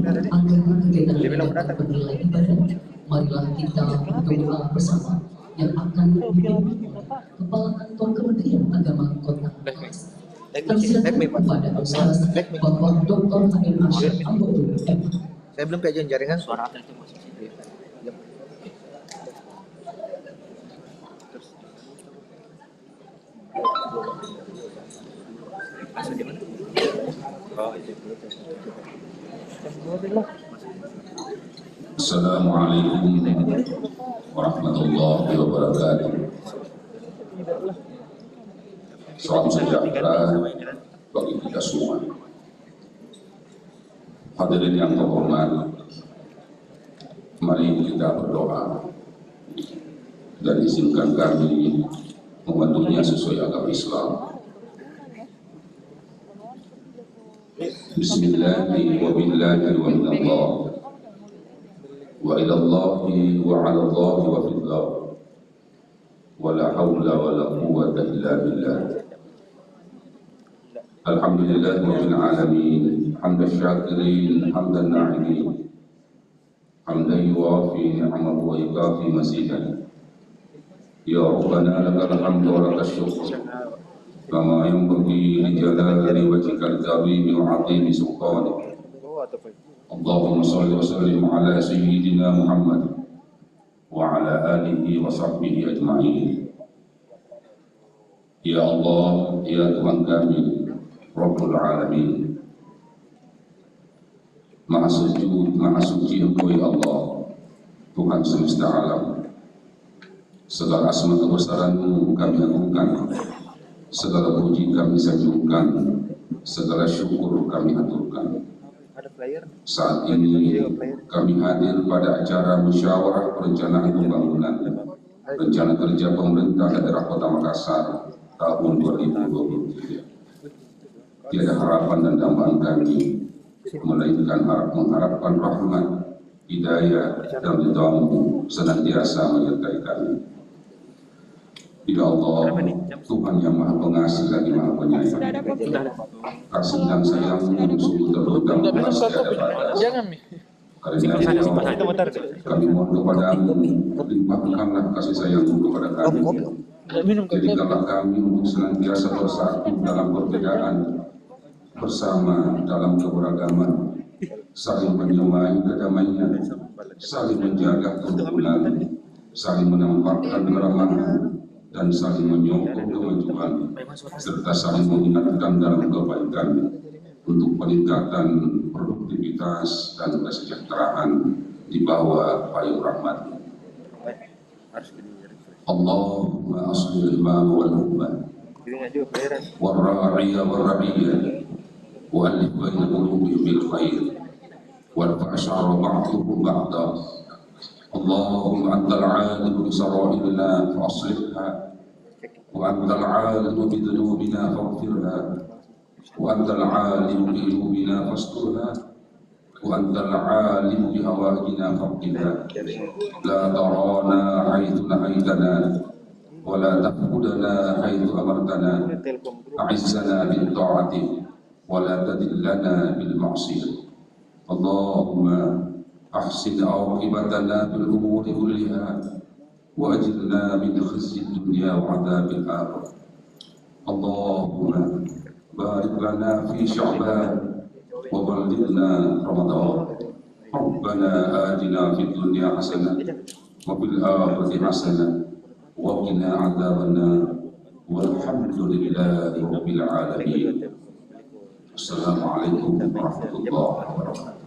agar kegiatan ini dapat bernilai ibadah, marilah kita berdoa bersama yang akan dipimpin Kepala Kantor Kementerian Agama Kota Makassar. Tersilakan kepada Ustaz Bapak Dr. Hadim Asyad Ambotul M. Saya belum kajian jaringan. Suara itu masih masuk di mana? Oh, itu. Assalamualaikum warahmatullahi wabarakatuh. Salam sejahtera bagi kita semua. Hadirin yang terhormat, mari kita berdoa dan izinkan kami membantunya sesuai agama Islam. Bismillahirrahmanirrahim. Wa billahi wa minallah wa ilallahi wa ala Allahi wa fillah wa la hawla wa la quwwata illa billah. Alhamdulillah rabbil alamin, hamdan syakirin, hamdan na'imin, hamdan yuwafi ni'amahu wa yukafi masidan. Ya Rabbana lakal hamdu wa lakal syukr kama yanbaghi li jalali wajhikal karim wa 'azimi sultanik. Allahumma shalli wa sallim ala sayyidina Muhammad wa ala alihi wa sahbihi ajma'in. Ya Allah, ya Tuhan kami, Rabbul Alamin, Maha suci Engkau ya Allah, Tuhan semesta alam. Segala asma kebesaran-Mu kami agungkan, segala puji kami sanjungkan, segala syukur kami aturkan. Saat ini kami hadir pada acara musyawarah perencanaan pembangunan rencana kerja pemerintah daerah Kota Makassar tahun 2023. Tiada harapan dan dambaan kami melainkan mengharapkan rahmat, hidayah dan ridha-Mu senantiasa menyertai kami. Ya Allah, Tuhan yang Maha Pengasih lagi Maha Penyayang, kasih dan sayang-Mu sungguh terpegang keras tiada batas. Karena itu kami mohon kepada-Mu, limpahkanlah kasih sayang-Mu kepada kami. Jadikanlah kami untuk senantiasa bersatu dalam perbedaan, bersama dalam keberagaman, saling menyemai kedamaian, saling menjaga kerukunan, saling menampakkan keramahan, dan saling menyokong kemajuan, serta saling mengingatkan dalam kebaikan untuk peningkatan produktivitas dan kesejahteraan di bawah payung rahmat. Allahumma aslih imam wal ummah wal ra'iya wal ra'iya wa'alif baina qulubihim bil khair wal fa'ashara ba'duhum ba'da. Allahumma antal 'alim bi sarairina fa'aslihha wa antal 'alim bi dhunubina faghfirha wa antal 'alim bi dhunubina fasturha wa antal 'alim bi hawajina faqdha. La tarana haitsu nahaitana wa la taqudana haitsu amartana. A'izzana bil ta'ati wa la tadillana bil ma'siyah. Allahumma ahsin aqibatana fil umuri kulliha wa ajirna min khizyi dunya wa 'adzabil akhirah. Allahumma barik lana fi sya'ban wa ballighna ramadan. Rabbana atina fid dunya hasanah wa fil akhirati hasanah wa qina 'adzabannar. Walhamdulillahi rabbil alamin. Assalamualaikum warahmatullahi wabarakatuh.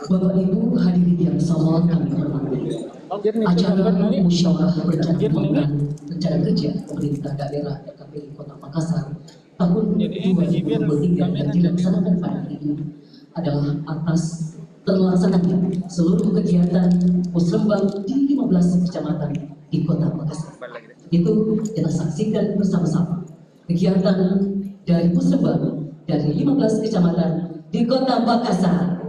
Bapak Ibu hadirin yang sama kami hormati. Acara musyawarah rencana pembangunan rencana kerja pemerintah daerah RKPI Kota Makassar tahun 2023 yang dilaksanakan pada hari ini adalah atas terlaksananya seluruh kegiatan musrembang di 15 kecamatan di Kota Makassar. Itu kita saksikan bersama-sama kegiatan dari musrembang dari 15 kecamatan di Kota Makassar.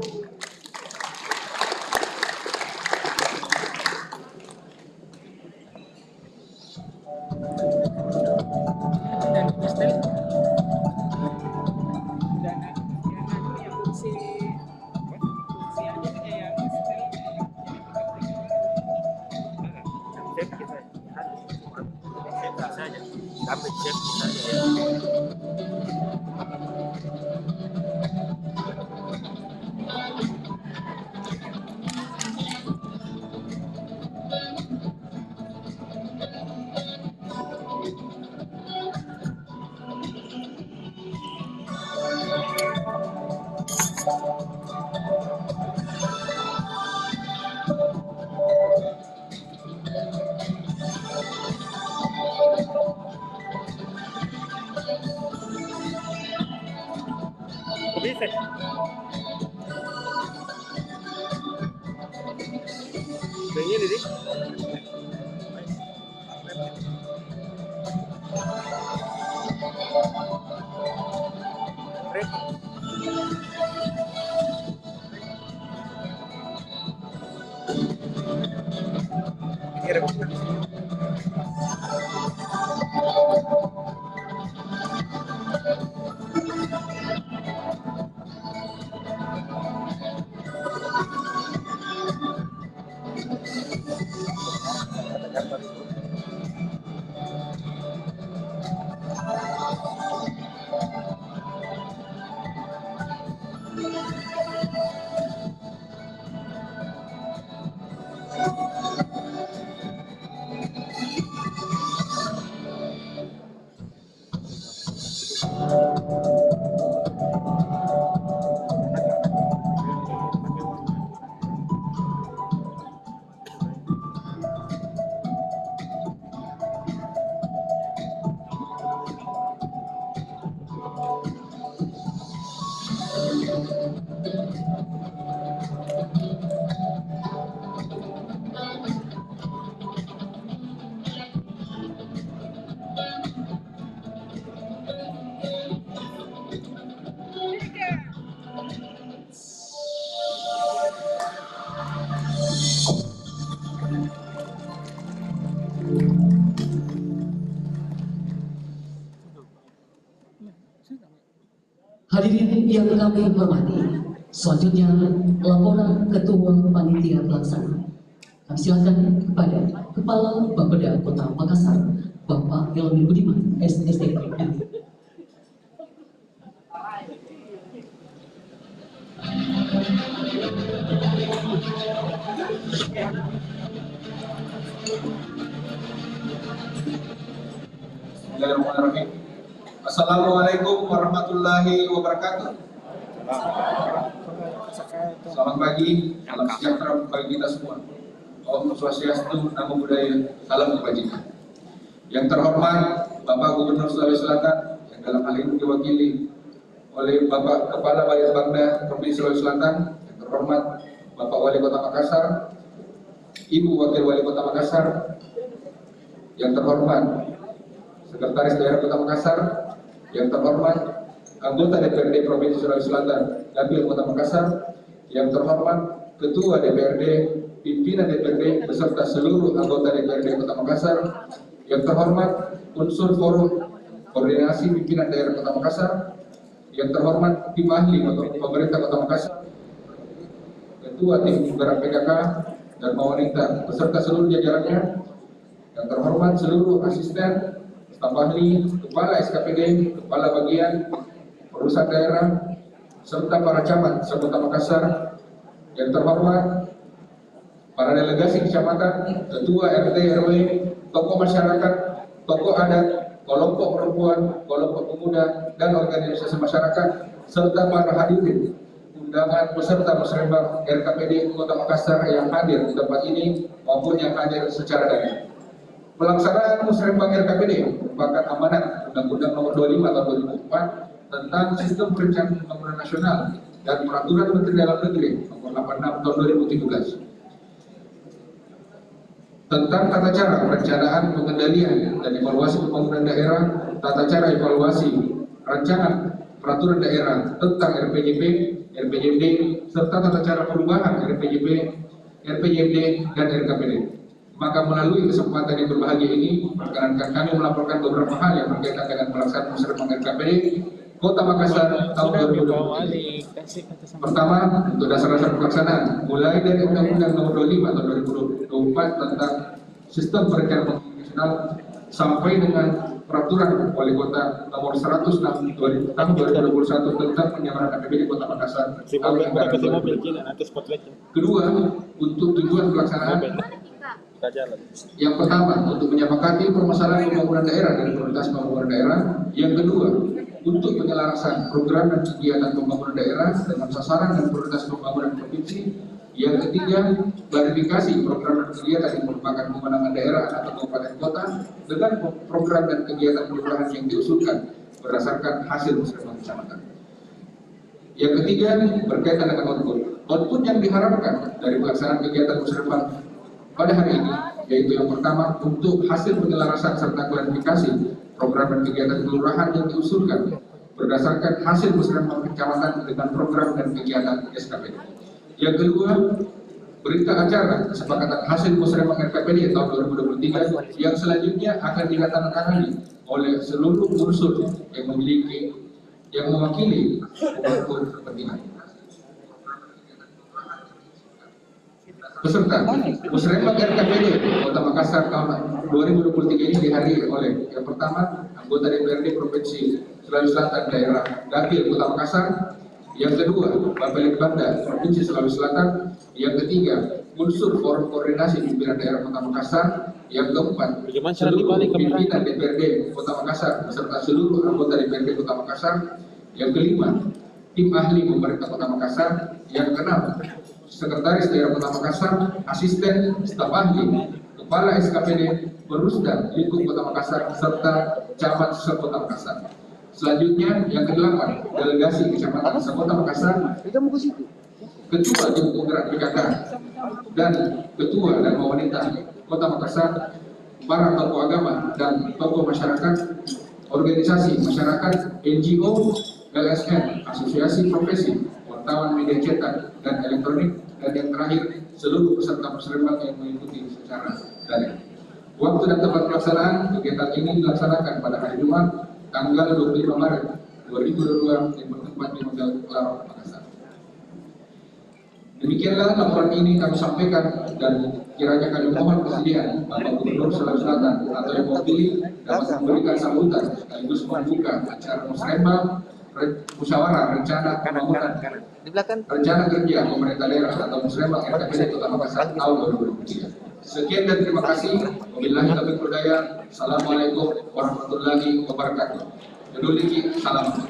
Kami cek misalnya bisa. Pengen ini. Hadirin yang kami hormati, selanjutnya laporan Ketua Panitia Pelaksana. Kami silakan kepada Kepala Bapeda Kota Makassar, Bapak Helmi Budiman, SSDP. Bismillahirrahmanirrahim. Assalamualaikum warahmatullahi wabarakatuh. Selamat pagi, salam sejahtera bagi kita semua. Om Swastiastu, Namo Buddhaya, salam kebajikan. Yang terhormat Bapak Gubernur Sulawesi Selatan, yang dalam hal ini diwakili oleh Bapak Kepala Bapeda Provinsi Sulawesi Selatan, yang terhormat Bapak Wali Kota Makassar, Ibu Wakil Wali Kota Makassar, yang terhormat Sekretaris Daerah Kota Makassar, yang terhormat anggota DPRD Provinsi Sulawesi Selatan, Dapil Kota Makassar, yang terhormat Ketua DPRD, pimpinan DPRD beserta seluruh anggota DPRD Kota Makassar, yang terhormat unsur forum koordinasi pimpinan daerah Kota Makassar, yang terhormat tim ahli pemerintah Kota Makassar, Ketua tim Penggerak PKK dan Wanita beserta seluruh jajarannya, yang terhormat seluruh asisten, staf ahli, kepala SKPD, kepala bagian, perusahaan daerah, serta para camat sekota Makassar, yang terhormat para delegasi kecamatan, ketua RT RW, tokoh masyarakat, tokoh adat, kelompok perempuan, kelompok pemuda, dan organisasi masyarakat, serta para hadirin undangan peserta musrembang RKPD Kota Makassar yang hadir di tempat ini maupun yang hadir secara daring. Pelaksanaan musrembang RKPD merupakan amanat Undang-Undang Nomor 25 Tahun 2004 tentang Sistem Perencanaan Pembangunan Nasional dan Peraturan Menteri Dalam Negeri Nomor 86 Tahun 2017 tentang tata cara perencanaan, pengendalian, dan evaluasi pembangunan daerah, tata cara evaluasi rancangan peraturan daerah tentang RPJP, RPJMD, serta tata cara perubahan RPJP, RPJMD, dan RKPD. Maka melalui kesempatan yang berbahagia ini, perkenankan kami melaporkan beberapa hal yang berkaitan dengan pelaksanaan musrembang RKPD Kota Makassar tahun 2020. Pertama, untuk dasar-dasar pelaksanaan, mulai dari Undang-Undang Nomor 25 tahun 2024 tentang Sistem Perencanaan Pembangunan Nasional sampai dengan Peraturan Wali Kota Nomor 106 tahun 2021 tentang penyamaran APBD Kota Makassar tahun anggaran 2020. Kedua, untuk tujuan pelaksanaan yang pertama, untuk menyepakati permasalahan pembangunan daerah dan prioritas pembangunan daerah. Yang kedua, untuk penyelarasan program dan kegiatan pembangunan daerah dengan sasaran dan prioritas pembangunan provinsi. Yang ketiga, klarifikasi program dan kegiatan yang merupakan kewenangan daerah atau kabupaten kota dengan program dan kegiatan kelurahan yang diusulkan berdasarkan hasil musyawarah kecamatan. Yang ketiga, berkaitan dengan output. Output yang diharapkan dari pelaksanaan kegiatan musyawarah pada hari ini, yaitu yang pertama, untuk hasil penyelarasan serta klarifikasi program dan kegiatan kelurahan yang diusulkan berdasarkan hasil musyawarah kecamatan dengan program dan kegiatan SKPD. Yang kedua, berita acara kesepakatan hasil musyawarah RKPD tahun 2023 yang selanjutnya akan ditandatangani oleh seluruh unsur yang mewakili pemangku kepentingan. Peserta musyawarah RKPD Kota Makassar tahun 2023 ini dihadiri oleh yang pertama, anggota DPRD Provinsi Sulawesi Selatan daerah Dapil Kota Makassar. Yang kedua, Bapelitbang Banda Provinsi Sulawesi Selatan. Yang ketiga, unsur forum koordinasi pimpinan daerah Kota Makassar. Yang keempat, seluruh pimpinan DPRD Kota Makassar beserta seluruh anggota DPRD Kota Makassar. Yang kelima, tim ahli pemerintah Kota Makassar. Yang keenam, sekretaris daerah Kota Makassar, asisten, staf ahli, kepala SKPD, Perusda lingkup Kota Makassar serta camat Kota Makassar. Selanjutnya, yang ke-8, delegasi Kecamatan Kota Makassar, Ketua Tim Penggerak PKK, dan Ketua dan Wanita Kota Makassar, para tokoh agama dan tokoh masyarakat, organisasi masyarakat, NGO, LSM, asosiasi profesi, wartawan media cetak dan elektronik, dan yang terakhir, seluruh peserta musyawarah yang mengikuti secara daring. Waktu dan tempat pelaksanaan kegiatan ini dilaksanakan pada hari Jumat, tanggal 25 Maret 2022 yang bertempat di Hotel Claro, Makassar. Demikianlah laporan ini kami sampaikan dan kiranya kami mohon kesediaan Bapak Gubernur Sulawesi Selatan atau yang mewakili dapat memberikan sambutan sekaligus membuka acara musyawarah rencana pembangunan rencana kerja pemerintah daerah atau musyawarah RKPD Kota Makassar tahun 2023. Sekian dan terima kasih. Wabillahi taufiq wal hidayah. Assalamualaikum warahmatullahi wabarakatuh. Keduliki, salam.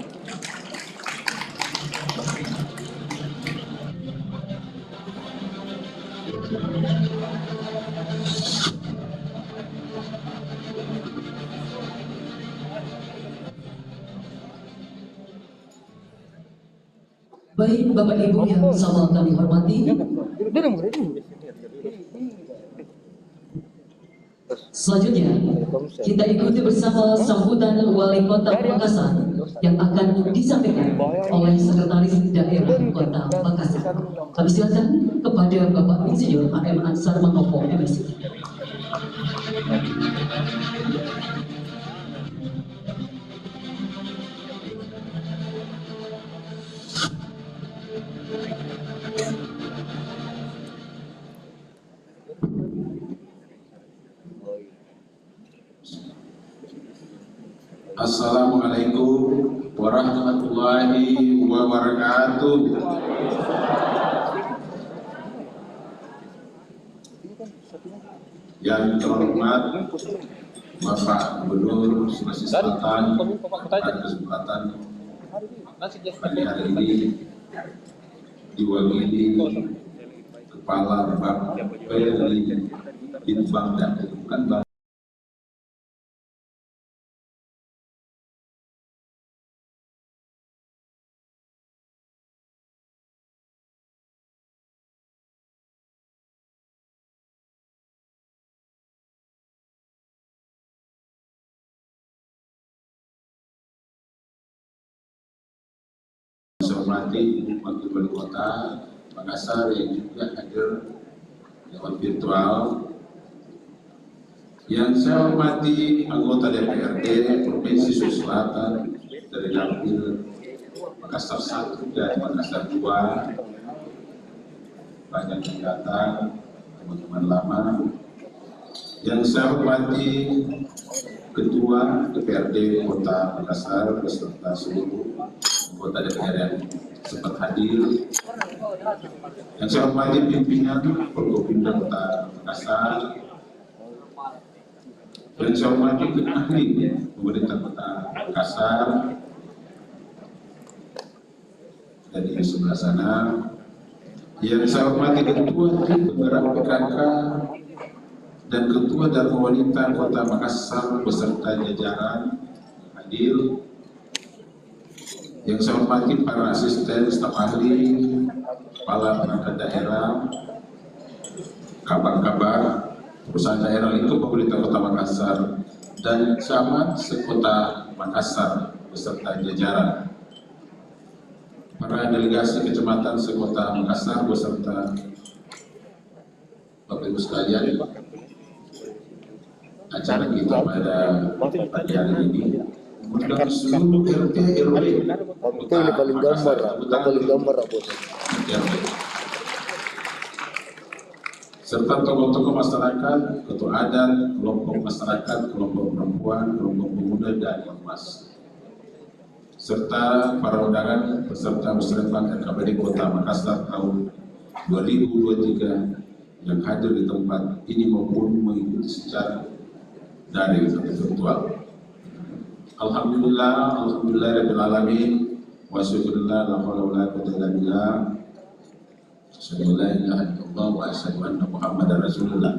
Baik Bapak Ibu yang sama kami hormati, selanjutnya kita ikuti bersama sambutan Wali Kota Makassar yang akan disampaikan oleh Sekretaris Daerah Kota Makassar. Kami silakan kepada Bapak Insinyur HM Ansar Manopo, MSc. Assalamualaikum warahmatullahi wabarakatuh. Yang terhormat Bapak Gubernur Sulawesi Selatan, pada kesempatan pagi hari ini diwakili Kepala Bapelitbang dan bukan Bang. Saya hormati Wakil Wali Kota Makassar yang juga hadir lewat virtual. Yang saya hormati anggota DPRD Provinsi Sulawesi Selatan dari Dapil Makassar 1 dan Makassar 2, banyak yang datang, teman-teman lama. Yang saya hormati Ketua DPRD Kota Makassar beserta seluruh anggota DPR yang sempat hadir. Yang saya hormati pimpinan Forkopimda Kota Makassar, yang saya hormati tim ahli pemerintah Kota Makassar, dan di sebelah sana yang saya hormati ketua tim penggerak PKK dan ketua Dharma Wanita Kota Makassar beserta jajaran hadir. Yang saya hormati para asisten, staf ahli, kepala perangkat daerah, kabar-kabar perusahaan daerah lingkup pemerintah Kota Makassar, dan camat sekota Makassar beserta jajaran, para delegasi kecamatan sekota Makassar beserta Bapak Ibu sekalian. Acara kita pada pagi hari ini mengundang seluruh RT RW Ini paling gambar, serta tokoh-tokoh masyarakat, ketua adat, kelompok masyarakat, kelompok perempuan, kelompok pemuda dan ormas, serta para undangan peserta musyawarah RKPD Kota Makassar tahun 2023 yang hadir di tempat ini maupun mengikuti secara daring atau virtual. Alhamdulillah rabbil alamin wa syukurillah la haula wala quwwata illa billah. Asyhadu an la ilaha illallah wa asyhadu anna Muhammadar Rasulullah.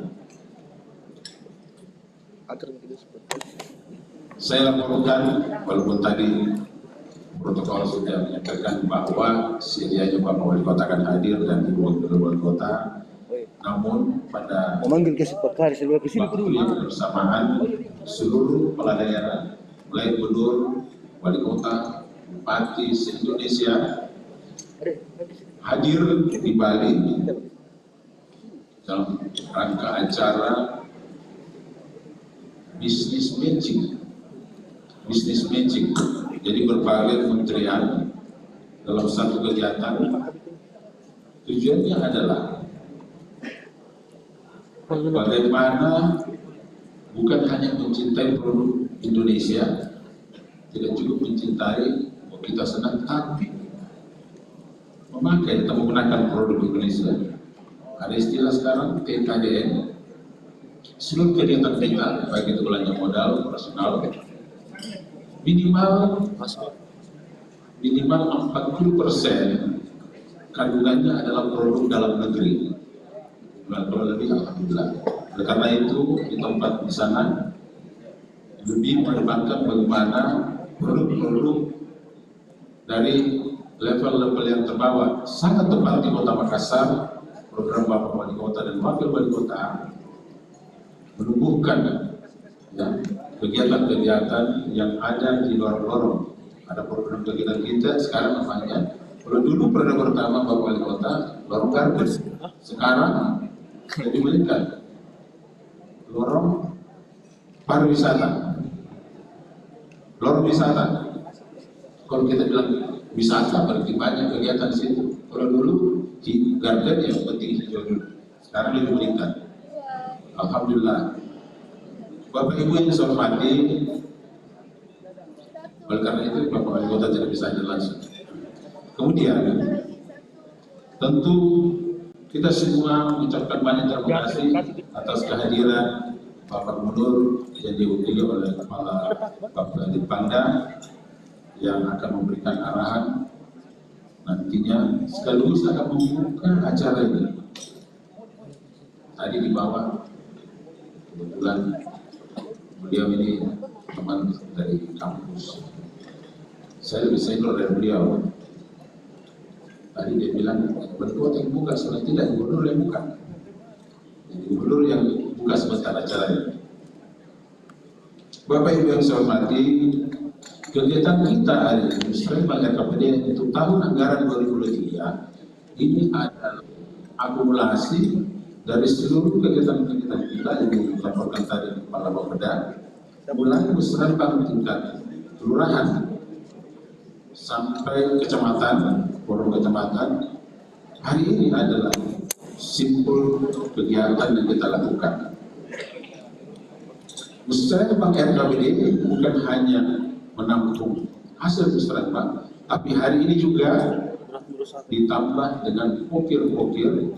Saya laporkan, walaupun tadi protokol sudah menyatakan bahwa sedianya Bapak Wali Kota akan hadir dan Ibu Wakil Wali Kota, namun pada memanggil ke Sepakar seluruh ke sini waktu yang bersamaan seluruh kepala daerah, mulai gubernur, wali kota, bupati se-Indonesia hadir di Bali dalam rangka acara bisnis matching. Jadi berbagai kementerian dalam satu kegiatan, tujuannya adalah bagaimana bukan hanya mencintai produk Indonesia, tidak cukup mencintai, kita senang, tapi memakai atau menggunakan produk Indonesia. Ada istilah sekarang TKDN. Seluruh kegiatan kita, baik itu belanja modal, operasional, minimal 40% kandungannya adalah produk dalam negeri. Kalau lebih alhamdulillah. Oleh karena itu di tempat di sana lebih mengedepankan bagaimana produk-produk dari level-level yang terbawah. Sangat tepat di Kota Makassar, program Bapak Wali Kota dan Wakil Wali Kota menumbuhkan ya, kegiatan-kegiatan yang ada di lorong-lorong. Ada program kegiatan kita sekarang namanya, kalau dulu periode pertama Bapak Wali Kota lorong garden, sekarang lebih meningkat lorong pariwisata, lorong wisata. Kalau kita bilang wisata berarti banyak kegiatan di situ. Kalau dulu di garden yang penting hijau dulu, sekarang lebih meningkat. Alhamdulillah. Bapak Ibu yang saya hormati, oleh karena itu Bapak Wali Kota tidak bisa hadir langsung. Kemudian tentu kita semua mengucapkan banyak terima kasih atas kehadiran Bapak Gubernur yang diwakili oleh Kepala Bapak Dipangda yang akan memberikan arahan nantinya sekaligus akan membuka acara ini. Tadi di bawah kebetulan beliau ini teman dari kampus. Saya lebih senior dari beliau. Tadi dia bilang, berkuat yang buka, soalnya tidak gubernur yang buka. Jadi gubernur yang buka sebentar acara ini. Bapak Ibu yang saya hormati, kegiatan kita hari ini, selain banyak KPD untuk tahun anggaran 2023, ini adalah akumulasi dari seluruh kegiatan-kegiatan kita yang dilaporkan tadi Kepala Bapeda, mulai musrenbang tingkat kelurahan sampai kecamatan, forum kecamatan. Hari ini adalah simpul kegiatan yang kita lakukan. Musrembang RKPD bukan hanya menampung hasil musrembang, tapi hari ini juga ditambah dengan pokir-pokir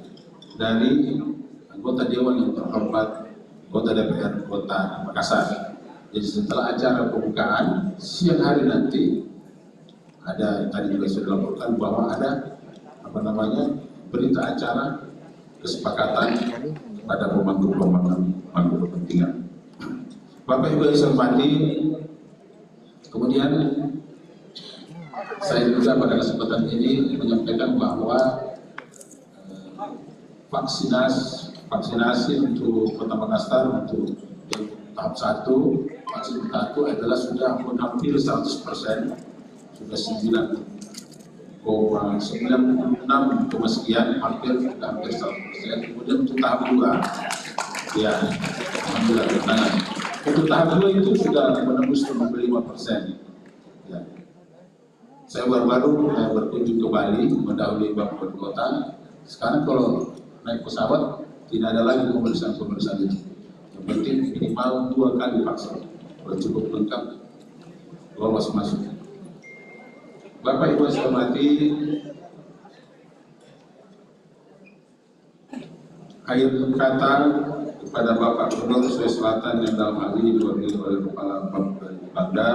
dari anggota Dewan yang terhormat, anggota DPR Kota Makassar. Jadi setelah acara pembukaan siang hari nanti ada, tadi juga sudah dilaporkan bahwa ada berita acara kesepakatan pada pemangku kepentingan. Bapak Ibu yang saya hormati, kemudian saya juga pada kesempatan ini menyampaikan bahwa vaksinasi untuk Kota Makassar untuk tahap 1, vaksin tahap 1 adalah sudah hampir 100%, sudah 96, sekian, hampir 100%. Kemudian untuk tahap 2, ya, alhamdulillah tenang. Untuk tahap 2 itu sudah menembus 55%. Ya. Saya baru-baru berkunjung ke Bali, mendahului Bapak Wali Kota. Sekarang kalau naik pesawat tidak ada lagi pemeriksaan itu. Yang penting minimal 2 kali vaksin, kalau cukup lengkap lolos masuk. Bapak Ibu saya hormati, akhir kata kepada Bapak Gubernur Sulawesi Selatan yang dalam hal ini diwakili oleh Kepala Bapeda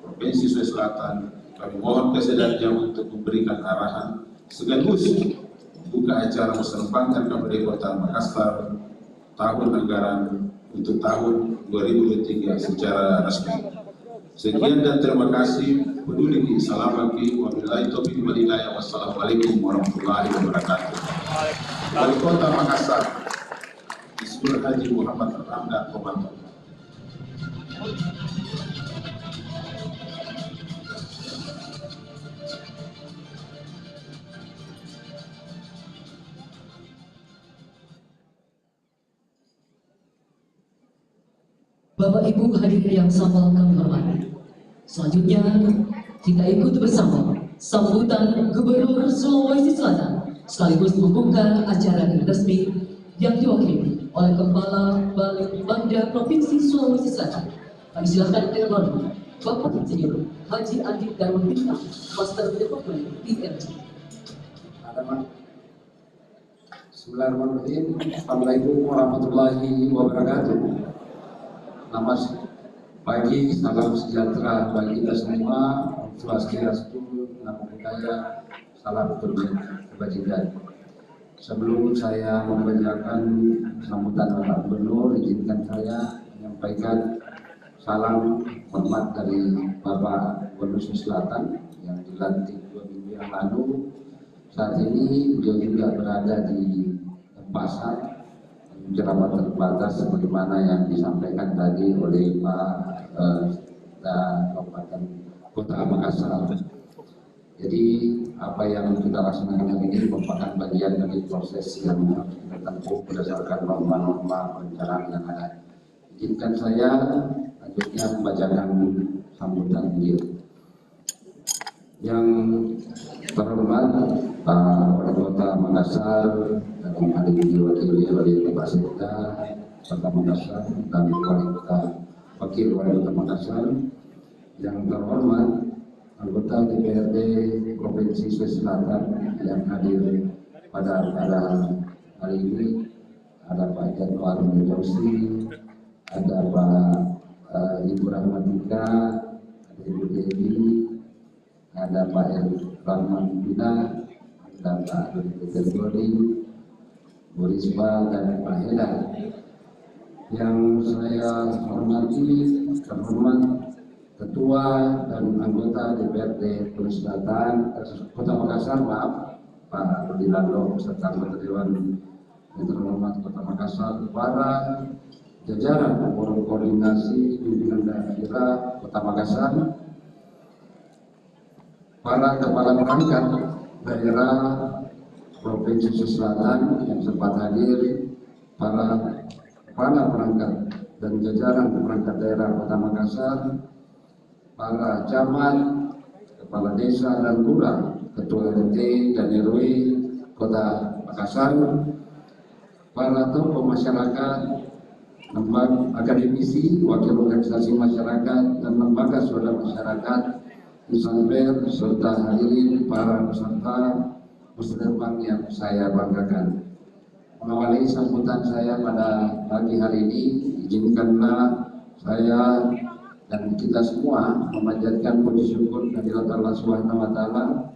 Provinsi Sulawesi Selatan, kami mohon kesediaannya untuk memberikan arahan sekaligus buka acara musrembang RKPD Kota Makassar tahun anggaran untuk tahun 2023 secara resmi. Sekian dan terima kasih. Peduli Assalamualaikum warahmatullahi wabarakatuh. Wali Kota Makassar, Ismul Haji Muhammad Ramdan Komandan. Bapak Ibu hadirin yang sama kami hormati. Selanjutnya kita ikut bersama sambutan Gubernur Sulawesi Selatan sekaligus membuka acara resmi yang diwakili oleh Kepala Bapeda Provinsi Sulawesi Selatan. Kami silakan dengan hormat Bapak Insinyur Haji Andi Darman Bintang, Master Departemen PMG. Bismillahirrahmanirrahim. Assalamualaikum warahmatullahi wabarakatuh. Selamat pagi, salam sejahtera bagi kita semua. Swastiastu, Namo Buddhaya, salam kebajikan. Sebelum saya membacakan sambutan Bapak Gubernur, izinkan saya menyampaikan salam hormat dari Bapak Gubernur Sulawesi Selatan yang dilantik 2 minggu yang lalu. Saat ini beliau juga berada di Denpasar, ceramah terbatas sebagaimana yang disampaikan tadi oleh Pak Kabupaten Kota Makassar. Jadi apa yang kita laksanakan hari ini merupakan bagian dari proses yang harus kita tempuh berdasarkan norma-norma perencanaan yang ada. Izinkan saya selanjutnya membacakan sambutan beliau. Yang terhormat Pak Wali Kota Makassar, dalam hal ini diwakili oleh Bapak Sekda Kota Makassar dan Wakil Wali Kota Makassar. Yang terhormat anggota DPRD Provinsi Sulawesi Selatan yang hadir pada hari ini, ada Pak Jadwar Menjausi, ada Pak Ibu Rahmatika, ada Ibu Dewi, ada Pak Rahman Bina, ada Pak Dodi, Bu Risma, dan Pak Heda. Yang saya hormati, terhormat Ketua dan anggota DPRD Sulawesi Selatan Kota Makassar, maaf, Pak Rudi Lando, serta anggota Dewan yang terhormat Kota Makassar, para jajaran forum koordinasi pimpinan daerah Kota Makassar, para kepala perangkat daerah Provinsi Sulawesi Selatan yang sempat hadir, para kepala perangkat dan jajaran perangkat daerah Kota Makassar, para camat, kepala desa dan lurah, ketua RT dan RW Kota Makassar, para tokoh masyarakat lembaga akademisi, wakil organisasi masyarakat, dan lembaga swadaya masyarakat, Insan-Ber, serta hadirin para peserta musrenbang yang saya banggakan. Mengawali sambutan saya pada pagi hari ini, izinkanlah saya dan kita semua memanjatkan puji syukur kehadirat Allah Subhanahu wa Ta'ala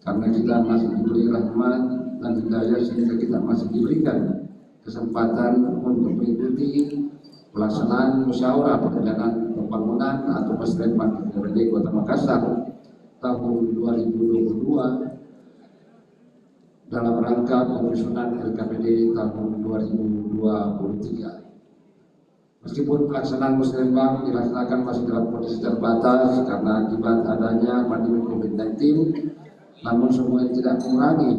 karena kita masih diberi rahmat dan hidayah sehingga kita masih diberikan kesempatan untuk mengikuti pelaksanaan musyawarah perencanaan pembangunan atau musrenbang DPRD Kota Makassar tahun 2022 dalam rangka penyusunan LKPD tahun 2023. Meskipun pelaksanaan musrenbang dilaksanakan masih dalam kondisi terbatas karena akibat adanya pandemi COVID-19, namun semua tidak mengurangi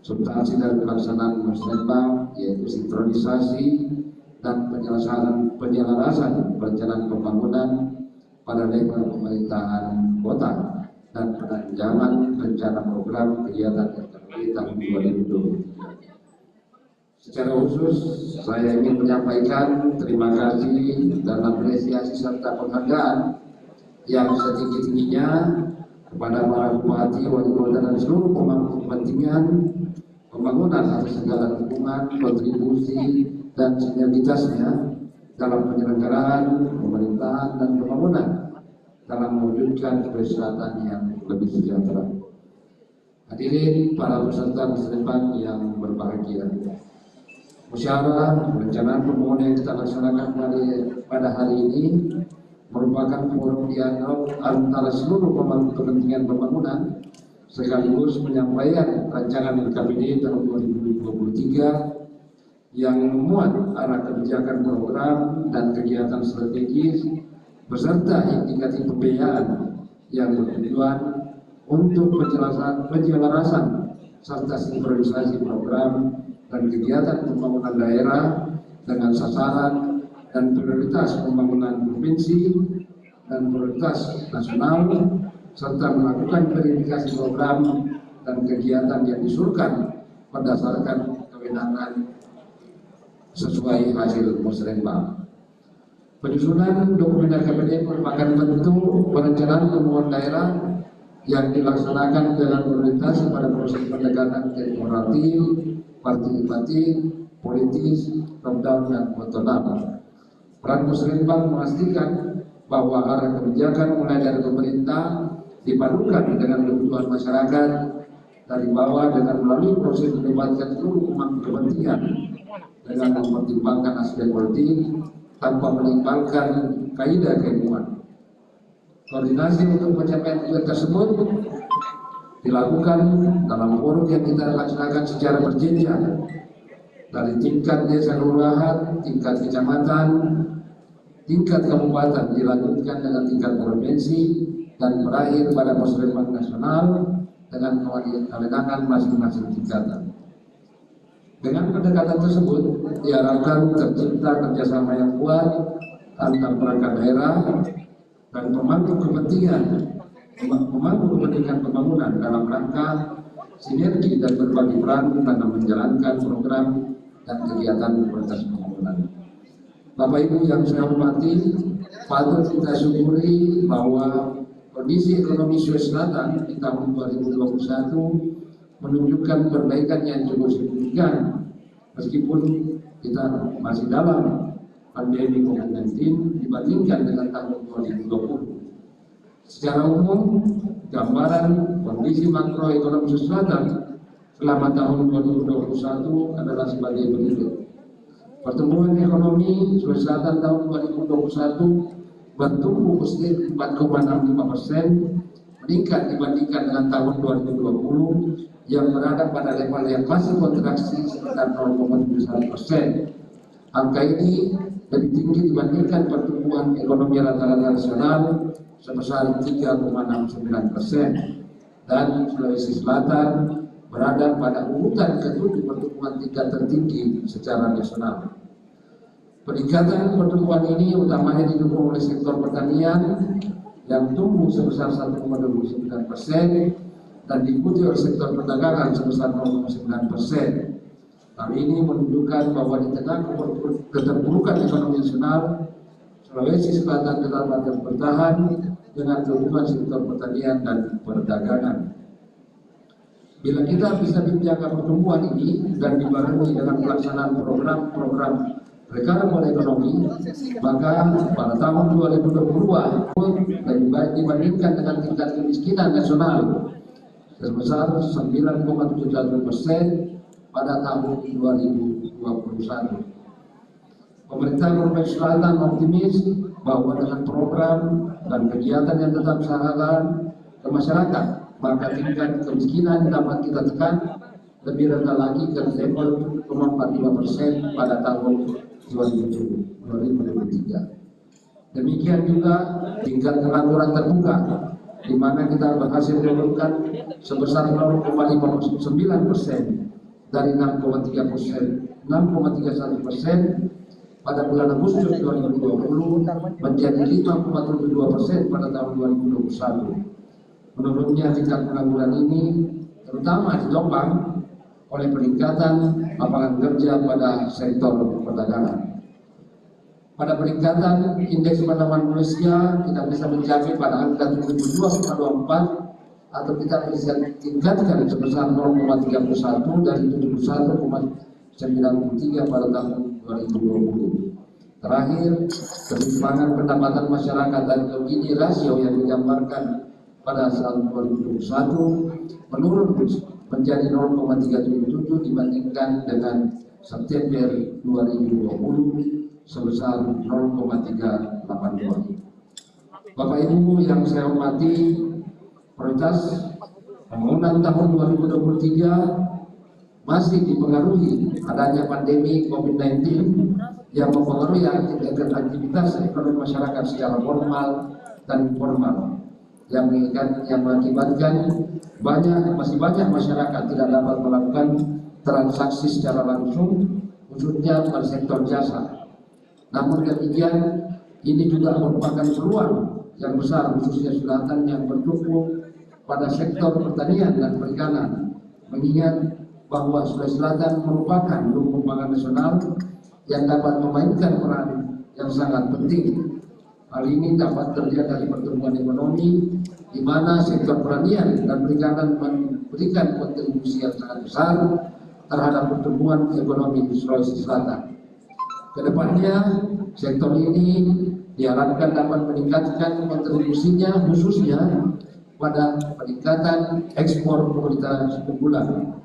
substansi dari pelaksanaan musrenbang, yaitu sinkronisasi dan penyelarasan perencanaan pembangunan pada level pemerintahan kota dan penanjaman rencana program kegiatan LKPD tahun 2023. Secara khusus, saya ingin menyampaikan terima kasih dan apresiasi serta penghargaan yang setinggi-tingginya kepada para bupati, wali kota, dan seluruh pemangku kepentingan pembangunan atas segala dukungan, kontribusi, dan sinergitasnya dalam penyelenggaraan pemerintahan dan pembangunan dalam mewujudkan kesejahteraan yang lebih sejahtera. Hadirin para peserta musrenbang yang berbahagia. Musyawarah perencanaan pembangunan yang kita laksanakan pada hari ini merupakan forum dialog antara seluruh pemangku kepentingan pembangunan sekaligus penyampaian rancangan LKPD tahun 2023 yang memuat arah kebijakan program dan kegiatan strategis beserta indikatif pembiayaan yang bertujuan untuk penyelarasan serta sinkronisasi program dan kegiatan pembangunan daerah dengan sasaran dan prioritas pembangunan provinsi dan prioritas nasional, serta melakukan verifikasi program dan kegiatan yang disuruhkan berdasarkan kewenangan sesuai hasil musrenbang. Penyusunan dokumen LKPD merupakan bentuk perencanaan pembangunan daerah yang dilaksanakan dengan orientasi pada proses pendekatan teknokratik, partisipatif, politis, top down, dan bottom up. Peran musrenbang memastikan bahwa arah kebijakan mulai dari pemerintah dipadukan dengan kebutuhan masyarakat dari bawah dengan melalui proses melibatkan seluruh pemangku kepentingan dengan mempertimbangkan aspek politik tanpa menimbangkan kaidah keilmuan. Koordinasi untuk pencapaian tujuan tersebut dilakukan dalam forum yang kita laksanakan secara berjenjang dari tingkat desa kelurahan, tingkat kecamatan, tingkat kabupaten, dilanjutkan dengan tingkat provinsi, dan berakhir pada musrenbang nasional dengan kewenangan masing-masing tingkatan. Dengan pendekatan tersebut diharapkan tercipta kerjasama yang kuat antar perangkat daerah dan pemangku kepentingan pembangunan dalam rangka sinergi dan berbagi peran dalam menjalankan program dan kegiatan prioritas pembangunan. Bapak Ibu yang saya hormati, patut kita syukuri bahwa kondisi ekonomi Sulawesi Selatan di tahun 2021 menunjukkan perbaikan yang cukup signifikan meskipun kita masih dalam pandemi COVID-19 dibandingkan dengan tahun 2020. Secara umum, gambaran kondisi makroekonomi Sulawesi Selatan selama tahun 2021 adalah sebagai berikut. Pertumbuhan ekonomi Sulawesi Selatan tahun 2021 bertumbuh positif 4,65%, meningkat dibandingkan dengan tahun 2020 yang berada pada level yang masih kontraksi sekitar 0,71%. Angka ini lebih tinggi dibandingkan pertumbuhan ekonomi rata-rata nasional sebesar 3,69%, dan Sulawesi Selatan berada pada urutan ke-7 pertumbuhan tingkat tertinggi secara nasional. Peningkatan pertumbuhan ini utamanya didukung oleh sektor pertanian yang tumbuh sebesar 1,29% dan diikuti oleh sektor perdagangan sebesar 0,9%. Hal ini menunjukkan bahwa di tengah keterpurukan ekonomi nasional, Sulawesi Selatan dapat bertahan dengan dukungan sektor pertanian dan perdagangan. Bila kita bisa menjaga pertumbuhan ini dan dibarengi dengan pelaksanaan program-program recovery ekonomi, maka pada tahun 2022 lebih baik dibandingkan dengan tingkat kemiskinan nasional sebesar 9,71% pada tahun 2021. Pemerintah Provinsi Selatan optimis bahwa dengan program dan kegiatan yang tetap diarahkan ke masyarakat, maka tingkat kemiskinan dapat kita tekan lebih rendah lagi ke level 0,45% pada tahun 2023. Demikian juga tingkat pengangguran terbuka, di mana kita berhasil menurunkan sebesar 0,59% dari 6,31% pada bulan Agustus 2020 menjadi 5,72% pada tahun 2021. Menurunnya tingkat pengangguran ini terutama ditopang oleh peningkatan lapangan kerja pada sektor perdagangan. Pada peningkatan indeks pembangunan manusia kita bisa mencapai pada angka 72,24 atau kita bisa tingkatkan sebesar 0,31 dari 71,93 pada tahun 2020. Terakhir, ketimpangan pendapatan masyarakat dan Gini rasio yang digambarkan pada tahun 2021 menurun menjadi 0,377 dibandingkan dengan September 2020 sebesar 0,382. Bapak Ibu yang saya hormati, prioritas pembangunan tahun 2023 masih dipengaruhi adanya pandemi COVID-19 yang mempengaruhi aktivitas ekonomi masyarakat secara formal dan informal, yang mengakibatkan masih banyak masyarakat tidak dapat melakukan transaksi secara langsung, khususnya pada sektor jasa. Namun demikian, ini juga merupakan peluang yang besar khususnya Selatan yang bertumpu pada sektor pertanian dan perikanan, mengingat bahwa Sulawesi Selatan merupakan lumbung pangan nasional yang dapat memainkan peran yang sangat penting. Hal ini dapat terlihat dari pertumbuhan ekonomi, di mana sektor pertanian dan perikanan memberikan kontribusi yang sangat besar terhadap pertumbuhan ekonomi di Sulawesi Selatan. Kedepannya, sektor ini diharapkan dapat meningkatkan kontribusinya khususnya pada peningkatan ekspor komoditas unggulan.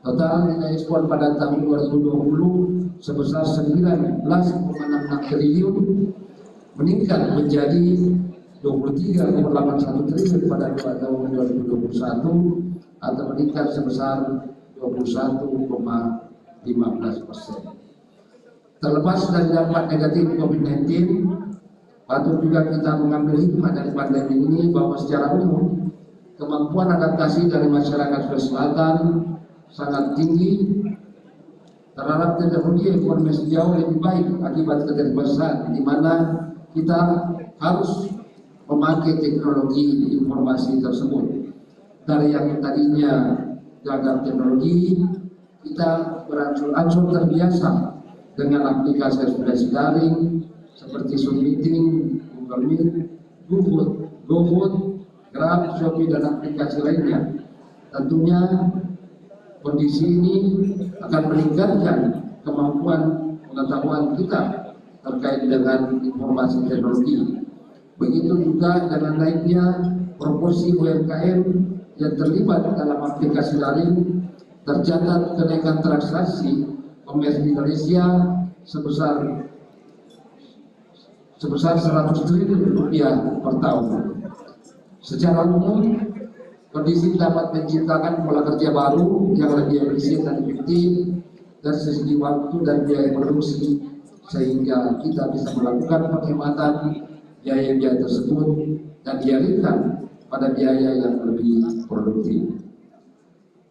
Total nilai ekspor pada tahun 2020 sebesar 19,66 triliun meningkat menjadi 23,81 triliun pada tahun 2021 atau meningkat sebesar 21,15%. Terlepas dari dampak negatif COVID-19, patut juga kita mengambil hikmah dari pandemi ini bahwa secara umum kemampuan adaptasi dari masyarakat Sulawesi Selatan sangat tinggi terhadap teknologi informasi jauh lebih baik akibat keterbatasan, di mana kita harus memakai teknologi informasi tersebut. Dari yang tadinya gagal teknologi, kita berangsur-angsur terbiasa dengan aplikasi daring seperti Zoom Meeting, Google Meet, GoFood, Grab, Shopee, dan aplikasi lainnya. Tentunya kondisi ini akan meningkatkan kemampuan pengetahuan kita terkait dengan informasi teknologi. Begitu juga dengan naiknya proporsi UMKM yang terlibat dalam aplikasi daring, tercatat kenaikan transaksi komersi di Indonesia sebesar 100 triliun rupiah per tahun. Secara umum, kondisi dapat menciptakan pola kerja baru yang lebih efisien dan efektif dari segi waktu dan biaya produksi, sehingga kita bisa melakukan penghematan biaya-biaya tersebut dan dialihkan pada biaya yang lebih produktif.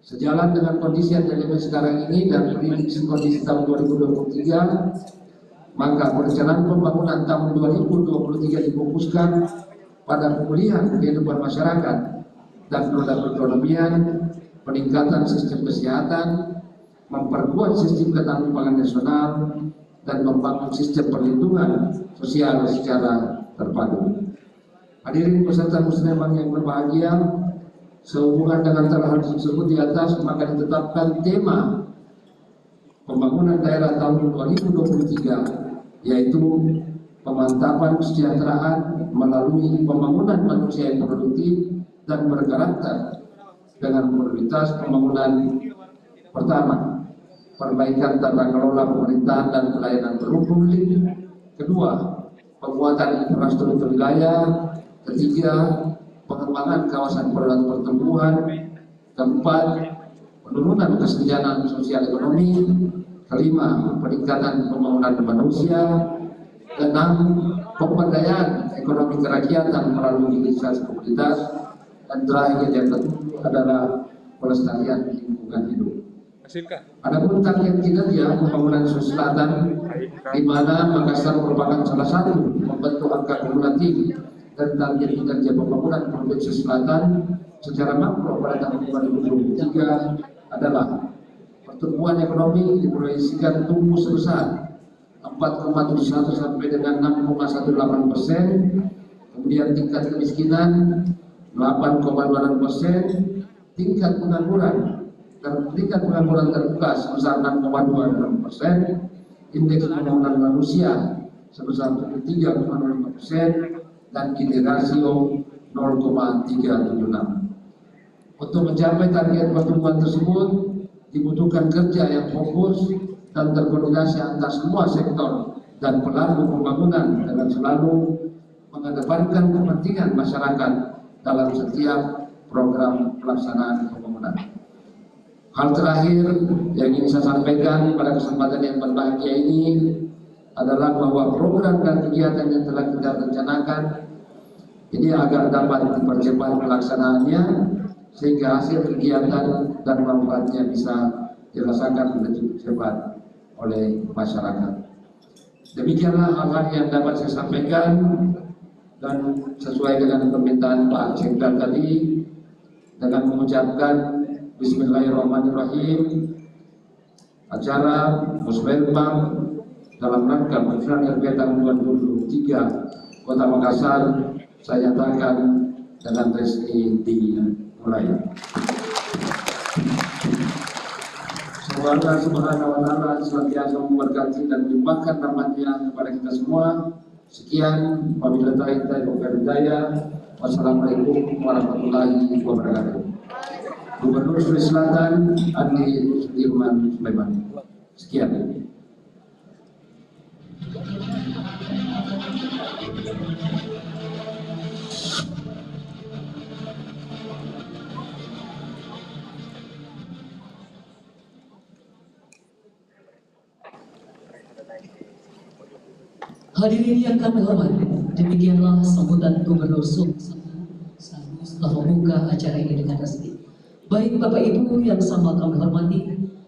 Sejalan dengan kondisi yang terjadi sekarang ini dan prediksi kondisi tahun 2023, maka perencanaan pembangunan tahun 2023 difokuskan pada pemulihan kehidupan masyarakat dan roda perekonomian, peningkatan sistem kesehatan, memperkuat sistem ketahanan pangan nasional, dan membangun sistem perlindungan sosial secara terpadu. Hadirin peserta muslimin yang berbahagia, sehubungan dengan hal tersebut di atas, maka ditetapkan tema pembangunan daerah tahun 2023, yaitu pemantapan kesejahteraan melalui pembangunan manusia yang produktif dan berkarakter, dengan prioritas pembangunan pertama, perbaikan tata kelola pemerintahan dan pelayanan publik. Kedua, penguatan infrastruktur wilayah. Ketiga, pengembangan kawasan pertumbuhan. Keempat, penurunan kesenjangan sosial ekonomi. Kelima, peningkatan pembangunan manusia. Keenam, pemberdayaan ekonomi kerakyatan melalui hilirisasi komunitas. Dan terakhir yang adalah pelestarian lingkungan hidup. Adapun target kinerja pembangunan Sulawesi Selatan, di mana Makassar merupakan salah satu membentuk angka kumulatif dan target kinerja pembangunan Provinsi Selatan secara makro pada tahun 2023 adalah pertumbuhan ekonomi diproyeksikan tumbuh sebesar 4,71 sampai dengan 6,18%, kemudian tingkat kemiskinan 8,26%, tingkat pengangguran terbuka sebesar 6,26%, indeks pembangunan manusia sebesar 73,05%, dan Gini rasio 0,376. Untuk mencapai target pertumbuhan tersebut dibutuhkan kerja yang fokus dan terkoordinasi antar semua sektor dan pelaku pembangunan dengan selalu mengedepankan kepentingan masyarakat dalam setiap program pelaksanaan pembangunan. Hal terakhir yang ingin saya sampaikan pada kesempatan yang berbahagia ini adalah bahwa program dan kegiatan yang telah kita rencanakan ini agar dapat dipercepat pelaksanaannya sehingga hasil kegiatan dan manfaatnya bisa dirasakan lebih cepat oleh masyarakat. Demikianlah hal-hal yang dapat saya sampaikan, dan sesuai dengan permintaan Pak Sekda tadi, dengan mengucapkan Bismillahirrahmanirrahim, acara Musbelbang dalam rangka pelaksanaan RP tahun 2023 Kota Makassar saya nyatakan dengan resmi dimulai. Semoga Allah Subhanahu wa Ta'ala senantiasa memberkati dan melimpahkan rahmatnya kepada kita semua. Sekian, wabillahi taufiq wal hidayah. Wassalamualaikum warahmatullahi wabarakatuh. Gubernur Sulawesi Selatan Andi Sudirman Sulaiman. Sekian. Hadirin yang kami hormati, demikianlah sambutan Gubernur Sulawesi setelah membuka acara ini dengan resmi. Baik Bapak Ibu yang sama kami hormati,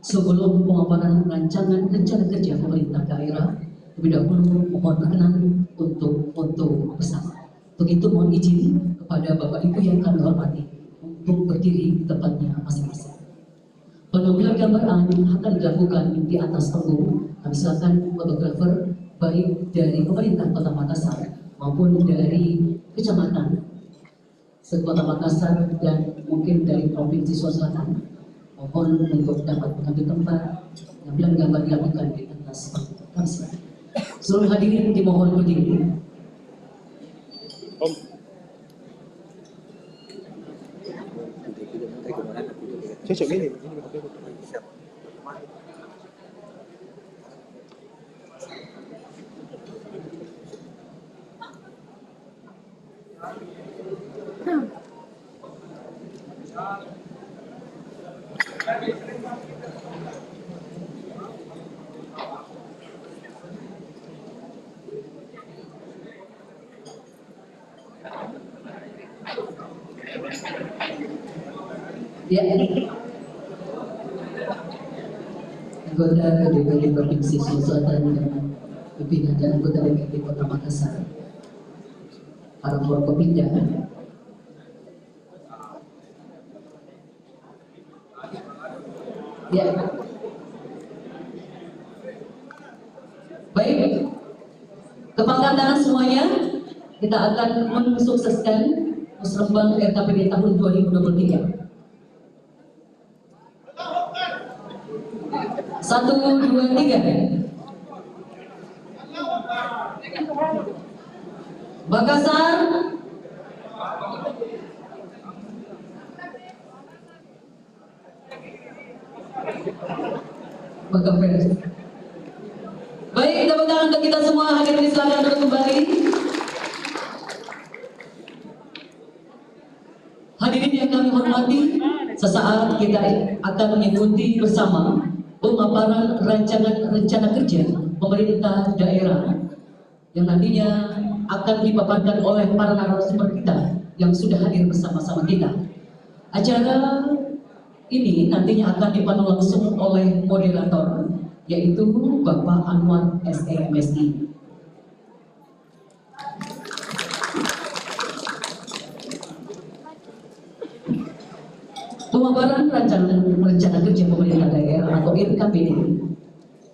sebelum pemaparan rancangan rencana kerja pemerintah daerah, lebih dahulu mohon berkenan untuk foto bersama. Untuk itu mohon izin kepada Bapak Ibu yang kami hormati untuk berdiri di tempatnya masing-masing. Pengambilan gambar akan dilakukan di atas panggung. Kami silakan fotografer baik dari pemerintah Kota Makassar maupun dari kecamatan Kota Makassar dan mungkin dari Provinsi Sulawesi Selatan, mohon untuk dapat mengambil tempat. Pengambilan gambar dilakukan di atas panggung. Kami silakan. Seluruh hadirin dimohon berdiri. Cocok ini. Ya, anggota DPRD Provinsi Sulawesi Selatan dengan pimpinan dan anggota DPRD Kota Makassar, para Forkopimda, ya, kita akan mensukseskan Musrembang RKPD tahun 2023. 1, 2, 3. Makassar. Baik, tepuk tangan untuk kita semua. Hadirin silakan duduk kembali. Hadirin yang kami hormati, sesaat kita akan mengikuti bersama pemaparan rencana kerja pemerintah daerah yang nantinya akan dipaparkan oleh para narasumber kita yang sudah hadir bersama-sama kita. Acara ini nantinya akan dipandu langsung oleh moderator, yaitu Bapak Anwar SEMSI. Pemaparan rencana kerja pemerintah daerah atau RKPD.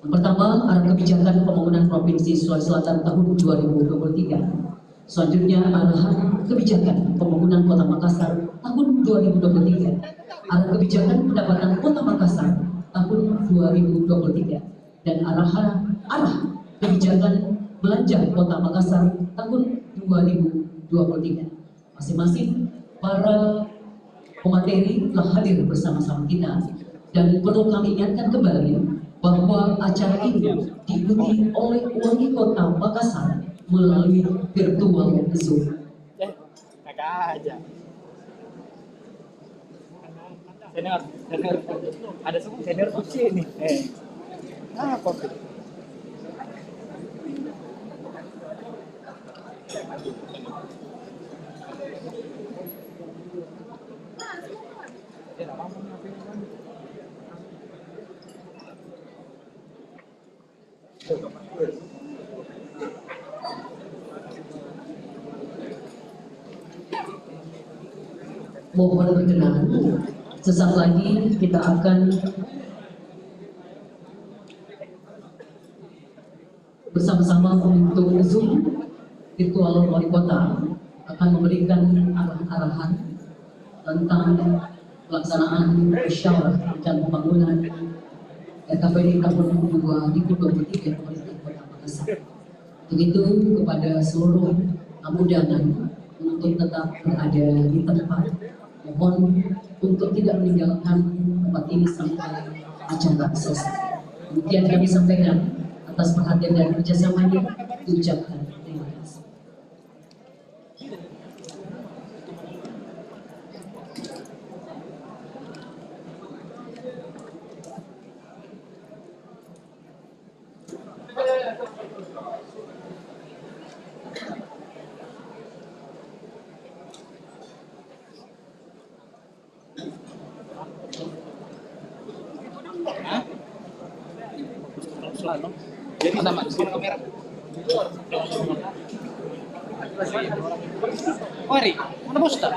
Yang pertama, arah kebijakan pembangunan Provinsi Sulawesi Selatan tahun 2023. Selanjutnya, arahan kebijakan pembangunan Kota Makassar tahun 2023. Arah kebijakan pendapatan Kota Makassar tahun 2023 dan arah kebijakan belanja Kota Makassar tahun 2023. Masing-masing para pemateri telah hadir bersama-sama kita, dan perlu kami ingatkan kembali bahwa acara ini diikuti oleh Wali Kota Makassar melalui virtual Zoom. Kakak aja. Senior, ada semua senior uci ini. Apa sih? Mohon berkenan, sesaat lagi kita akan bersama-sama untuk Zoom virtual wali kota akan memberikan arahan-arahan tentang pelaksanaan musyawarah dan pembangunan RKPD tahun 2023 pemerintah Kota Makassar. Begitu kepada seluruh tamu undangan untuk tetap berada di tempat, mohon untuk tidak meninggalkan tempat ini sampai acara selesai. Demikian kami sampaikan, atas perhatian dan kerjasamanya diucapkan terima kasih. Jadi sama kamera. Mari, mana poster?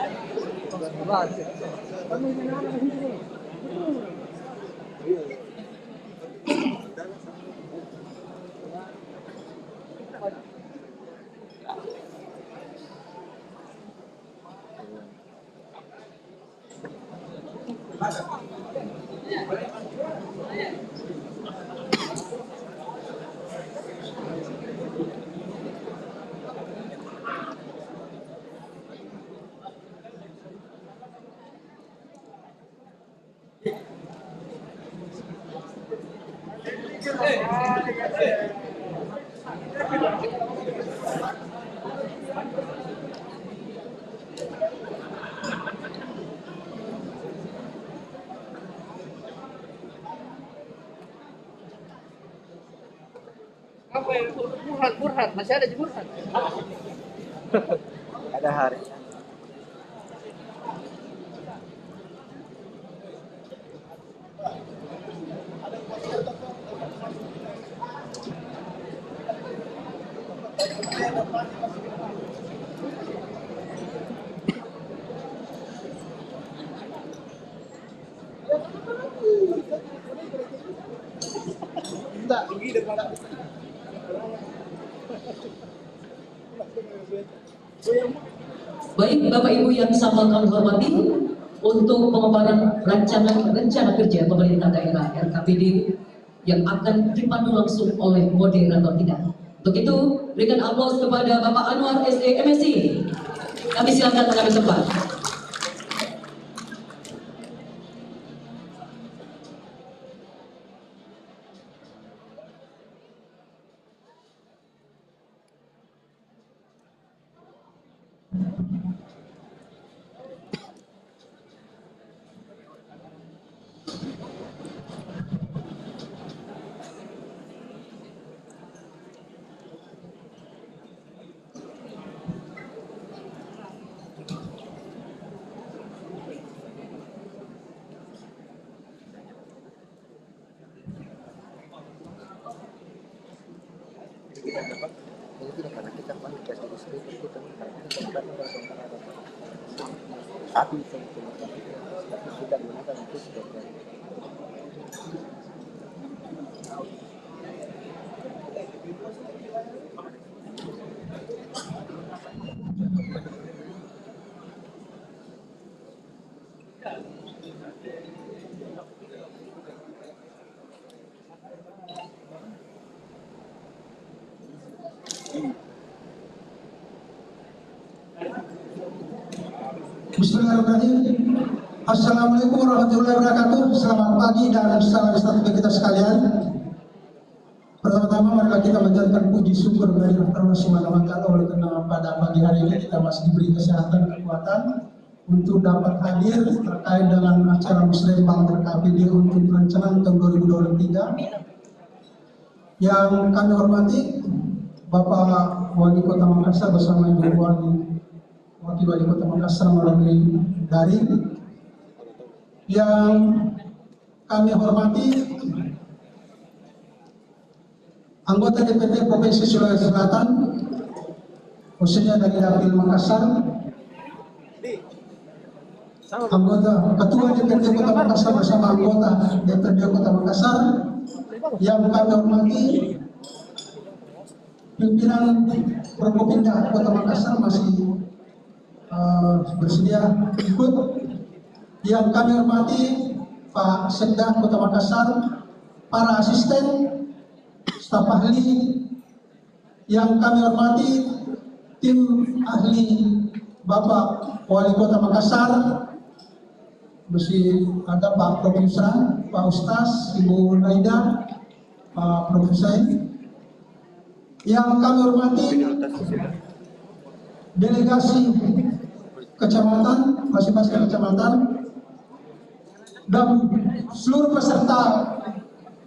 Apa ya? Burhan, masih ada di Burhan. Ada hari. Enggak, begini depan. Baik Bapak Ibu yang sama kami hormati, untuk pemaparan rencana kerja pemerintah daerah RKPD yang akan dipandu langsung oleh moderator kita. Untuk itu, berikan aplaus kepada Bapak Anwar SE MSI. Kami silakan mengambil tempat. Bismillahirrahmanirrahim. Assalamualaikum warahmatullahi wabarakatuh. Selamat pagi dan salam sejahtera kita sekalian. Pertama-tama marilah kita menjadikan puji syukur dari Allah Subhanahu wa Ta'ala oleh karena pada pagi hari ini kita masih diberi kesehatan dan kekuatan untuk dapat hadir terkait dengan acara Musrembang RKPD untuk perencanaan tahun 2023. Yang kami hormati Bapak Wali Kota Makassar bersama Ibu Wakil Wali Kota Makassar melalui daring. Yang kami hormati anggota DPD Provinsi Sulawesi Selatan, khususnya dari Dapil Makassar, anggota Ketua DPD Kota Makassar bersama anggota DPD Kota Makassar. Yang kami hormati pimpinan Prokopimda Kota Makassar masih bersedia ikut. Yang kami hormati Pak Sekda Kota Makassar, para asisten, staf ahli. Yang kami hormati tim ahli Bapak Wali Kota Makassar, masih ada Pak Profesor, Pak Ustaz, Ibu Naida, Pak Profesor. Yang kami hormati delegasi kecamatan, masing-masing kecamatan, dan seluruh peserta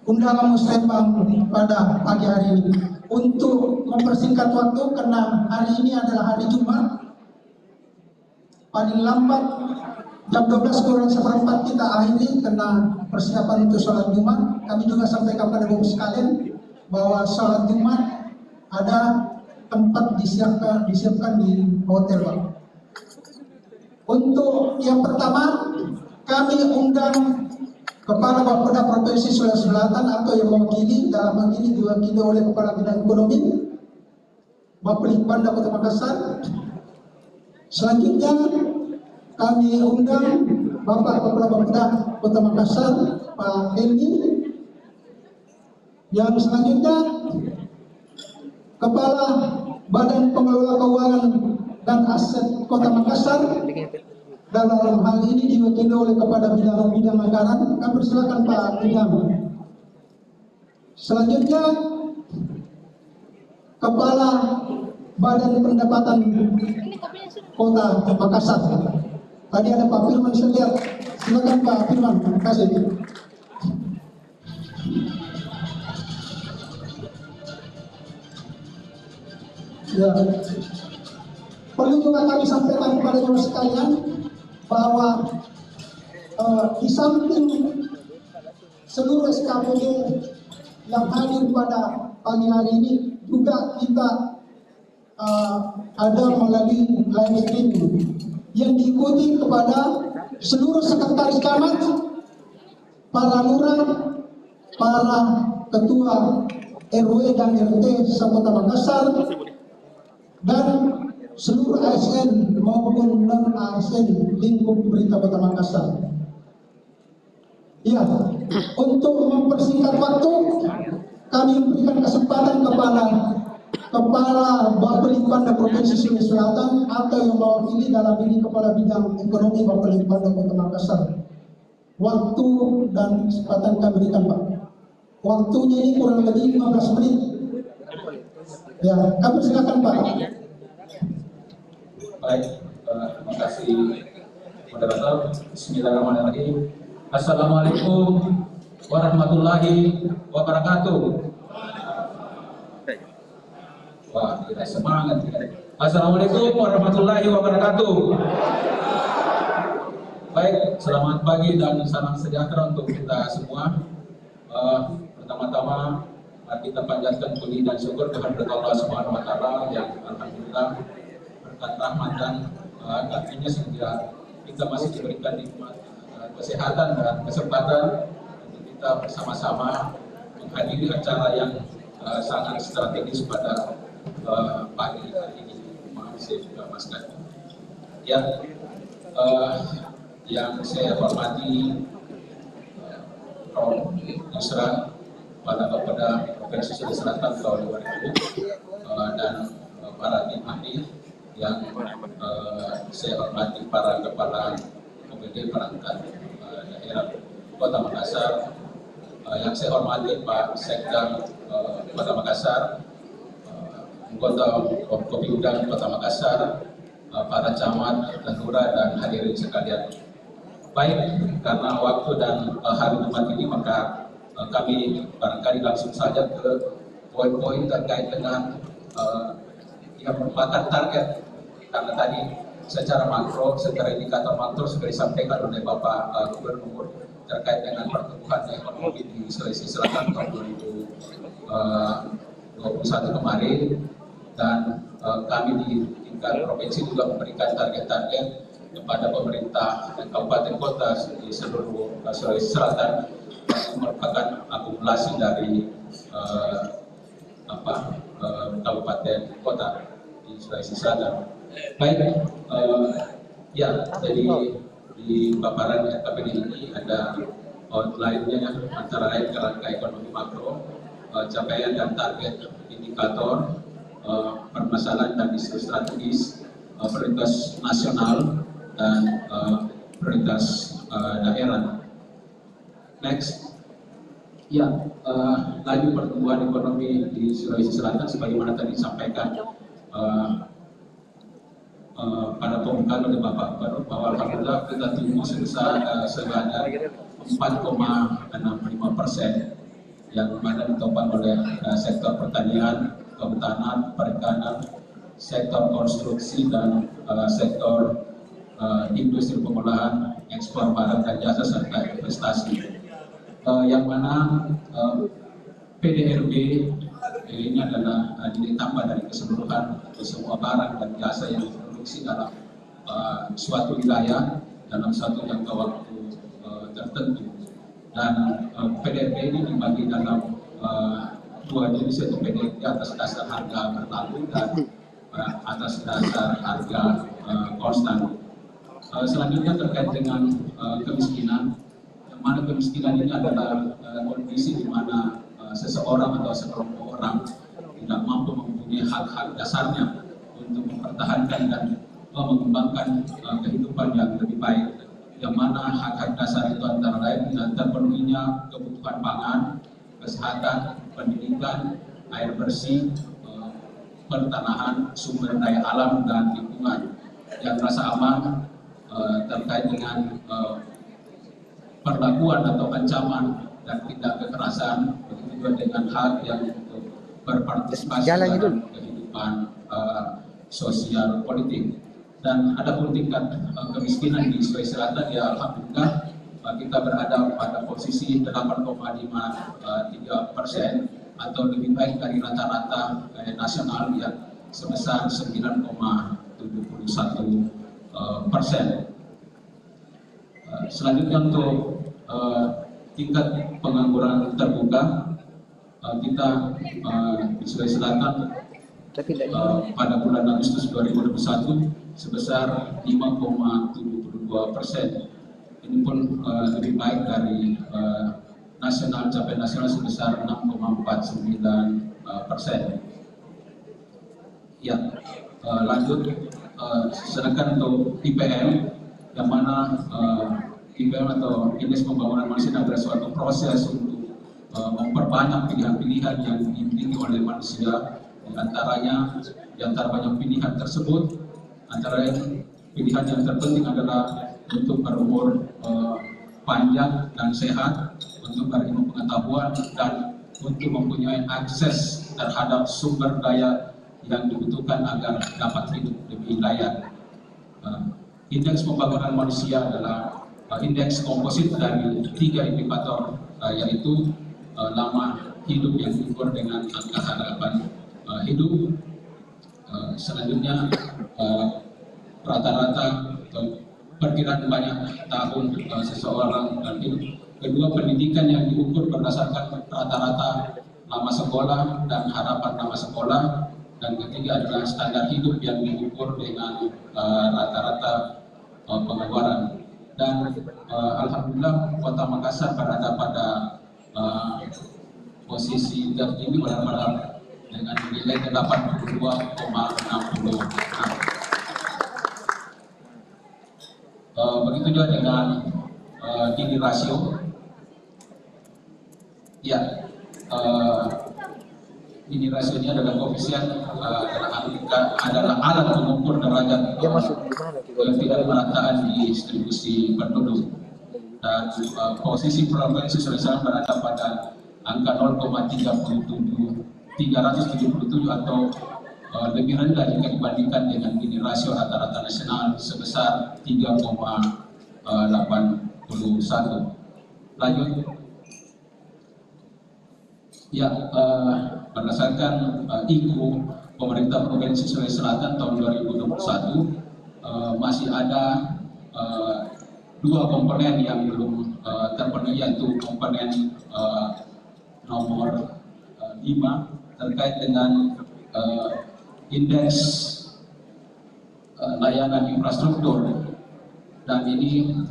undangan Musrembang pada pagi hari ini. Untuk mempersingkat waktu, karena hari ini adalah hari Jumat, paling lambat jam 12 kurang seperempat kita akhiri karena persiapan untuk sholat Jumat. Kami juga sampaikan kepada Bapak sekalian bahwa sholat Jumat ada tempat disiapkan di hotel, Pak. Untuk yang pertama, kami undang Kepala Bapeda Provinsi Sulawesi Selatan atau yang mewakili, dalam hal ini diwakili oleh Kepala Bidang Ekonomi Bapelitbang Kota Makassar. Selanjutnya kami undang Bapak Kepala Bapeda Kota Makassar, Pak Helmi. Yang selanjutnya Kepala Badan Pengelola Keuangan dan Aset Kota Makassar. Dalam hal ini diwakili oleh kepada bidang anggaran. Kami persilakan Pak Bidang. Selanjutnya Kepala Badan Pendapatan Kota Makassar. Tadi ada Pak Firman, saya lihat. Silakan Pak Firman. Terima kasih. Ya. Perlu juga kami sampaikan kepada saudara sekalian bahwa di samping seluruh SKPD yang hadir pada pagi hari ini, juga kita ada melalui live streaming yang diikuti kepada seluruh sekretaris camat, para lurah, para ketua RW dan RT Kota Makassar, dan seluruh ASN maupun non ASN lingkup pemerintah Kota Makassar. Ya, untuk mempersingkat waktu, kami memberikan kesempatan kepada Kepala Bapelitbang Provinsi Sulawesi Selatan atau yang mewakili dalam ini Kepala Bidang Ekonomi Bapelitbang Kota Makassar. Waktu dan kesempatan kami berikan, Pak. Waktunya ini kurang lebih 15 menit. Ya, kami silakan, Pak. Baik, terima kasih moderator. Bismillahirrahmanirrahim. Assalamualaikum warahmatullahi wabarakatuh. Wah, kita semangat ya. Assalamualaikum warahmatullahi wabarakatuh. Baik, selamat pagi dan salam sejahtera untuk kita semua. Pertama-tama, mari kita panjatkan puji dan syukur kepada Allah Subhanahu wa Ta'ala yang alhamdulillah berkat rahmat dan karunia sehingga kita masih diberikan nikmat kesehatan dan kesempatan untuk kita bersama-sama menghadiri acara yang sangat strategis pada pagi hari ini. Maaf saya juga masker. Yang saya hormati Prof. Yusra, Kepala Bapeda Provinsi Sulawesi Selatan tahun 2020 dan para tim ahli yang saya hormati para kepala OPD perangkat daerah Kota Makassar, yang saya hormati Pak Sekda Kota Makassar, anggota Kopimda Kota Makassar, para camat, lurah dan hadirin sekalian. Baik, karena waktu dan hari Jumat ini maka kami barangkali langsung saja ke poin-poin terkait dengan yang merupakan target, karena tadi secara makro, secara indikator makro sudah disampaikan oleh Bapak Gubernur terkait dengan pertumbuhan ekonomi di Sulawesi Selatan tahun 2021 kemarin, dan kami di tingkat provinsi juga memberikan target-target kepada pemerintah dan kabupaten kota di seluruh Sulawesi Selatan yang merupakan akumulasi dari kabupaten kota di Sulawesi Selatan. Baik, jadi di paparan RKPD ini ada outline-nya antara lain kerangka ekonomi makro, capaian dan target indikator, permasalahan dan isu strategis, prioritas nasional dan prioritas daerah. Next, laju pertumbuhan ekonomi di Sulawesi Selatan sebagaimana tadi disampaikan pada pembukaan oleh Bapak Gubernur bahwa alhamdulillah kita tumbuh sebesar sebanyak 4,65%, yang mana ditopang oleh sektor pertanian, kehutanan, perikanan, sektor konstruksi dan sektor industri pengolahan, ekspor barang dan jasa serta investasi. Yang mana PDRB ini adalah nilai tambah dari keseluruhan semua barang dan jasa yang diproduksi dalam suatu wilayah dalam suatu jangka waktu tertentu. Dan PDRB ini dibagi dalam dua jenis, yaitu PDRB atas dasar harga berlaku dan atas dasar harga konstan. Selanjutnya terkait dengan kemiskinan, yang mana kemiskinan ini adalah kondisi di mana seseorang atau sekelompok orang tidak mampu mempunyai hak-hak dasarnya untuk mempertahankan dan mengembangkan kehidupan yang lebih baik, yang mana hak-hak dasar itu antara lain terpenuhinya kebutuhan pangan, kesehatan, pendidikan, air bersih, pertanahan, sumber daya alam dan lingkungan, yang rasa aman terkait dengan perlakuan atau ancaman dan tindak kekerasan, begitu juga dengan hak yang untuk berpartisipasi dalam kehidupan sosial politik. Dan ada pun tingkat kemiskinan di Sulawesi Selatan, ya alhamdulillah kita berada pada posisi 8,53% atau lebih baik dari rata-rata nasional yang sebesar 9,71%. Selanjutnya untuk tingkat pengangguran terbuka, kita di Sulawesi Selatan pada bulan Agustus 2021 sebesar 5,72%. Ini pun lebih baik dari capaian nasional sebesar 6,49%. Ya, lanjut. Sedangkan untuk IPM, yang mana IPM atau Indeks Pembangunan Manusia adalah suatu proses untuk memperbanyak pilihan-pilihan yang dimiliki oleh manusia. Di antara banyak pilihan tersebut, antara pilihan yang terpenting adalah untuk berumur panjang dan sehat, untuk berilmu pengetahuan, dan untuk mempunyai akses terhadap sumber daya yang dibutuhkan agar dapat hidup lebih layak. Indeks pembangunan manusia adalah indeks komposit dari 3 indikator, yaitu lama hidup yang diukur dengan angka harapan hidup, selanjutnya rata-rata perkiraan banyak tahun seseorang dan hidup. Kedua, pendidikan yang diukur berdasarkan rata-rata lama sekolah dan harapan lama sekolah. Dan ketiga adalah standar hidup yang diukur dengan rata-rata pengeluaran. Dan alhamdulillah Kota Makassar berada pada posisi tertinggi pada dengan nilai 82,66. Begitu juga dengan Gini rasio. Ya, Gini rasio ini adalah koefisien, adalah alat mengukur derajat ketidakmerataan di distribusi penduduk. Dan posisi Provinsi Sulawesi Selatan berada pada angka 377 atau lebih rendah jika dibandingkan dengan Gini rasio rata-rata nasional sebesar 3,81. Lanjut. Ya, berdasarkan IKU Pemerintah Provinsi Sulawesi Selatan tahun 2021 masih ada 2 komponen yang belum terpenuhi, yaitu komponen nomor 5 terkait dengan indeks layanan infrastruktur. Dan ini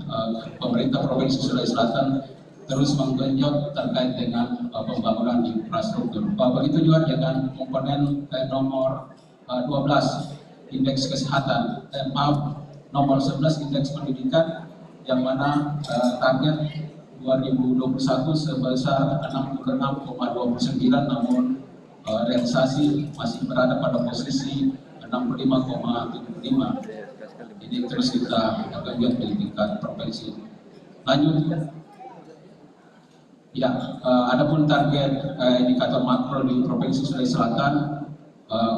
pemerintah Provinsi Sulawesi Selatan terus menggenjot terkait dengan pembangunan infrastruktur. Begitu juga dengan komponen nomor 12 indeks kesehatan, nomor 11 indeks pendidikan, yang mana target 2021 sebesar 66,29, namun realisasi masih berada pada posisi 65,75. Ini terus kita genjot di tingkat provinsi. Lanjut. Ya, adapun target indikator makro di Provinsi Sulawesi Selatan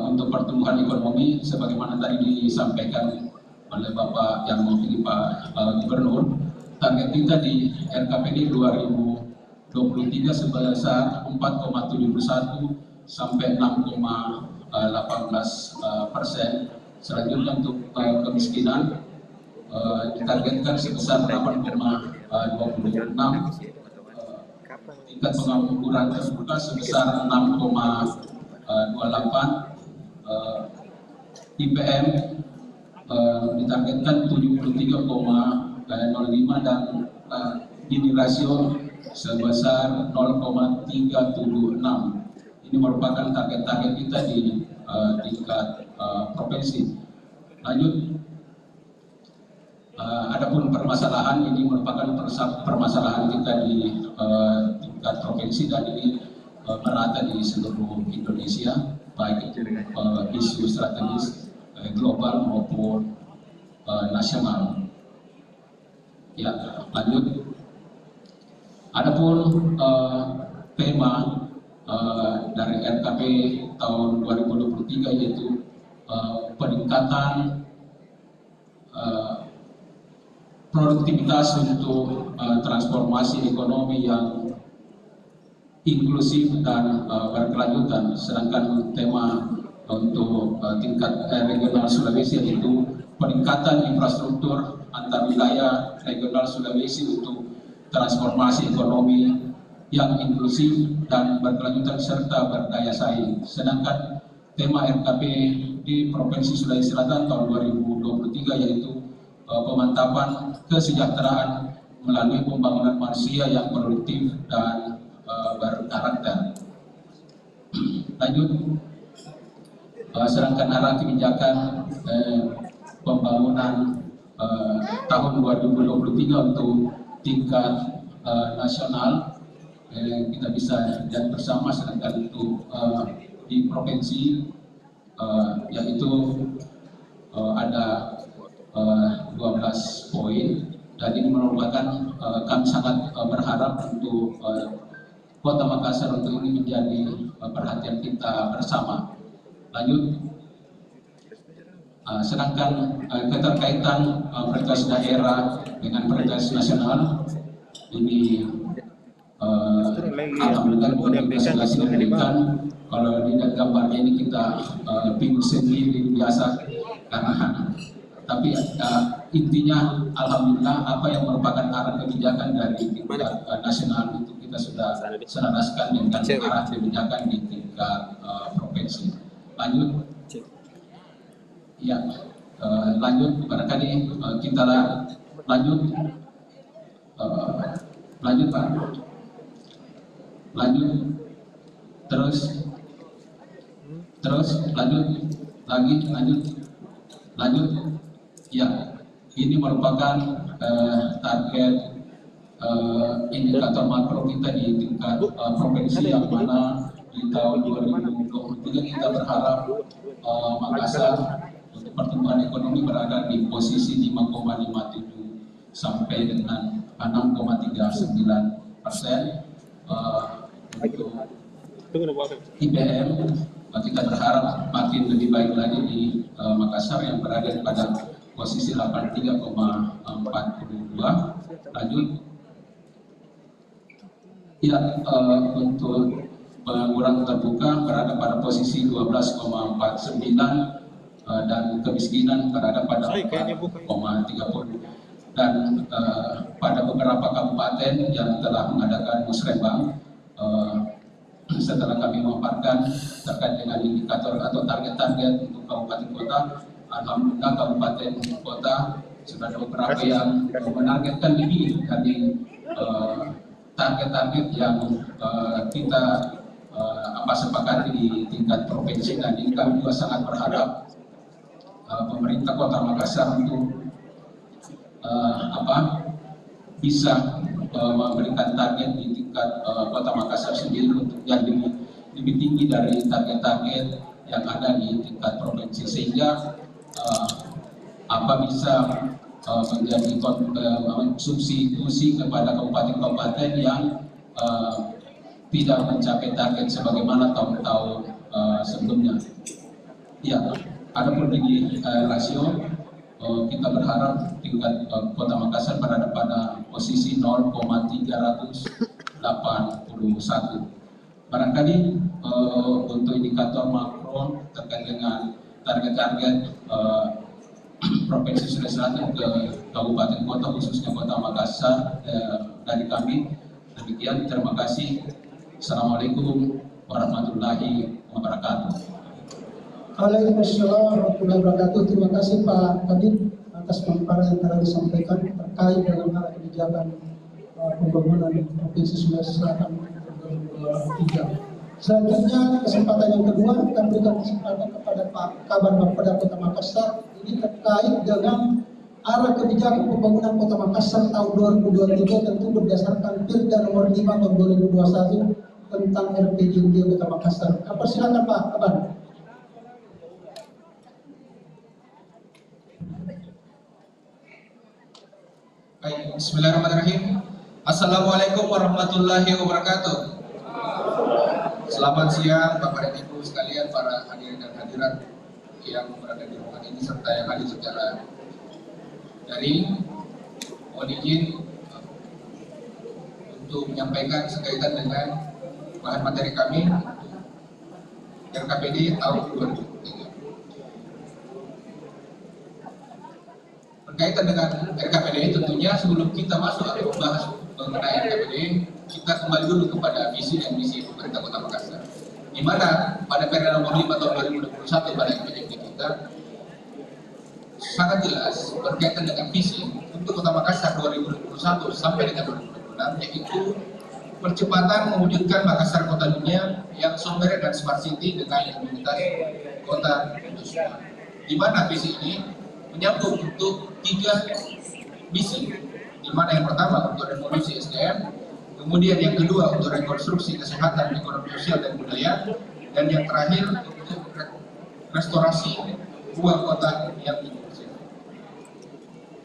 untuk pertumbuhan ekonomi, sebagaimana tadi disampaikan oleh Bapak yang mewakili Pak Gubernur, target kita di RKPD 2023 sebesar 4,71 sampai 6,18%. Selanjutnya untuk kemiskinan ditargetkan sebesar 8,26. Tingkat pengangguran terbuka sebesar 6,28. IPM ditargetkan 73,05 dan Gini rasio sebesar 0,376. Ini merupakan target-target kita di tingkat provinsi. Lanjut. Adapun permasalahan ini merupakan permasalahan kita di tingkat provinsi, dan ini merata di seluruh Indonesia, baik itu isu strategis global maupun nasional. Ya, lanjut. Adapun tema dari RKP tahun 2023 yaitu peningkatan produktivitas untuk transformasi ekonomi yang inklusif dan berkelanjutan. Sedangkan tema untuk tingkat regional Sulawesi yaitu peningkatan infrastruktur antar wilayah regional Sulawesi untuk transformasi ekonomi yang inklusif dan berkelanjutan serta berdaya saing. Sedangkan tema RKP di Provinsi Sulawesi Selatan tahun 2023, yaitu pemantapan kesejahteraan melalui pembangunan manusia yang produktif dan berkarakter. Lanjut, sedangkan arah kebijakan pembangunan tahun 2023 untuk tingkat nasional, kita bisa lihat bersama. Sedangkan untuk di provinsi yaitu ada 12 poin, dan ini merupakan kami sangat berharap untuk Kota Makassar untuk ini menjadi perhatian kita bersama. Lanjut, sedangkan keterkaitan prioritas daerah dengan prioritas nasional ini alhamdulillah komunikasi diberikan. Kalau lihat gambarnya ini kita bingung sendiri biasa, karena tapi intinya alhamdulillah apa yang merupakan arah kebijakan dari tingkat nasional itu kita sudah selaraskan dengan arah kebijakan di tingkat provinsi. Lanjut, ya, lanjut barangkali kita lanjut Pak, lanjut terus lanjut. Ya, ini merupakan target indikator makro kita di tingkat provinsi, yang mana di tahun 2023 kita berharap Makassar untuk pertumbuhan ekonomi berada di posisi 5,57 sampai dengan 6,39%. Untuk IPM kita berharap makin lebih baik lagi di Makassar yang berada pada posisi 83,42. Lanjut, ya, untuk pengangguran terbuka berada pada posisi 12,49 dan kemiskinan berada pada 4,30. Dan pada beberapa kabupaten yang telah mengadakan musrembang, setelah kami memaparkan terkait dengan indikator atau target-target untuk kabupaten kota, alhamdulillah kabupaten kota sudah ada beberapa yang menargetkan lebih dari target-target yang kita sepakati di tingkat provinsi. Dan ini kami juga sangat berharap pemerintah Kota Makassar untuk bisa memberikan target di tingkat Kota Makassar sendiri untuk yang lebih tinggi dari target-target yang ada di tingkat provinsi, sehingga bisa menjadi substitusi kepada kabupaten-kabupaten yang tidak mencapai target sebagaimana tahun-tahun sebelumnya. Ya, adapun di rasio, kita berharap tingkat Kota Makassar berada pada posisi 0,381. Barangkali untuk indikator makro terkait dengan target-target Provinsi Sulawesi Selatan ke kabupaten kota, khususnya Kota Makassar, dari kami demikian. Terima kasih. Assalamualaikum warahmatullahi wabarakatuh. Waalaikumsalam warahmatullahi wabarakatuh. Terima kasih Pak Kadin atas pemaparan yang telah disampaikan terkait dengan arah kebijakan pembangunan Provinsi Sulawesi Selatan 2023. Selanjutnya kesempatan yang kedua kita berikan kesempatan kepada Pak Kabar Bapeda Kota Makassar, ini terkait dengan arah kebijakan pembangunan Kota Makassar tahun 2023 tentu berdasarkan Perda nomor 5 tahun 2021 tentang RPJMD Kota Makassar. Silakan Pak Kabar. Baik, bismillahirrahmanirrahim. Assalamualaikum warahmatullahi wabarakatuh. Selamat siang Bapak dan Ibu sekalian, para hadirin dan hadirat yang berada di ruangan ini serta yang hadir secara daring. Mohon izin untuk menyampaikan sekaitan dengan bahan materi kami RKPD tahun 2023. Berkaitan dengan RKPD, tentunya sebelum kita masuk atau membahas mengenai RKPD, kita kembali dulu kepada visi dan misi pemerintah Kota Makassar. di mana pada periode nomor 5 tahun 2021 pada KPD kita sangat jelas berkaitan dengan visi untuk Kota Makassar 2021 sampai dengan 2026, yaitu percepatan mewujudkan Makassar kota dunia yang sumber dan smart city dengan imunitas kota Indonesia. Di mana visi ini menyambung untuk 3 misi, di mana yang pertama untuk revolusi SDM, kemudian yang kedua untuk rekonstruksi kesehatan, ekonomi sosial dan budaya, dan yang terakhir untuk restorasi ruang kota yang inklusif.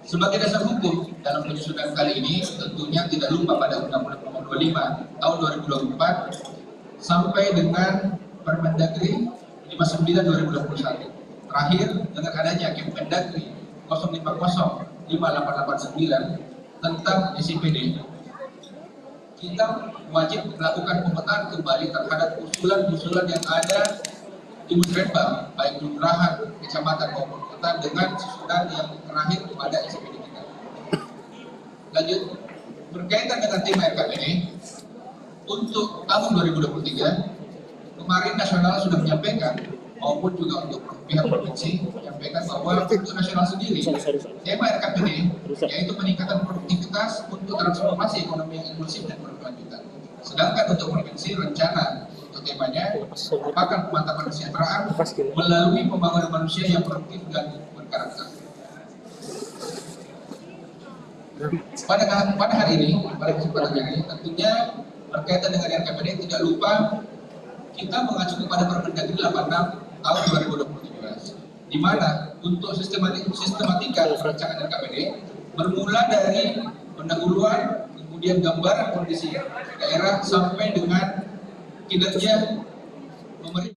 Sebagai dasar hukum dalam penyusunan kali ini tentunya tidak lupa pada Undang-Undang Nomor 25 Tahun 2024 sampai dengan Permendagri 59/2021. Terakhir dengan adanya Kemendagri 0505889 tentang SIPD, kita wajib melakukan pemetaan kembali terhadap usulan-usulan yang ada di Musrembang, baik kelurahan, kecamatan maupun kota, dengan susunan yang terakhir pada SIPD kita. Lanjut, berkaitan dengan tema RKPD untuk tahun 2023, kemarin nasional sudah menyampaikan maupun juga untuk pihak provinsi menyampaikan bahwa untuk nasional sendiri tema RKPD yaitu peningkatan produktivitas untuk transformasi ekonomi yang inklusif dan berkelanjutan. Sedangkan untuk provinsi rencana untuk temanya merupakan pemantapan kesejahteraan melalui pembangunan manusia yang produktif dan berkarakter. Pada hari ini, pada kesempatan ini, tentunya berkaitan dengan RKPD tidak lupa kita mengacu kepada Permendagri 86 tahun 2017, di mana untuk sistematika perancangan RKPD bermula dari pendahuluan, kemudian gambaran kondisi daerah sampai dengan kinerja pemerintah.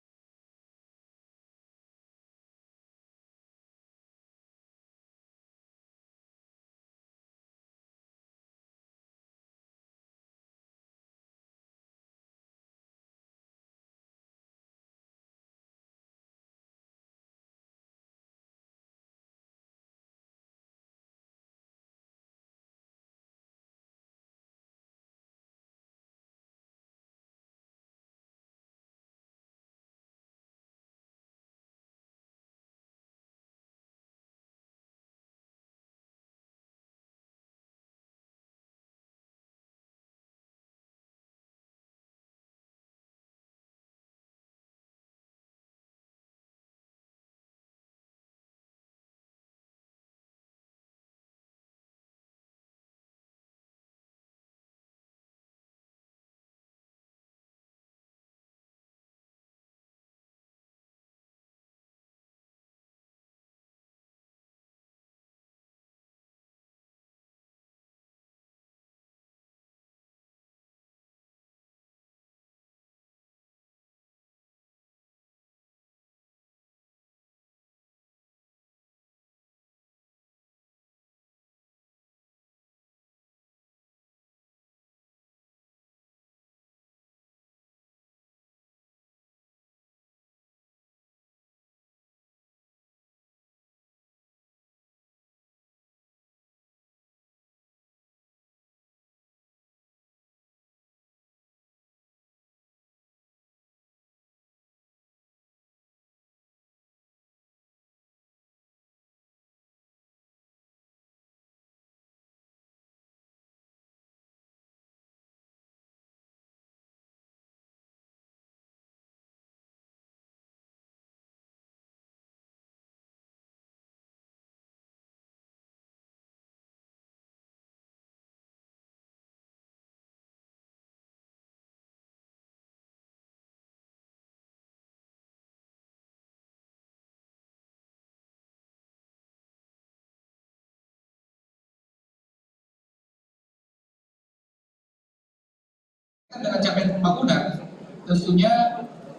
Dengan capaian pembangunan, tentunya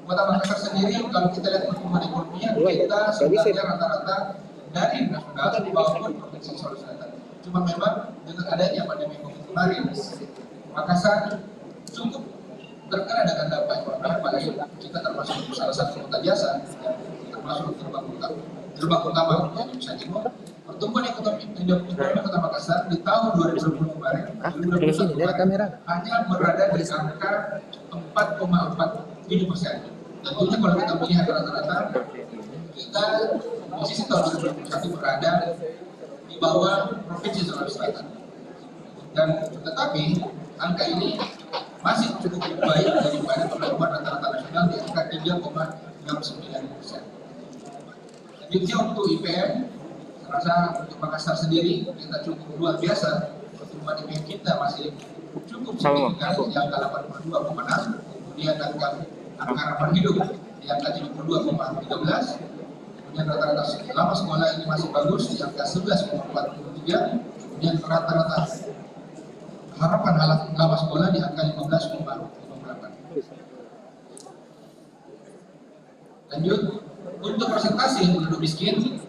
Kota Makassar sendiri kalau kita lihat pertumbuhan ekonominya kita sebenarnya rata-rata dari nasional maupun provinsi Sulawesi Selatan. Cuma memang dengan adanya pandemi COVID kemarin, Makassar cukup terkena dengan dampak apalagi kita termasuk salah satu kota biasa, termasuk gerbang utama untuk Indonesia Timur. Pertumbuhan ekonomi Kota Makassar di tahun 2020 kemarin, 2021 hanya berada di angka 4,47%. Tentunya kalau kita melihat rata-rata, kita posisi tahun 2021 berada di bawah Provinsi Sulawesi Selatan. Dan tetapi angka ini masih cukup baik daripada pertumbuhan rata-rata nasional di angka 3,69%. Selanjutnya untuk IPM, saya rasa untuk Makassar sendiri kita cukup luar biasa. Pertumbuhan IPM kita masih cukup signifikan di angka 82,6, kemudian angka harapan hidup di angka 72,13, kemudian rata-rata lama sekolah ini masih bagus di angka 11,43, kemudian rata-rata harapan lama sekolah di angka 15,58. Lanjut, untuk persentase penduduk miskin,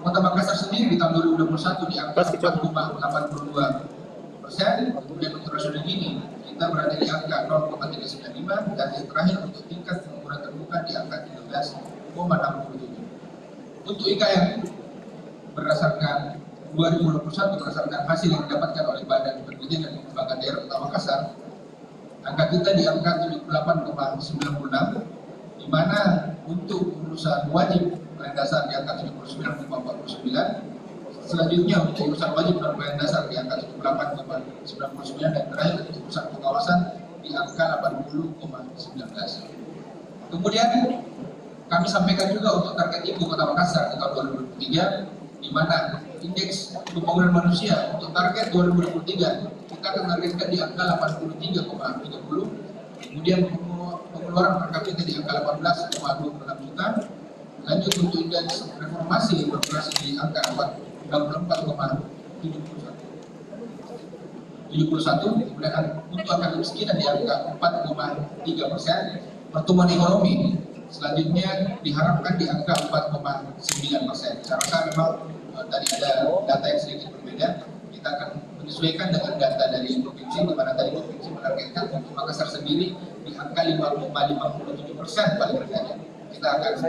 Kota Makassar sendiri di tahun 2021 di angka 4,82%, kemudian untuk rasio Gini kita berada di angka 0,395, dan yang terakhir untuk tingkat pengangguran terbuka di angka 13,67. Untuk IKM berdasarkan 2021 berdasarkan hasil yang didapatkan oleh Badan Penelitian dan Pengembangan Daerah Kota Makassar, angka kita di angka 78,96, di mana untuk urusan wajib pelayanan dasar di angka 79,49, selanjutnya untuk urusan wajib pelayanan dasar di angka 78,99, dan terakhir untuk urusan pengawasan di angka 80,19. Kemudian kami sampaikan juga untuk target ibu Kota Makassar di tahun 2023, di mana indeks pembangunan manusia untuk target 2023 kita akan targetkan di angka 83,30, kemudian pengeluaran per kapita di angka 18,26 juta. Lanjut untuk indeks reformasi birokrasi di angka 64,71, kemudian untuk angka kemiskinan di angka 4,3%, pertumbuhan ekonomi selanjutnya diharapkan di angka 4,9%. Saya rasa memang tadi ada data yang sedikit berbeda. Kita akan menyesuaikan dengan data dari provinsi, di mana tadi provinsi menargetkan untuk Makassar sendiri di angka 5,57% paling rendahnya. Kita akan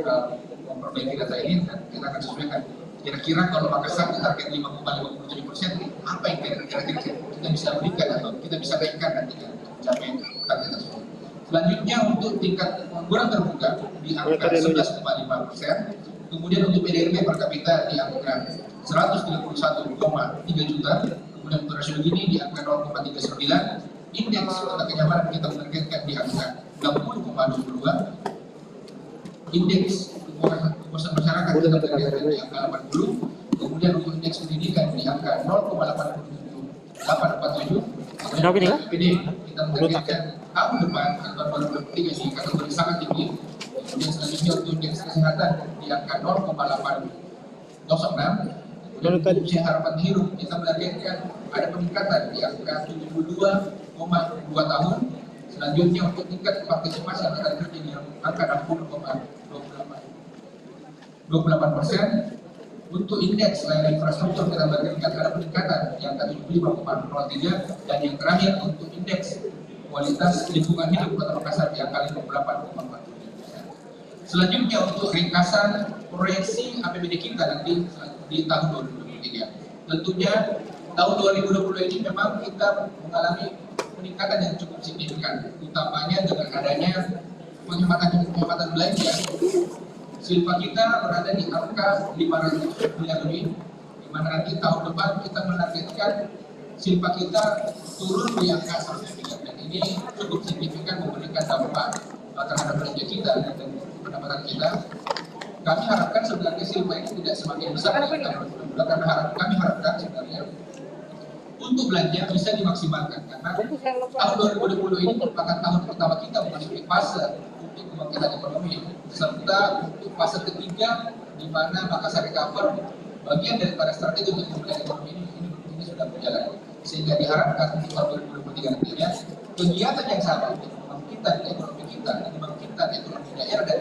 memperbaiki data ini dan kita akan sesuaikan. Kira-kira kalau Makassar target 5,57%, apa yang kira-kira kita bisa berikan atau kita bisa naikkan nantinya untuk mencapai target tersebut. Selanjutnya untuk tingkat pengangguran terbuka di angka 11,5%, kemudian untuk PDRB per kapita di angka 131,3 juta, kemudian untuk rasio Gini di angka 0,39, indeks kota kenyamanan kita menargetkan di angka 60,22, indeks kepuasan masyarakat kita menargetkan di angka 80, kemudian untuk indeks pendidikan di angka 0,847, kemudian PD kita menargetkan tahun depan atau 2023 di kategori sangat tinggi. Kemudian selanjutnya untuk indeks kesehatan di angka 0,806. Kemudian untuk usia harapan hidup kita menargetkan ada peningkatan di angka 72,2 tahun. Selanjutnya untuk tingkat partisipasi angkatan kerja di angka 60,28%. Untuk indeks layanan infrastruktur kita menargetkan ada peningkatan di angka 75,03, dan yang terakhir untuk indeks kualitas lingkungan hidup Kota Makassar di angka 58,47%. Selanjutnya untuk ringkasan proyeksi APBD kita nanti di tahun 2023. Tentunya tahun 2020 ini memang kita mengalami peningkatan yang cukup signifikan, utamanya dengan adanya penghematan belanja. Silpa kita berada di angka 500 miliar lebih, di mana nanti tahun depan kita menargetkan silpa kita turun di angka 100 miliar, dan ini cukup signifikan memberikan dampak terhadap belanja kita dan pendapatan kita. Kami harapkan sebenarnya silpa ini tidak semakin besar di tahun 2022, karena kami harapkan sebenarnya untuk belanja bisa dimaksimalkan, karena tahun 2020 ini merupakan tahun pertama kita memasuki fase untuk kebangkitan ekonomi, serta untuk fase ketiga di mana Makassar Recover bagian daripada strategi untuk pemulihan ekonomi ini sudah berjalan, sehingga diharapkan untuk tahun 2023 nantinya kegiatan yang sama untuk membangkitkan ekonomi kita, membangkitkan ekonomi daerah dan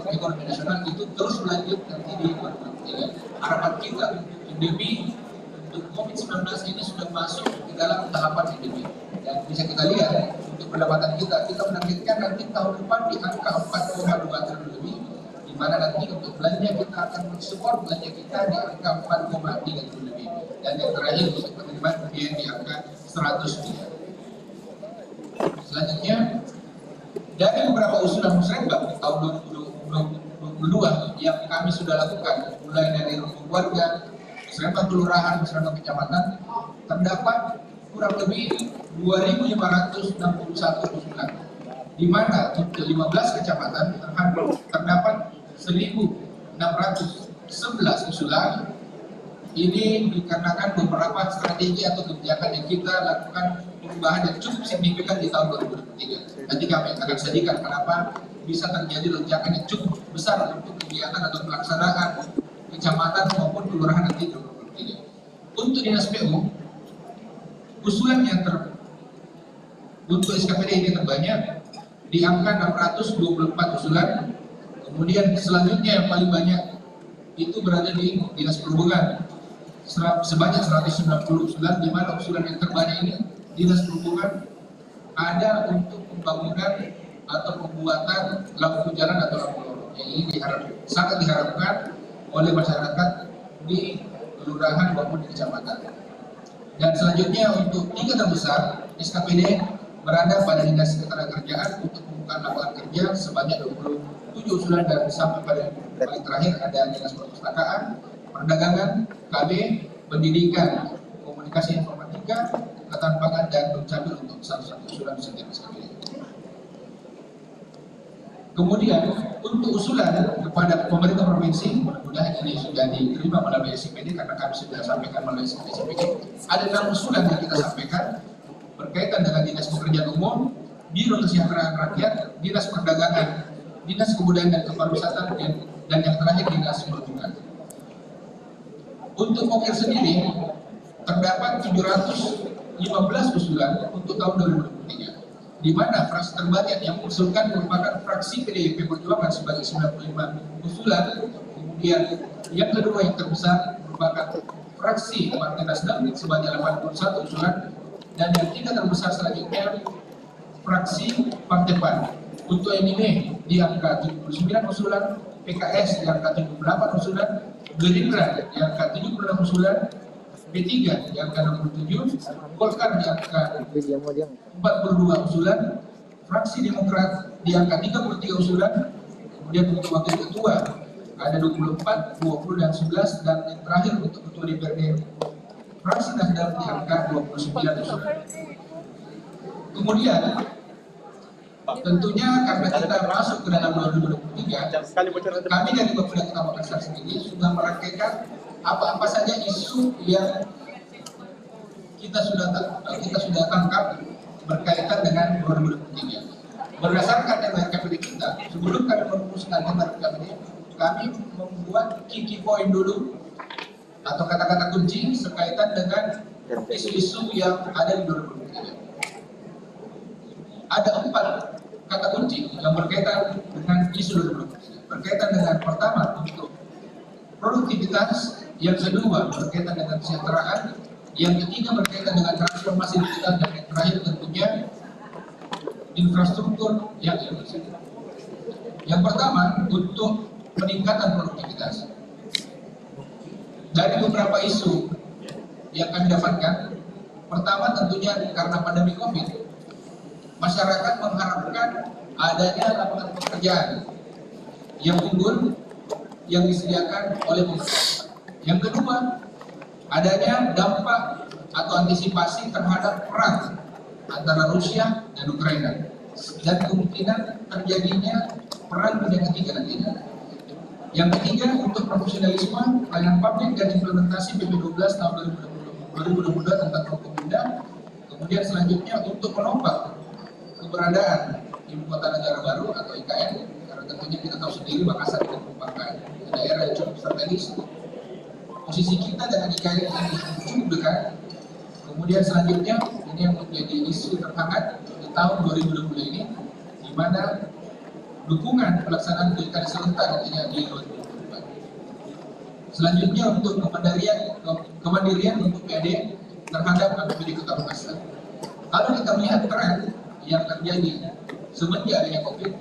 ekonomi nasional itu terus berlanjut nanti di 2023. Harapan kita untuk endemi untuk COVID-19 ini sudah masuk di dalam tahapan endemi, dan bisa kita lihat untuk pendapatan kita menargetkan nanti tahun depan di angka 4,2 triliun lebih, di mana nanti untuk belanja kita akan mensupport belanja kita di angka 4,3 triliun lebih, dan yang terakhir untuk penerimaan kemudian di angka 100 miliar. Selanjutnya Dari beberapa usulan musrembang tahun 2022 yang kami sudah lakukan, mulai dari rukun warga, musrembang kelurahan, musrembang kecamatan, terdapat kurang lebih 2.561 usulan, di mana untuk 15 kecamatan terdapat 1.611 usulan. Ini dikarenakan beberapa strategi atau kebijakan yang kita lakukan perubahan yang cukup signifikan di tahun 2023. Nanti kami akan sajikan kenapa bisa terjadi lonjakan yang cukup besar untuk kegiatan atau pelaksanaan kecamatan maupun kelurahan nanti 2023. Untuk dinas PU, usulan yang untuk SKPD ini terbanyak di angka 624 usulan. Kemudian selanjutnya yang paling banyak itu berada di dinas perhubungan sebanyak 190 usulan, di mana usulan yang terbanyak ini dinas perhubungan ada untuk pembangunan atau pembuatan lampu jalan atau lampu lorong. Yang ini sangat diharapkan oleh masyarakat di kelurahan maupun di kecamatan. Dan selanjutnya untuk 3 terbesar SKPD berada pada dinas ketenagakerjaan untuk pembukaan lapangan kerja sebanyak 27 usulan, dan sampai pada paling terakhir ada dinas perpustakaan, perdagangan, KB, pendidikan, komunikasi informatika, ketahanan pangan, dan dukcapil untuk satu usulan setiap SKPD. Kemudian untuk usulan kepada pemerintah provinsi, mudah-mudahan ini sudah diterima melalui SKPD karena kami sudah sampaikan melalui SKPD. Ada 6 usulan yang kita sampaikan berkaitan dengan dinas pekerjaan umum, biro kesejahteraan rakyat, dinas perdagangan, dinas kebudayaan dan kepariwisataan, dan yang terakhir dinas perhubungan. Untuk Pokir sendiri terdapat 715 usulan untuk tahun 2023, di mana fraksi terbanyak yang mengusulkan merupakan fraksi PDIP Perjuangan sebagai 95 usulan. Kemudian yang kedua yang terbesar merupakan fraksi Partai Nasdem sebanyak 81 usulan, dan yang 3 terbesar selanjutnya fraksi Partai PAN. Untuk NIB di angka 79 usulan, PKS di angka 78 usulan, Gerindra di angka 76 usulan, P3 di angka 67, Golkar di angka 42 usulan, fraksi Demokrat di angka 33 usulan, kemudian untuk wakil ketua ada 24, 20, dan 11, dan yang terakhir untuk ketua DPRD fraksi Nasdem di angka 29 usulan. Kemudian tentunya karena kita masuk ke dalam 2023, kami dari Bapeda Kota Makassar sendiri sudah merangkaikan apa-apa saja isu yang kita sudah tangkap berkaitan dengan 2023. Berdasarkan RKPD kita, sebelum kami merumuskan RKPD, kami membuat key point dulu atau kata-kata kunci berkaitan dengan isu-isu yang ada di 2023. Ada 4 kata kunci yang berkaitan dengan isu 2023. Berkaitan dengan pertama untuk produktivitas, yang kedua berkaitan dengan kesejahteraan, yang ketiga berkaitan dengan transformasi digital, dan yang terakhir tentunya infrastruktur yang inklusif. Yang pertama untuk peningkatan produktivitas. Dari beberapa isu yang kami dapatkan, pertama tentunya karena pandemi COVID, masyarakat mengharapkan adanya lapangan pekerjaan yang unggul yang disediakan oleh pemerintah. Yang kedua, adanya dampak atau antisipasi terhadap perang antara Rusia dan Ukraina, dan kemungkinan terjadinya perang dunia ketiga nantinya. Yang ketiga untuk profesionalisme pelayanan publik dan implementasi PP 12 tahun 2022 tentang Prokopimda. Kemudian selanjutnya untuk menopang keberadaan ibu kota negara baru atau IKN, karena tentunya kita tahu sendiri Makassar itu merupakan daerah yang cukup strategis. Posisi kita dengan IKN ini cukup dekat. Kemudian selanjutnya ini yang menjadi isu terhangat di tahun 2020 ini, di mana dukungan pelaksanaan pilkada serentak nantinya di 2024. Selanjutnya untuk kemandirian untuk PAD terhadap APBD Kota Makassar. Kalau kita melihat tren yang terjadi semenjak adanya COVID,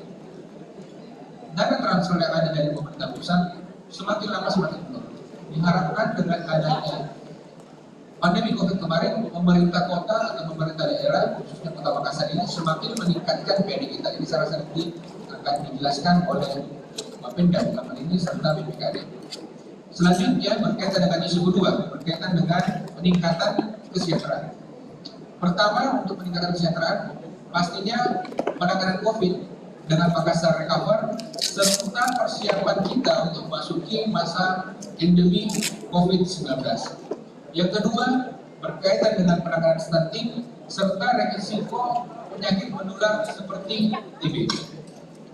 dana transfer yang ada dari pemerintah pusat semakin lama semakin menurun. Diharapkan dengan adanya pandemi COVID kemarin, pemerintah kota atau pemerintah daerah, khususnya Kota Makassar ini semakin meningkatkan PD kita. Ini salah satu akan dijelaskan oleh Bapenda dalam hal ini serta BPKD. Selanjutnya berkaitan dengan isu kedua, berkaitan dengan peningkatan kesejahteraan. Pertama, untuk peningkatan kesejahteraan, pastinya penanganan COVID dengan Makassar Recover serta persiapan kita untuk memasuki masa endemi COVID-19. Yang kedua, berkaitan dengan penanganan stunting serta resiko penyakit menular seperti TB.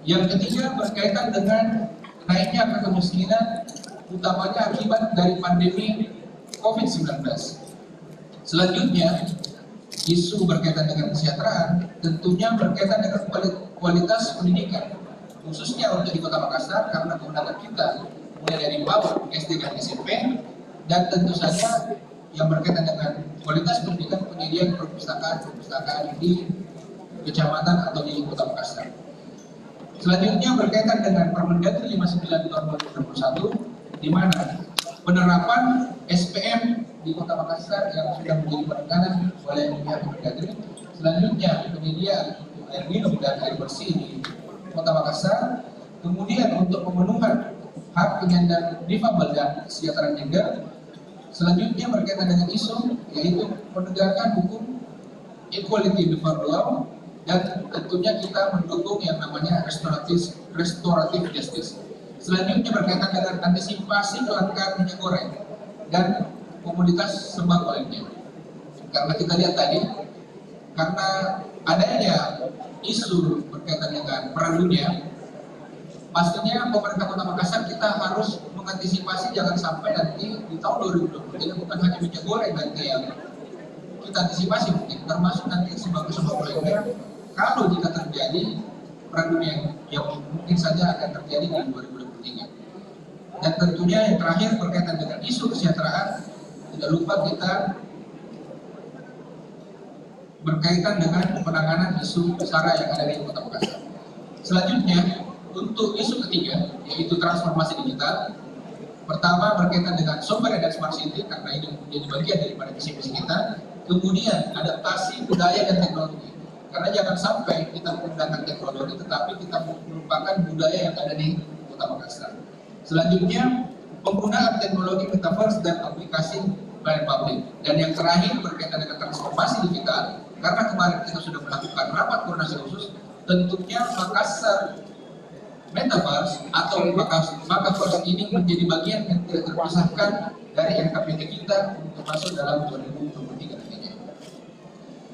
Yang ketiga, berkaitan dengan naiknya angka kemiskinan, utamanya akibat dari pandemi COVID-19. Selanjutnya, isu berkaitan dengan kesejahteraan tentunya berkaitan dengan kualitas pendidikan, khususnya untuk di Kota Makassar karena kewenangan kita mulai dari PAUD, SD dan SMP, dan tentu saja yang berkaitan dengan kualitas pendidikan penyediaan perpustakaan di kecamatan atau di Kota Makassar. Selanjutnya berkaitan dengan Permendagri 59 tahun 2021, di mana penerapan SPM di Kota Makassar yang sudah menjadi penanganan oleh pihak Permendagri. Selanjutnya penyediaan air minum dan air bersih di Kota Makassar. Kemudian untuk pemenuhan hak penyandang difabel dan kesejahteraan gender. Selanjutnya berkaitan dengan isu yaitu penegakan hukum equality before law, dan tentunya kita mendukung yang namanya restoratif justice. Selanjutnya berkaitan dengan antisipasi kelangkaan minyak goreng dan komoditas sembako lainnya. Karena kita lihat tadi, karena adanya isu berkaitan dengan perang dunia, pastinya pemerintah Kota Makassar kita harus mengantisipasi jangan sampai nanti di tahun 2023 bukan hanya minyak goreng nanti yang kita antisipasi, mungkin termasuk nanti sembako lainnya kalau jika terjadi perang dunia yang mungkin saja akan terjadi di 2023. Dan tentunya yang terakhir berkaitan dengan isu kesejahteraan, tidak lupa kita berkaitan dengan penanganan isu SARA yang ada di Kota Makassar. Selanjutnya, untuk isu ketiga, yaitu transformasi digital. Pertama berkaitan dengan software dan smart city, karena ini menjadi bagian daripada visi-misi kita. Kemudian adaptasi budaya dan teknologi, karena jangan sampai kita menggunakan teknologi tetapi kita melupakan budaya yang ada di Kota Makassar. Selanjutnya penggunaan teknologi metaverse dan aplikasi pelayanan publik. Dan yang terakhir berkaitan dengan transformasi digital, karena kemarin kita sudah melakukan rapat koordinasi khusus, tentunya Makassar Metaverse atau Makaverse ini menjadi bagian yang tidak terpisahkan dari RKPD kita untuk masuk dalam 2023 nantinya.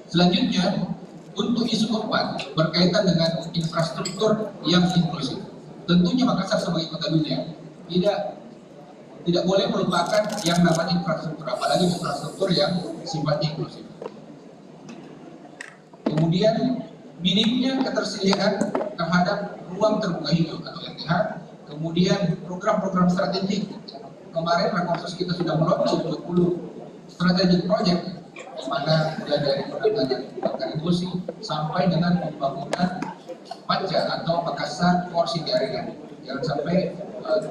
Selanjutnya, untuk isu keempat berkaitan dengan infrastruktur yang inklusif. Tentunya Makassar sebagai kota dunia tidak boleh melupakan yang namanya infrastruktur, apalagi infrastruktur yang sifatnya inklusif. Kemudian minimnya ketersediaan terhadap ruang terbuka hijau atau RTH, kemudian program-program strategik. Kemarin Rakorsus kita sudah meluncur 20 strategic project, di mana mulai dari penanganan bakar emosi sampai dengan pembangunan PACA atau Makassar Core City Arena. Jangan sampai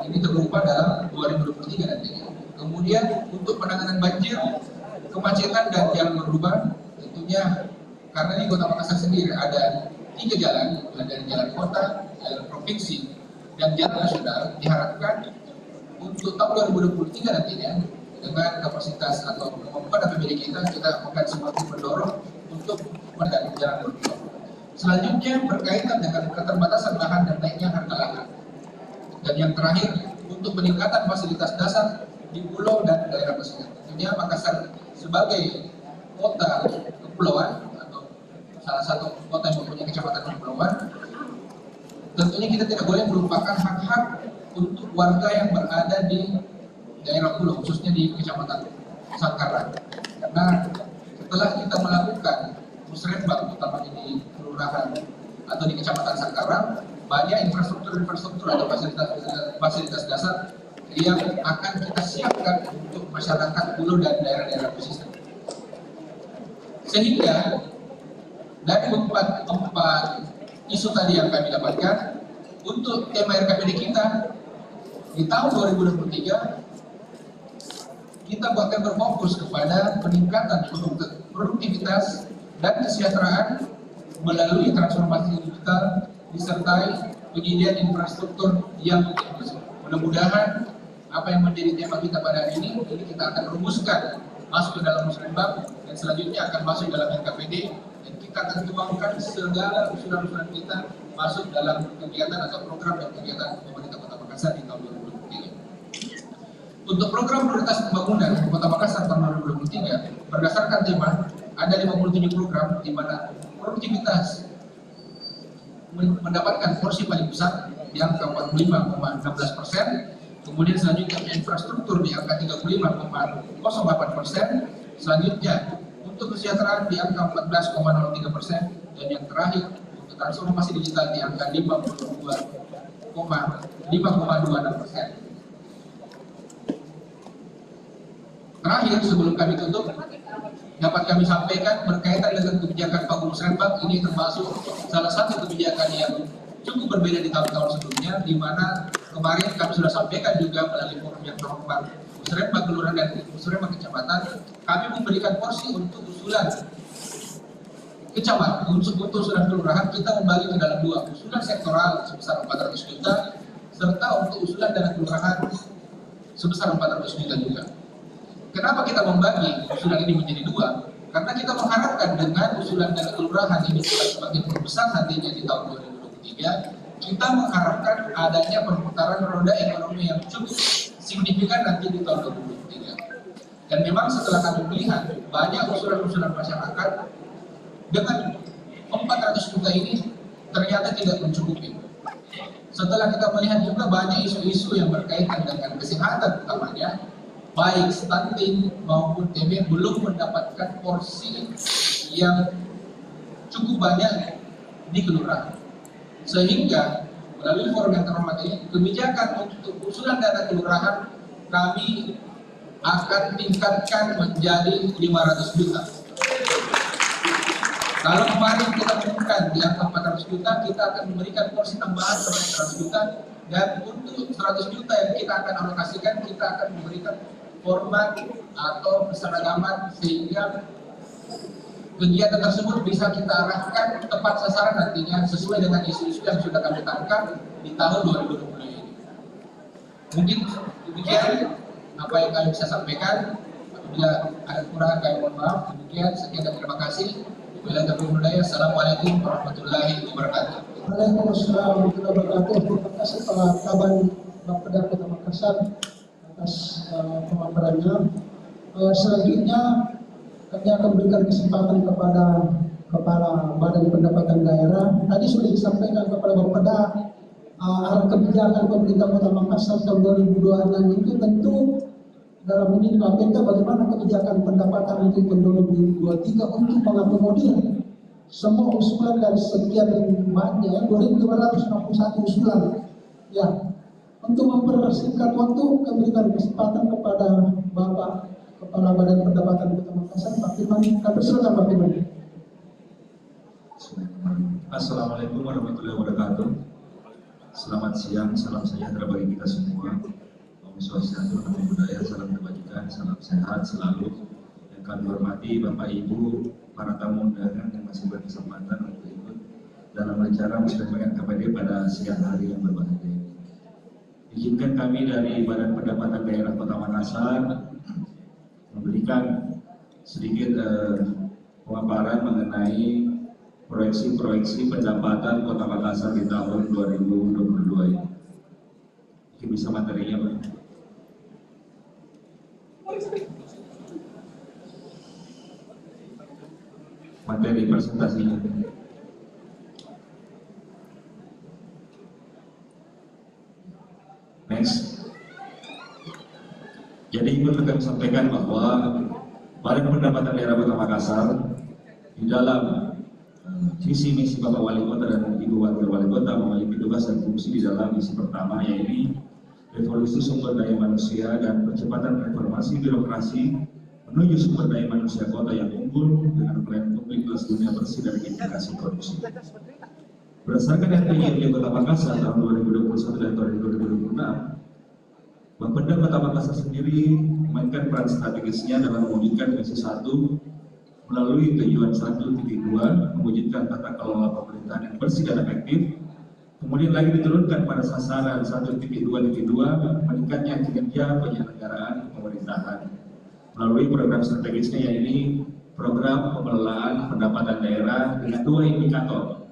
ini terlupa dalam 2023 nantinya. Kemudian untuk penanganan banjir, kemacetan dan jalan berlubang, tentunya karena di Kota Makassar sendiri ada 3 jalan, dari jalan kota, jalan provinsi, dan jalan nasional. Diharapkan untuk tahun 2023 nantinya dengan kapasitas atau kemampuan APBD kita akan semakin mendorong untuk mendapat jalan berlubang. Selanjutnya berkaitan dengan keterbatasan lahan dan naiknya harga lahan. Dan yang terakhir untuk peningkatan fasilitas dasar di pulau dan daerah pesisir. Tentunya Makassar sebagai kota kepulauan, salah satu kota yang mempunyai kecamatan kepulauan, tentunya kita tidak boleh melupakan hak-hak untuk warga yang berada di daerah pulau, khususnya di kecamatan Sangkaran. Karena setelah kita melakukan musrenbang, utamanya di kelurahan atau di kecamatan Sangkaran, banyak infrastruktur atau fasilitas dasar yang akan kita siapkan untuk masyarakat pulau dan daerah-daerah pesisir. Sehingga dari empat isu tadi yang kami dapatkan, untuk tema RKPD kita di tahun 2023 kita bahkan berfokus kepada peningkatan produktivitas dan kesejahteraan melalui transformasi digital disertai penyediaan infrastruktur yang inklusif. Mudah-mudahan apa yang menjadi tema kita pada hari ini kita akan rumuskan masuk ke dalam musrenbang dan selanjutnya akan masuk dalam NKPD dan kita akan tuangkan segala usulan-usulan kita masuk dalam kegiatan atau program dan kegiatan pemerintah Kota Makassar di tahun 2023. Untuk program prioritas pembangunan Kota Makassar tahun 2023 berdasarkan tema ada 57 program di mana produktivitas mendapatkan porsi paling besar di angka 45,16%. Kemudian selanjutnya infrastruktur di angka 35,08%. Selanjutnya untuk kesejahteraan di angka 14,03%. Dan yang terakhir untuk transformasi digital di angka 5,26%. Terakhir sebelum kami tutup, dapat kami sampaikan berkaitan dengan kebijakan Pak Gubernur Musrenbang, ini termasuk salah satu kebijakan yang cukup berbeda di tahun-tahun sebelumnya, di mana kemarin kami sudah sampaikan juga melalui forum yang terhormat Musrenbang Kelurahan dan Musrenbang Kecamatan, kami memberikan porsi untuk usulan kecamatan, untuk usulan kelurahan kita membagi ke dalam dua, usulan sektoral sebesar 400 juta, serta untuk usulan dana kelurahan sebesar 400 juta juga. Kenapa kita membagi usulan ini menjadi dua? Karena kita mengharapkan dengan usulan dana kelurahan ini semakin berbesar nantinya di tahun 2023, kita mengharapkan adanya perputaran roda ekonomi yang cukup signifikan nanti di tahun 2023. Dan memang setelah kami melihat banyak usulan-usulan masyarakat dengan 400 juta ini ternyata tidak mencukupi. Setelah kita melihat juga banyak isu-isu yang berkaitan dengan kesehatan utamanya, baik stunting maupun TB belum mendapatkan porsi yang cukup banyak di kelurahan. Sehingga melalui forum yang terhormat ini, kebijakan untuk usulan dana kelurahan kami akan tingkatkan menjadi 500 juta. Kalau kemarin kita temukan di angka 400 juta, kita akan memberikan porsi tambahan sebanyak 100 juta, dan untuk 100 juta yang kita akan alokasikan, kita akan memberikan format atau keseragaman sehingga kegiatan tersebut bisa kita arahkan tepat sasaran nantinya sesuai dengan isu-isu yang sudah kami tangkap di tahun 2020 ini. Mungkin demikian apa yang kami bisa sampaikan. Apabila ada kekurangan kami mohon maaf. Demikian, sekian dan terima kasih. Wabillahi taufiq wal hidayah. Assalamualaikum warahmatullahi wabarakatuh. Waalaikumsalam warahmatullahi wabarakatuh. Terima kasih Pak Kaban Bapeda Kota Makassar atas pemaparannya. Selanjutnya kami akan berikan kesempatan kepada Kepala Badan Pendapatan Daerah. Tadi sudah disampaikan kepada Bapeda arah kebijakan pemerintah Kota Makassar tahun 2026 itu tentu dalam ini KPK bagaimana kebijakan pendapatan untuk tahun 2023 untuk mengakomodir semua usulan dari sekian banyak 2.261 usulan. Ya, untuk mempersingkat waktu, kami berikan kesempatan kepada Bapak Kepala Badan Pendapatan Kota Makassar, Pak Firman. Kami silakan Pak Firman. Assalamualaikum warahmatullahi wabarakatuh. Selamat siang, salam sejahtera bagi kita semua. Om Swastiastu, Namo Buddhaya, salam kebajikan, salam sehat selalu. Yang kami hormati Bapak Ibu, para tamu undangan yang masih berkesempatan untuk ikut dalam acara Musrenbang KPD pada siang hari yang berbahagia ini. Izinkan kami dari Badan Pendapatan Daerah Kota Makassar memberikan sedikit pemaparan mengenai proyeksi pendapatan Kota Makassar di tahun 2022 ini. Mungkin bisa materinya, Pak. Materi presentasinya. Next. Jadi ingin kami sampaikan bahwa Badan Pendapatan Daerah Kota Makassar di dalam visi misi Bapak Wali Kota dan Ibu Wakil Wali Kota memiliki tugas dan fungsi di dalam misi pertama, yaitu revolusi sumber daya manusia dan percepatan reformasi birokrasi menuju sumber daya manusia kota yang unggul dengan pelayanan publik kelas dunia bersih dari indikasi korupsi. Berdasarkan RPJMD Kota Makassar tahun 2021 dan tahun 2026, Bapeda Kota Makassar sendiri memainkan peran strategisnya dalam mewujudkan misi 1 melalui tujuan 1.2 mewujudkan tata kelola pemerintahan yang bersih dan efektif. Kemudian lagi diturunkan pada sasaran 1.2.2 meningkatnya kinerja penyelenggaraan pemerintahan melalui program strategisnya, yaitu program pengelolaan pendapatan daerah dengan 2 indikator.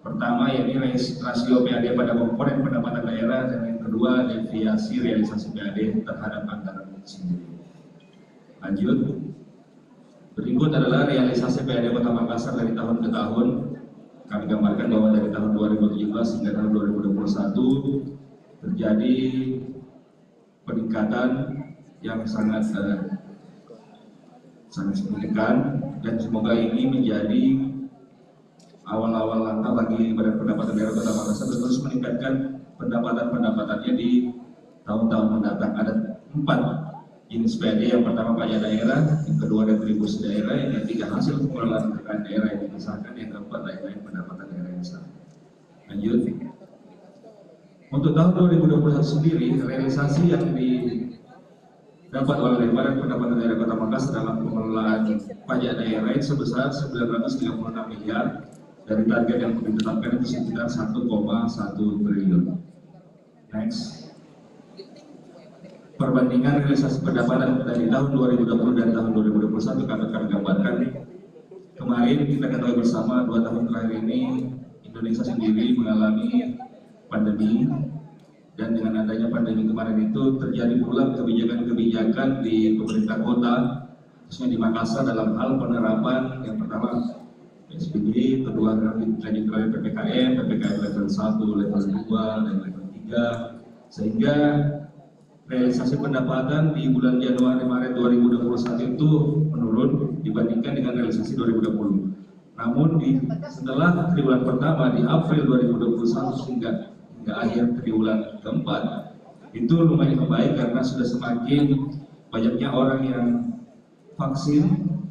Pertama yaitu rasio PAD pada komponen pendapatan daerah, dan yang kedua deviasi realisasi PAD terhadap anggaran sendiri. Lanjut. Berikut adalah realisasi PAD Kota Makassar dari tahun ke tahun. Kami gambarkan bahwa dari tahun 2017 hingga tahun 2021 terjadi peningkatan yang sangat signifikan, dan semoga ini menjadi awal-awal langkah bagi Badan Pendapatan Daerah Kota Makassar untuk terus meningkatkan pendapatan-pendapatannya di tahun-tahun mendatang. Ada 4 jenis PAD. Yang pertama pajak daerah, yang kedua retribusi daerah, yang ketiga hasil pengelolaan kekayaan daerah yang dipisahkan, yang keempat lain-lain pendapatan daerah yang sah. Lanjut. Untuk tahun 2021 sendiri, realisasi yang didapat oleh Badan Pendapatan Daerah Kota Makassar dalam pengelolaan pajak daerah sebesar 936 miliar dari target yang ditetapkan itu sekitar 1,1 triliun. Next. Perbandingan realisasi pendapatan dari tahun 2020 dan tahun 2021 kami akan gambarkan. Kemarin kita ketahui bersama 2 tahun terakhir ini Indonesia sendiri mengalami pandemi, dan dengan adanya pandemi kemarin itu terjadi pula kebijakan-kebijakan di pemerintah kota, khususnya di Makassar, dalam hal penerapan yang pertama PSBB, kedua lanjut PPKM level 1, level 2, dan level 3, sehingga realisasi pendapatan di bulan Januari-Maret 2021 itu menurun dibandingkan dengan realisasi 2020. Namun setelah triwulan pertama di April 2021 hingga akhir triwulan keempat itu lumayan membaik karena sudah semakin banyaknya orang yang vaksin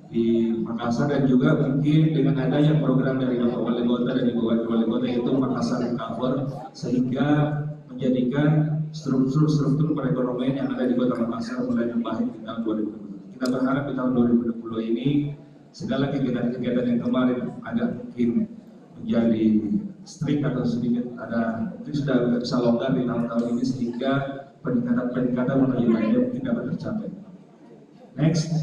di Makassar, dan juga mungkin dengan adanya program dari Bapak Wali Kota dan Ibu Wali Kota yaitu Makassar Recover, sehingga menjadikan struktur perekonomian yang ada di Kota Makassar mulai membaik di tahun 2020. Kita berharap di tahun 2020 ini segala kegiatan-kegiatan yang kemarin agak mungkin menjadi strict atau sedikit mungkin sudah bisa longgar di tahun-tahun ini, sehingga peningkatan menuju pandemi mungkin dapat tercapai. Next.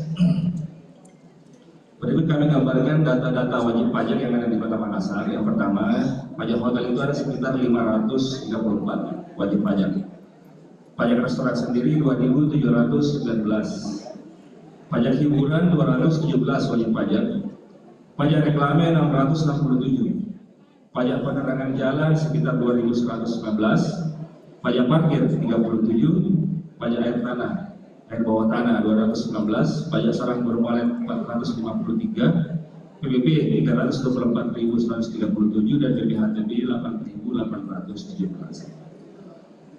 Berikut kami gambarkan data-data wajib pajak yang ada di Kota Makassar. Yang pertama, pajak hotel itu ada sekitar 534 wajib pajak. Pajak restoran sendiri 2.719. Pajak hiburan 217 wajib pajak. Pajak reklame 667. Pajak penerangan jalan sekitar 2.119. Pajak parkir 37. Pajak air bawah tanah 219. Pajak sarang bermolet 453. PBB 324.137 dan PBHTB 8.817.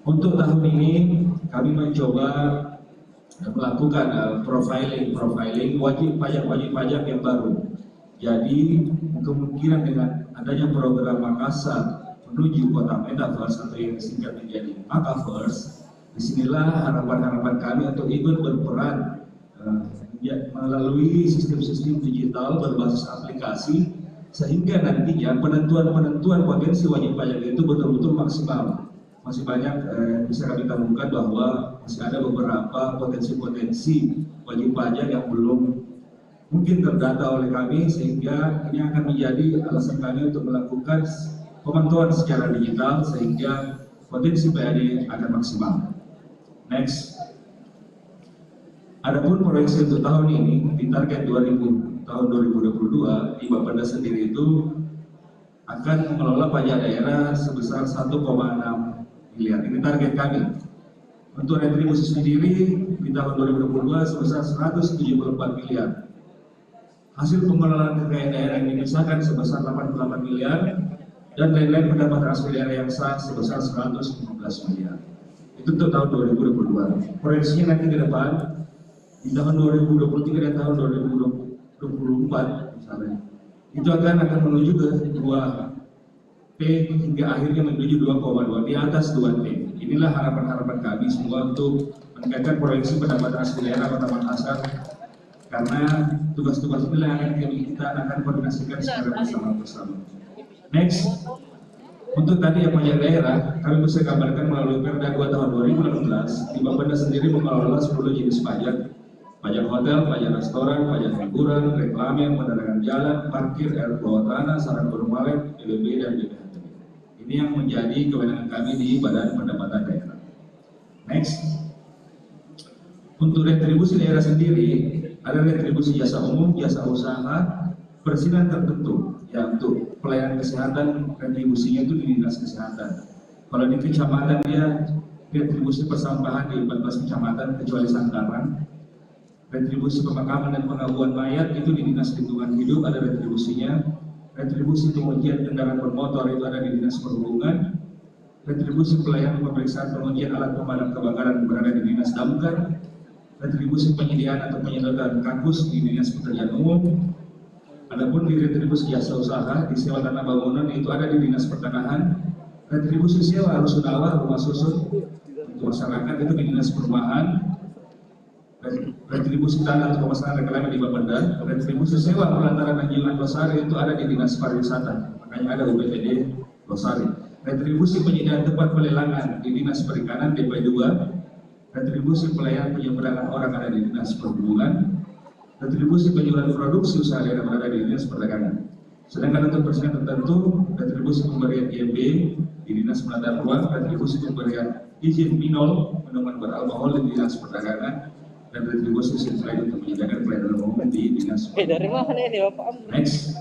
Untuk tahun ini kami mencoba melakukan profiling wajib pajak yang baru. Jadi kemungkinan dengan adanya program Makassar menuju kota metaverse atau yang disingkat menjadi Makaverse, disinilah harapan kami untuk ikut berperan melalui sistem-sistem digital berbasis aplikasi, sehingga nantinya penentuan potensi wajib pajak itu betul-betul maksimal. Masih banyak bisa kami temukan bahwa masih ada beberapa potensi-potensi wajib pajak yang belum mungkin terdata oleh kami, sehingga ini akan menjadi alasan kami untuk melakukan pemantauan secara digital sehingga potensi PAD akan maksimal. Next. Adapun proyeksi untuk tahun ini di target tahun 2022 di Bapeda sendiri itu akan mengelola pajak daerah sebesar 1,6 miliar. Ini target kami. Untuk retribusi sendiri di tahun 2022 sebesar 174 miliar. Hasil pengelolaan kekayaan daerah yang dipisahkan sebesar 88 miliar dan lain-lain pendapatan asli daerah yang sah sebesar 115 miliar. Itu untuk tahun 2022. Proyeksinya nanti ke depan di tahun 2023 dan tahun 2024 misalnya, itu akan menuju ke 2T hingga akhirnya menuju 2,2, di atas 2T. Inilah harapan kami semua untuk meningkatkan proyeksi pendapatan asli daerah Kota Makassar, karena tugas-tugas ini yang kita akan koordinasikan secara bersama-sama. Next, untuk tadi yang pajak daerah, kami bisa gambarkan melalui Perda 2 tahun 2018, di Bapeda sendiri mengelola 10 jenis pajak: pajak hotel, pajak restoran, pajak hiburan, reklame, penerangan jalan, parkir, air bawah tanah, saran gunung walet, PBB, dan BPHT. Ini yang menjadi kewenangan kami di Badan Pendapatan Daerah. Next, untuk retribusi daerah sendiri, ada retribusi jasa umum, jasa usaha, persinan tertentu. Ya, untuk pelayanan kesehatan, retribusinya itu di Dinas Kesehatan. Kalau di kecamatan dia retribusi persampahan di 14 kecamatan kecuali Santaran. Retribusi pemakaman dan pengabuan mayat itu di Dinas Lingkungan Hidup ada retribusinya. Retribusi pengujian kendaraan bermotor itu ada di Dinas Perhubungan. Retribusi pelayanan pemeriksaan pengujian alat pemadam kebakaran berada di Dinas Damkar. Retribusi penyediaan atau penyedotan kampus di Dinas Pekerjaan Umum. Adapun di retribusi jasa usaha di sewa tanah bangunan itu ada di Dinas Pertanahan. Retribusi sewa rusunawa rumah susun untuk masyarakat itu di Dinas Perumahan. Retribusi tanah untuk pemasangan reklame di Bapeda. Retribusi sewa pelantaran anjungan Losari itu ada di Dinas Pariwisata, makanya ada UPTD Losari. Retribusi penyediaan tempat pelelangan di Dinas Perikanan DP2. Retribusi pelayanan penyeberangan orang ada di Dinas Perhubungan. Retribusi penjualan produksi usaha daerah berada di Dinas Perdagangan. Sedangkan untuk persinan tertentu, retribusi pemberian IMB di Dinas Penataan Ruang, retribusi pemberian izin minol minuman beralkohol di Dinas Perdagangan, dan retribusi shift lain untuk menyediakan pelayanan umum di Dinas. Dari mana ini Bapak? Next.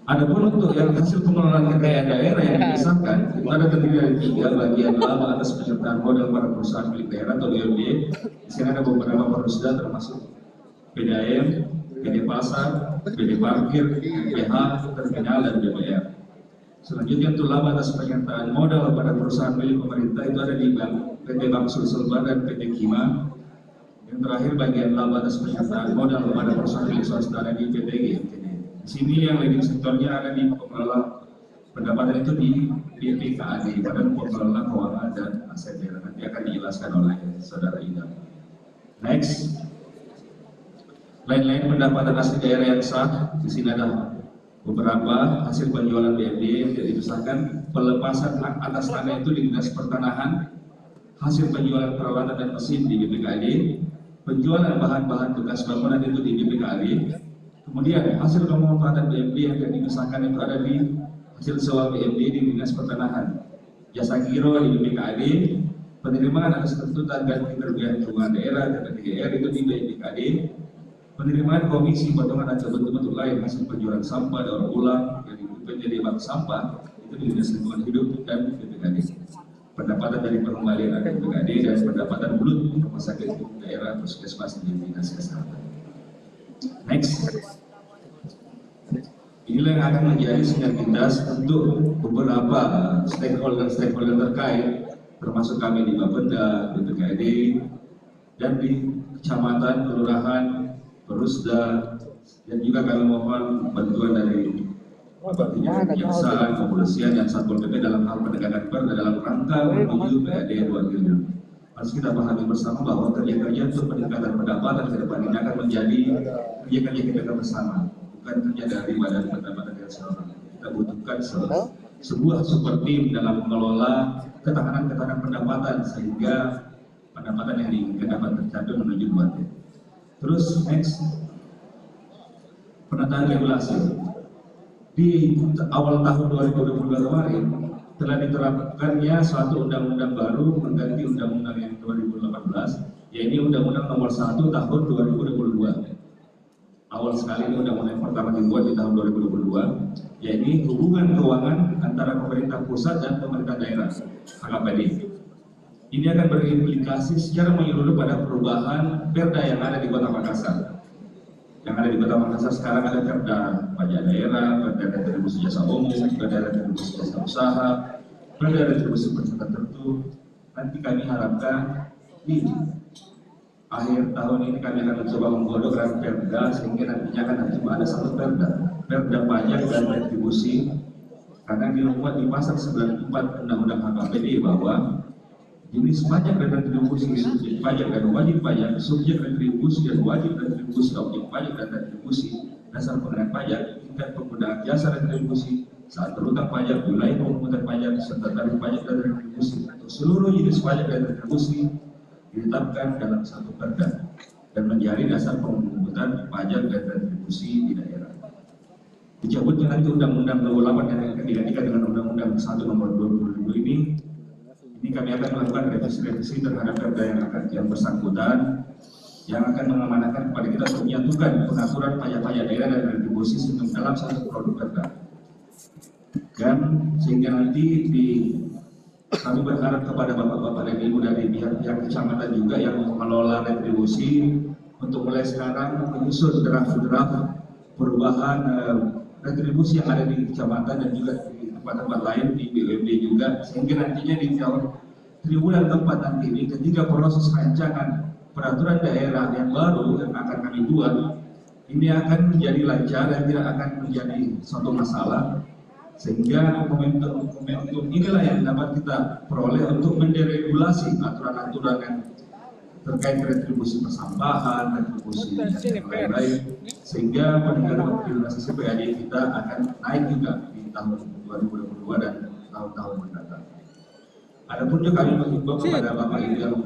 Adapun untuk yang hasil pengelolaan kekayaan daerah yang dipisahkan, itu ada terdiri dari 3 bagian laba atas penyertaan modal para perusahaan milik daerah atau BUMD. Di sini ada beberapa perusda termasuk PDAM, PD Pasar, PD Parkir, PH, Terminal, dan BPR. Selanjutnya untuk laba atas penyertaan modal pada perusahaan milik pemerintah itu ada di PT Bank Sulselbar dan PT Kima. Yang terakhir bagian laba atas penyertaan modal pada perusahaan milik swasta ada di PT GMTD. Di sini yang leading sektornya ada di pengelola pendapatan itu di BPKAD, Badan Pengelola Keuangan dan Aset Daerah. Nanti akan dijelaskan oleh Saudara Ida. Next. Lain-lain pendapatan asli daerah yang sah, di sini ada beberapa hasil penjualan BMD yang tidak dipisahkan, pelepasan hak atas tanah itu di Dinas Pertanahan, hasil penjualan peralatan dan mesin di BPKAD, penjualan bahan-bahan bekas bangunan itu di BPKAD, kemudian hasil pemanfaatan BMD yang tidak dipisahkan itu ada di hasil sewa BMD di Dinas Pertanahan, jasa giro di BPKAD, penerimaan atas tuntutan ganti kerugian keuangan daerah dan DGR itu di BPKAD, penerimaan komisi potongan atau bentuk-bentuk lain hasil penjualan sampah daur ulang dari PTD Bank Sampah itu di Dinas Lingkungan Hidup dan BPKAD. Pendapatan dari pengembalian ada BPKAD dan pendapatan bulut rumah sakit daerah puskesmas di Dinas Kesehatan. Next. Inilah yang akan menjadi sinergitas untuk beberapa stakeholder terkait, termasuk kami di Bapeda, BPKAD, dan di kecamatan, kelurahan, Perusda, dan juga kami mohon bantuan dari kejaksaan, kepolisian, dan Satpol PP dalam hal penegakan perda dalam rangka menuju PAD 2 triliun. Harus kita pahami bersama bahwa kerja-kerja untuk peningkatan pendapatan ke depan ini akan menjadi kerja-kerja kita bersama, bukan kerja dari Badan Pendapatan Daerah. Kita butuhkan sebuah super tim dalam mengelola ketahanan pendapatan sehingga pendapatan yang diinginkan dapat tercapai menuju 2 triliun. Terus next, penataan regulasi. Di awal tahun 2022 kemarin telah diterapkannya suatu undang-undang baru mengganti undang-undang yang 2018, yaitu Undang-Undang Nomor 1 Tahun 2022. Awal sekali ini undang-undang yang pertama dibuat di tahun 2022, yaitu hubungan keuangan antara pemerintah pusat dan pemerintah daerah (HKPD). Ini akan berimplikasi secara menyeluruh pada perubahan perda yang ada di Kota Makassar. Yang ada di Kota Makassar sekarang ada perda pajak daerah, perda retribusi jasa umum, perda retribusi jasa usaha, perda retribusi peserta tertentu. Nanti kami harapkan di akhir tahun ini kami akan mencoba menggodokkan perda sehingga nantinya akan cuma ada satu perda pajak dan retribusi, karena dimuat di pasal 94 Undang-Undang HKPD bahwa jenis pajak dan retribusi, subjek pajak dan wajib pajak, subjek retribusi dan wajib retribusi, objek pajak dan retribusi, dasar pengenaan pajak, tingkat penggunaan jasa retribusi, saat berutang pajak, wilayah pemungutan pajak, serta tarif pajak dan retribusi untuk seluruh jenis pajak dan retribusi ditetapkan dalam satu perda dan menjadi dasar pemungutan pajak dan retribusi di daerah. Dicabutnya nanti Undang-Undang 28 yang akan digantikan dengan Undang-Undang 1 Nomor 22 ini kami akan melakukan revisi terhadap perda yang bersangkutan, yang akan mengamanatkan kepada kita untuk menyatukan pengaturan pajak-pajak daerah dan retribusi sistem dalam satu produk perda. Dan sehingga nanti kami berharap kepada bapak-bapak dan ibu dari pihak kecamatan juga yang mengelola retribusi untuk mulai sekarang menyusun draft-draft perubahan retribusi yang ada di kecamatan dan juga di tempat-tempat lain di BUMD juga, sehingga nantinya di tahun triwulan keempat nanti ini ketika proses rancangan peraturan daerah yang baru yang akan kami buat ini akan menjadi lancar dan tidak akan menjadi suatu masalah, sehingga momentum inilah yang dapat kita peroleh untuk menderegulasi aturan-aturan yang terkait retribusi persampahan, retribusi dan lain-lain, sehingga peningkatan organisasi PAD kita akan naik juga di tahun 2022 dan tahun-tahun mendatang. Adapun juga kami mengimbau kepada Bapak Ibu yang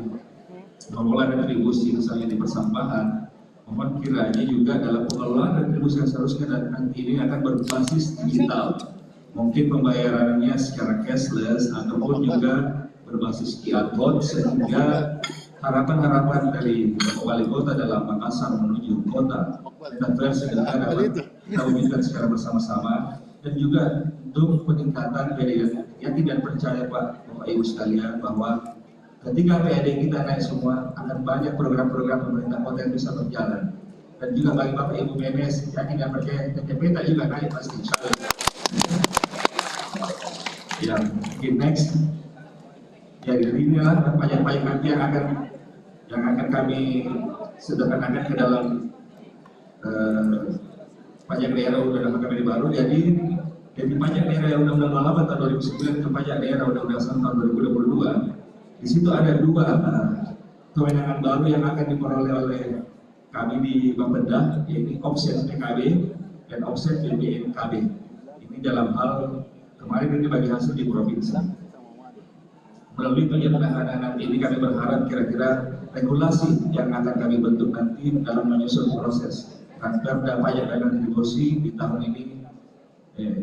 mengelola retribusi misalnya di persampahan, mohon kiranya juga dalam pengelolaan retribusi yang seharusnya dan nanti ini akan berbasis digital, mungkin pembayarannya secara cashless ataupun juga berbasis QR code, sehingga harapan-harapan dari Bapak Wali Kota dalam Makassar menuju kota metaverse juga dapat kita wujudkan secara bersama-sama, dan juga untuk peningkatan PAD yakin dan percaya Bapak Ibu sekalian bahwa ketika PAD kita naik semua akan banyak program-program pemerintah kota yang bisa berjalan, dan juga bagi Bapak Ibu PNS yakin dan percaya TTP juga naik pasti. Yang next ya inilah pajak-pajak nanti yang akan kami sederhanakan ke dalam pajak daerah Undang-Undang KPD baru. Jadi dari pajak daerah Undang-Undang 28 tahun 2009 ke pajak daerah Undang-Undang 1 tahun 2022, di situ ada dua kewenangan baru yang akan diperoleh oleh kami di Bapeda, yaitu offset PKB dan offset BPNKB. Ini dalam hal kemarin ini bagi hasil di provinsi. Melalui penyederhanaan nanti ini kami berharap kira-kira regulasi yang akan kami bentuk nanti dalam menyusun proses perda pajak dan retribusi di tahun ini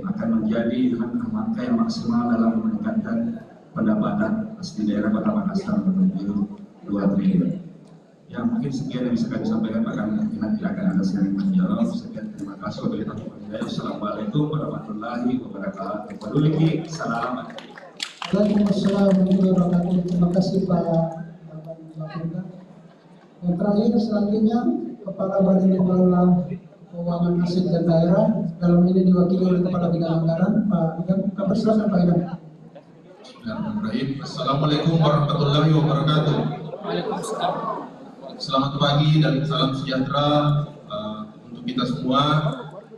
akan menjadi langkah yang maksimal dalam meningkatkan pendapatan asli daerah Kota Makassar menuju 2 triliun. Ya mungkin sekian yang bisa kami sampaikan Pak, kami nanti akan ada sharing menjawab. Sekian, terima kasih. Wassalamualaikum warahmatullahi wabarakatuh. Peduli salam. Waalaikumsalam warahmatullahi wabarakatuh. Terima kasih Pak Kapolda. Yang terakhir selanjutnya Kepala Badan Pengelola Keuangan Aset dan Daerah, dalam ini diwakili oleh Kepala Bidang Anggaran Pak Idam. Kami silakan Pak Idam. Bismillahirrahmanirrahim. Assalamualaikum warahmatullahi wabarakatuh. Selamat pagi dan salam sejahtera untuk kita semua.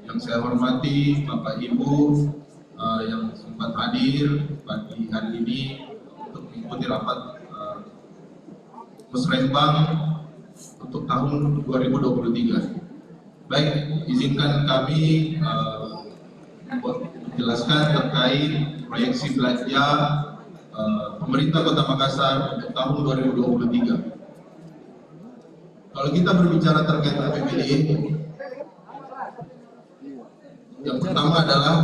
Yang saya hormati Bapak Ibu yang sempat hadir pagi hari ini untuk mengikuti rapat Musrembang untuk tahun 2023. Baik, izinkan kami menjelaskan terkait proyeksi belanja pemerintah Kota Makassar untuk tahun 2023. Kalau kita berbicara terkait APBD, yang pertama adalah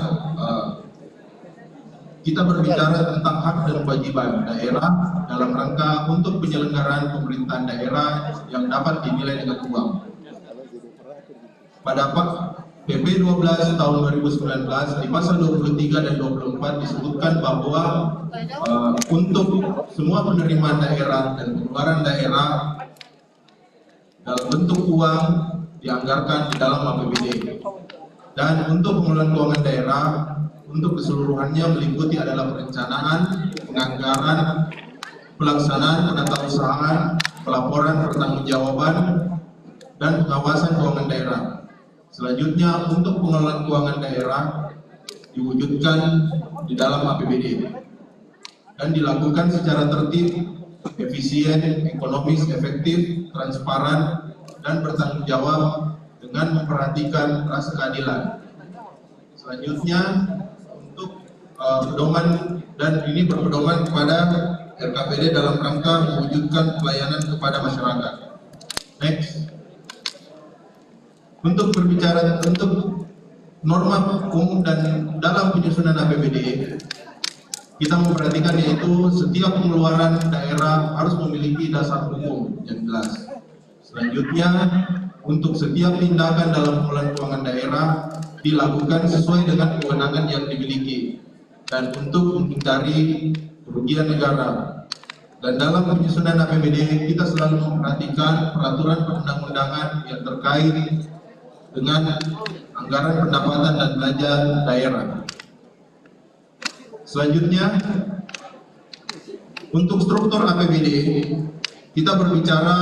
kita berbicara tentang hak dan kewajiban daerah dalam rangka untuk penyelenggaraan pemerintahan daerah yang dapat dinilai dengan uang. Pada PP 12 tahun 2019 di pasal 23 dan 24 disebutkan bahwa untuk semua penerimaan daerah dan pengeluaran daerah dalam bentuk uang dianggarkan di dalam APBD. Dan untuk pengelolaan keuangan daerah untuk keseluruhannya meliputi adalah perencanaan, penganggaran, pelaksanaan, penatausahaan, pelaporan, pertanggungjawaban, dan pengawasan keuangan daerah. Selanjutnya untuk pengelolaan keuangan daerah diwujudkan di dalam APBD dan dilakukan secara tertib efisien, ekonomis, efektif, transparan, dan bertanggung jawab dengan memperhatikan rasa keadilan. Selanjutnya, untuk pedoman, dan ini berpedoman kepada RKPD dalam rangka mewujudkan pelayanan kepada masyarakat. Next. Untuk berbicara untuk norma umum dan dalam penyusunan APBD, kita memperhatikan yaitu setiap pengeluaran daerah harus memiliki dasar hukum yang jelas. Selanjutnya, untuk setiap tindakan dalam pengelolaan keuangan daerah dilakukan sesuai dengan kewenangan yang dimiliki dan untuk menghindari kerugian negara. Dan dalam penyusunan APBD kita selalu memperhatikan peraturan perundang-undangan yang terkait dengan anggaran pendapatan dan belanja daerah. Selanjutnya, untuk struktur APBD kita berbicara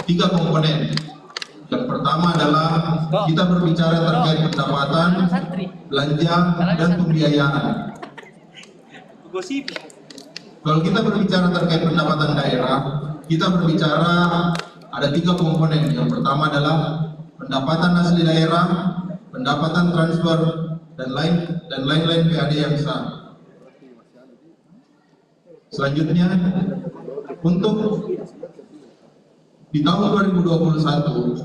3 komponen. Yang pertama adalah kita berbicara terkait pendapatan, belanja, dan pembiayaan. Kalau kita berbicara terkait pendapatan daerah, kita berbicara ada 3 komponen. Yang pertama adalah pendapatan asli daerah, pendapatan transfer, dan lain-lain PAD yang sah. Selanjutnya, untuk di tahun 2021,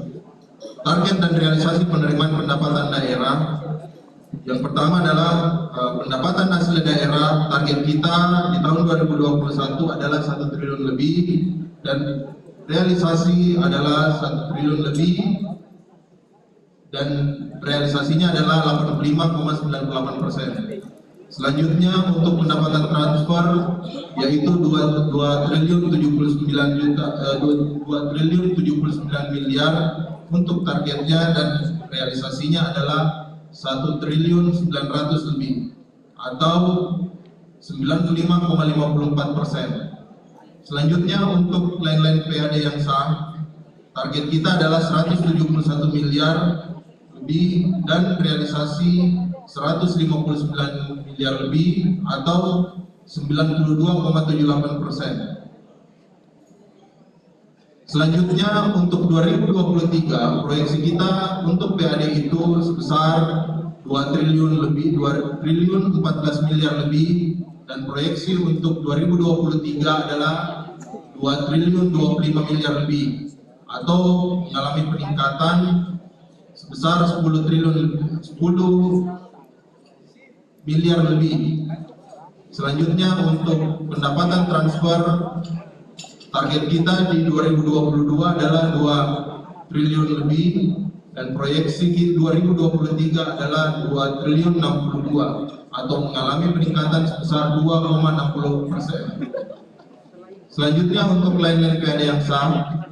target dan realisasi penerimaan pendapatan daerah, yang pertama adalah pendapatan asli daerah. Target kita di tahun 2021 adalah 1 triliun lebih dan realisasi adalah 1 triliun lebih dan realisasinya adalah 85,98%. Selanjutnya untuk pendapatan transfer yaitu 2 triliun 79 miliar untuk targetnya dan realisasinya adalah 1 triliun 900 lebih atau 95,54%. Selanjutnya untuk lain-lain PAD yang sah, target kita adalah 171 miliar lebih dan realisasi 159 miliar lebih atau 92,78%. Selanjutnya untuk 2023 proyeksi kita untuk PAD itu sebesar 2 triliun lebih, 2 triliun 14 miliar lebih, dan proyeksi untuk 2023 adalah 2 triliun 25 miliar lebih atau mengalami peningkatan sebesar 10 miliar lebih. Selanjutnya untuk pendapatan transfer, target kita di 2022 adalah 2 triliun lebih dan proyeksi 2023 adalah 2 triliun 62 atau mengalami peningkatan sebesar 2,60%. Selanjutnya untuk lain-lain PAD yang sah,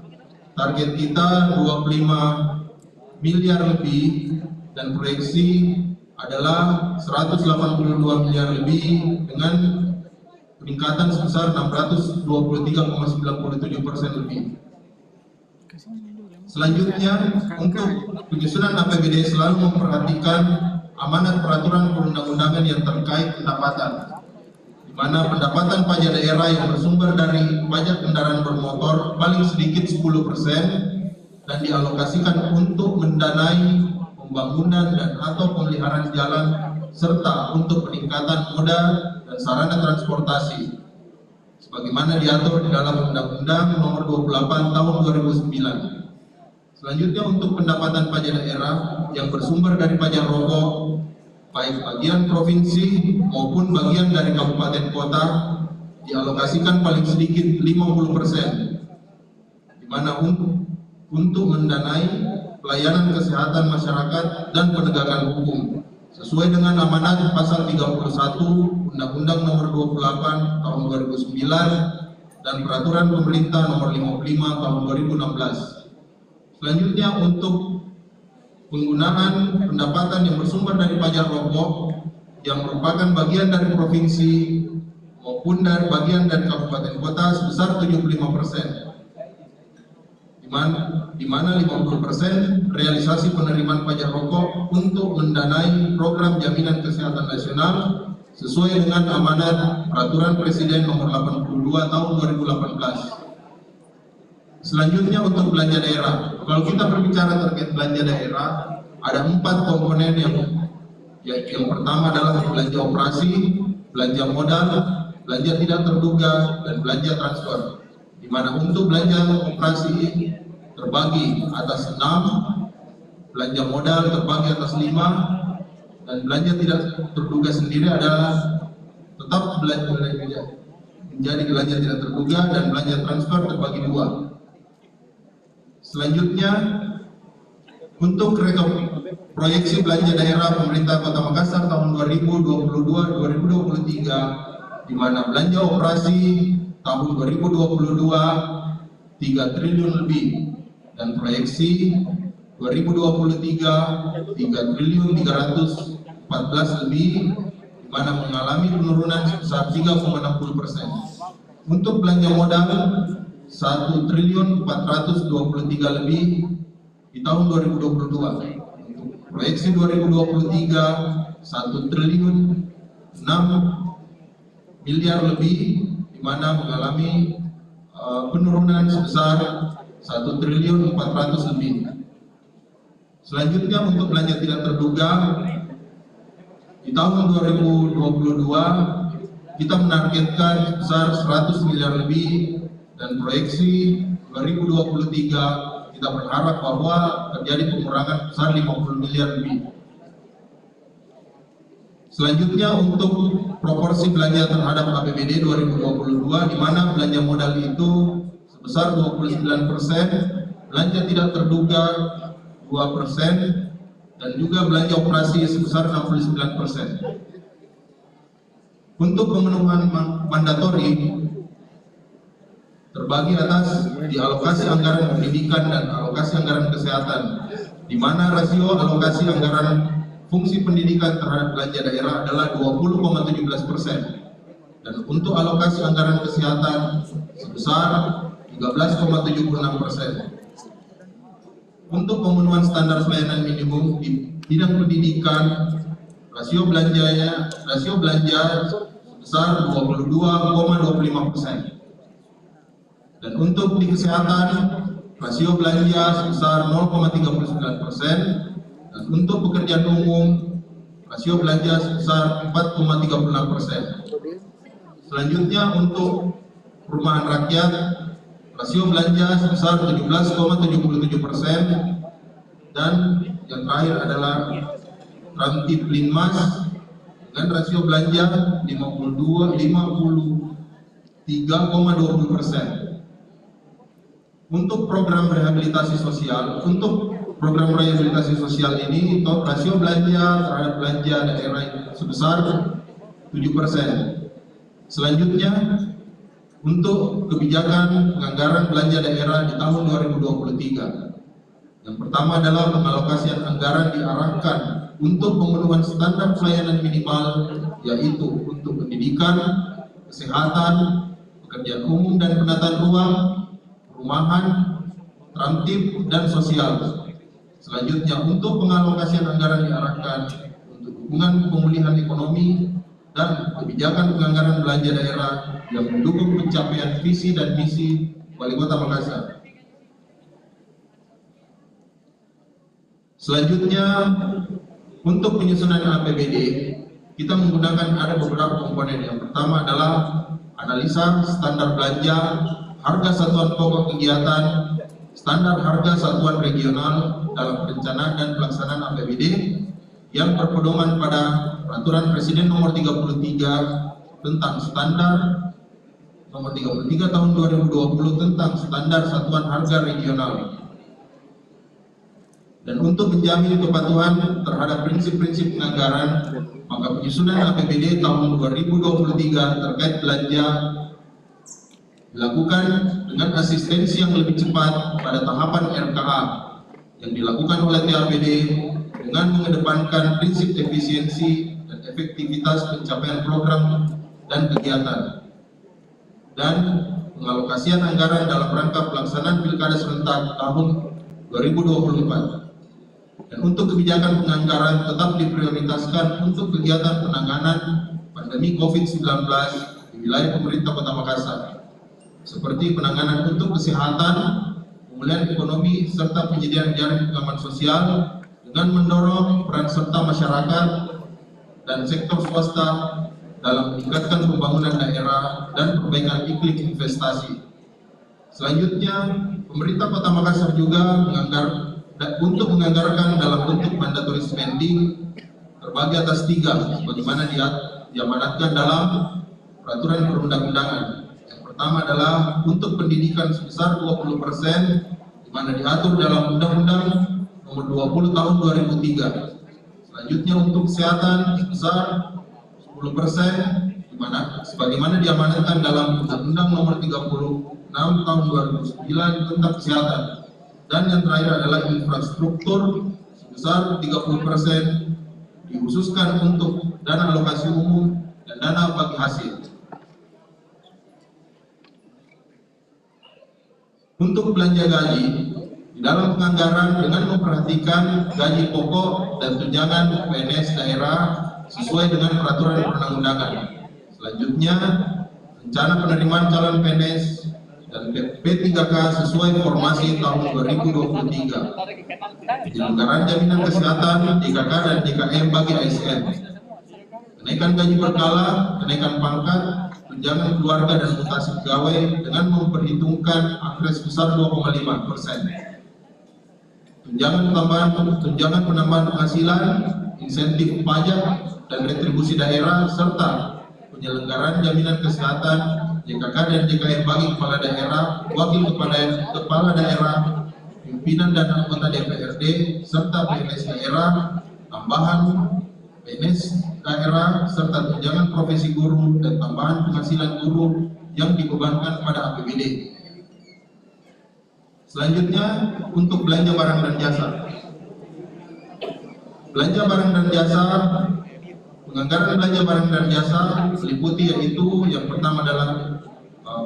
target kita 25 miliar lebih dan proyeksi adalah 182 miliar lebih dengan peningkatan sebesar 623,97% lebih. Selanjutnya untuk penyusunan APBD selalu memperhatikan amanat peraturan perundang-undangan yang terkait pendapatan, di mana pendapatan pajak daerah yang bersumber dari pajak kendaraan bermotor paling sedikit 10% dan dialokasikan untuk mendanai pembangunan dan atau pemeliharaan jalan serta untuk peningkatan moda dan sarana transportasi sebagaimana diatur di dalam Undang-Undang Nomor 28 Tahun 2009. Selanjutnya untuk pendapatan pajak daerah yang bersumber dari pajak rokok baik bagian provinsi maupun bagian dari kabupaten kota dialokasikan paling sedikit 50%, di mana untuk mendanai pelayanan kesehatan masyarakat dan penegakan hukum sesuai dengan amanat pasal 31 Undang-Undang Nomor 28 Tahun 2009 dan Peraturan Pemerintah Nomor 55 Tahun 2016. Selanjutnya untuk penggunaan pendapatan yang bersumber dari pajak rokok yang merupakan bagian dari provinsi maupun dari bagian dari kabupaten kota sebesar 75%. Di mana 50% realisasi penerimaan pajak rokok untuk mendanai program jaminan kesehatan nasional sesuai dengan amanat Peraturan Presiden Nomor 82 Tahun 2018. Selanjutnya untuk belanja daerah. Kalau kita berbicara terkait belanja daerah, ada 4 komponen yang pertama adalah belanja operasi, belanja modal, belanja tidak terduga, dan belanja transfer. Di mana untuk belanja operasi terbagi atas 6, belanja modal terbagi atas 5, dan belanja tidak terduga sendiri adalah tetap menjadi belanja tidak terduga, dan belanja transfer terbagi 2. Selanjutnya untuk proyeksi belanja daerah pemerintah Kota Makassar tahun 2022-2023, di mana belanja operasi tahun 2022 3 triliun lebih, dan proyeksi 2023 3 triliun 314 lebih, di mana mengalami penurunan sebesar 3,60%. Untuk belanja modal 1 triliun 423 lebih di tahun 2022. Untuk proyeksi 2023 1 triliun 6 miliar lebih, di mana mengalami penurunan sebesar 1 triliun 400 lebih. Selanjutnya untuk belanja tidak terduga di tahun 2022 kita menargetkan sebesar 100 miliar lebih, dan proyeksi 2023 kita berharap bahwa terjadi pengurangan sebesar 50 miliar lebih. Selanjutnya untuk proporsi belanja terhadap APBD 2022, di mana belanja modal itu sebesar 29%, belanja tidak terduga 2%, dan juga belanja operasi sebesar 69%. Untuk pemenuhan mandatori terbagi atas dialokasi anggaran pendidikan dan alokasi anggaran kesehatan, di mana rasio alokasi anggaran fungsi pendidikan terhadap belanja daerah adalah 20,17%, dan untuk alokasi anggaran kesehatan sebesar 13,76%. Untuk pemenuhan standar pelayanan minimum di bidang pendidikan, rasio belanja sebesar 22,25%. Dan untuk di kesehatan, rasio belanja sebesar 0,39%, dan untuk pekerjaan umum, rasio belanja sebesar 4,36%. Selanjutnya untuk perumahan rakyat, rasio belanja sebesar 17,77%, dan yang terakhir adalah Ramtib Linmas dengan rasio belanja 53,20%. Untuk program rehabilitasi sosial, ini rasio belanja terhadap belanja daerah sebesar 7%. Selanjutnya untuk kebijakan penganggaran belanja daerah di tahun 2023, yang pertama adalah pengalokasian anggaran diarahkan untuk pemenuhan standar pelayanan minimal, yaitu untuk pendidikan, kesehatan, pekerjaan umum dan penataan ruang, perumahan, Ramtib, dan sosial. Selanjutnya untuk pengalokasian anggaran diarahkan untuk dukungan pemulihan ekonomi dan kebijakan penganggaran belanja daerah yang mendukung pencapaian visi dan misi Wali Kota Makassar. Selanjutnya untuk penyusunan APBD, kita menggunakan ada beberapa komponen. Yang pertama adalah analisa standar belanja, harga satuan pokok kegiatan, standar harga satuan regional dalam perencanaan dan pelaksanaan APBD yang berpedoman pada Peraturan Presiden Nomor 33 tentang standar Nomor 33 Tahun 2020 tentang standar satuan harga regional. Dan untuk menjamin kepatuhan terhadap prinsip-prinsip penganggaran, maka penyusunan APBD tahun 2023 terkait belanja dilakukan dengan asistensi yang lebih cepat pada tahapan RKA yang dilakukan oleh TAPD dengan mengedepankan prinsip efisiensi dan efektivitas pencapaian program dan kegiatan, dan pengalokasian anggaran dalam rangka pelaksanaan Pilkada serentak tahun 2024. Dan untuk kebijakan penganggaran tetap diprioritaskan untuk kegiatan penanganan pandemi COVID-19 di wilayah pemerintah Kota Makassar, seperti penanganan untuk kesehatan, pemulihan ekonomi, serta penyediaan jaring pengaman sosial dengan mendorong peran serta masyarakat dan sektor swasta dalam meningkatkan pembangunan daerah dan perbaikan iklim investasi. Selanjutnya, pemerintah Kota Makassar juga menganggarkan dalam bentuk mandatory spending terbagi atas 3, sebagaimana diamanatkan dalam peraturan perundang-undangan. Yang pertama adalah untuk pendidikan sebesar 20%, di mana diatur dalam Undang-Undang Nomor 20 Tahun 2003. Selanjutnya untuk kesehatan sebesar 10%, di mana sebagaimana diamanatkan dalam Undang-Undang Nomor 36 Tahun 2009 tentang kesehatan. Dan yang terakhir adalah infrastruktur sebesar 30% dikhususkan untuk dana alokasi umum dan dana bagi hasil. Untuk belanja gaji, di dalam penganggaran dengan memperhatikan gaji pokok dan tunjangan PNS daerah sesuai dengan peraturan perundang-undangan. Selanjutnya, rencana penerimaan calon PNS dan P3K sesuai formasi tahun 2023. Penyelenggaraan jaminan kesehatan, DKK dan DKM bagi ASN. Kenaikan gaji berkala, kenaikan pangkat, tunjangan keluarga dan mutasi pegawai dengan memperhitungkan akres besar 2,5%. Tunjangan penambahan penghasilan, insentif pajak dan retribusi daerah, serta penyelenggaraan jaminan kesehatan, JKK dan JKM bagi kepala daerah, wakil kepala daerah, pimpinan dan anggota DPRD, serta PNS daerah, tambahan PNS daerah, serta tunjangan profesi guru dan tambahan penghasilan guru yang dibebankan pada APBD. Selanjutnya, untuk belanja barang dan jasa. Belanja barang dan jasa, penganggaran belanja barang dan jasa meliputi yaitu yang pertama adalah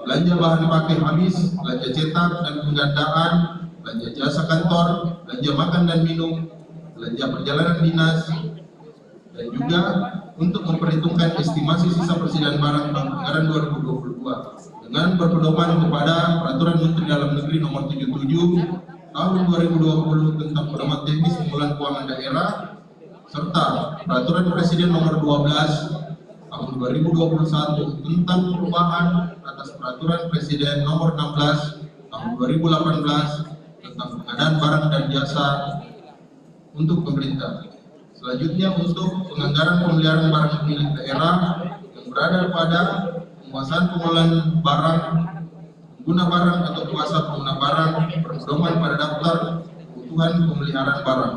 belanja bahan pakai habis, belanja cetak dan penggandaan, belanja jasa kantor, belanja makan dan minum, belanja perjalanan dinas, dan juga untuk memperhitungkan estimasi sisa persediaan barang anggaran 2022 dengan berpedoman kepada Peraturan Menteri Dalam Negeri Nomor 77 Tahun 2020 tentang pedoman teknis pemulihan keuangan daerah, serta Peraturan Presiden Nomor 12 Tahun 2021 tentang perubahan atas Peraturan Presiden Nomor 16 Tahun 2018 tentang pengadaan barang dan jasa untuk pemerintah. Selanjutnya, untuk penganggaran pemeliharaan barang milik daerah yang berada pada penguasaan pengelolaan barang, pengguna barang atau kuasa pengguna barang berpedoman pada daftar kebutuhan pemeliharaan barang.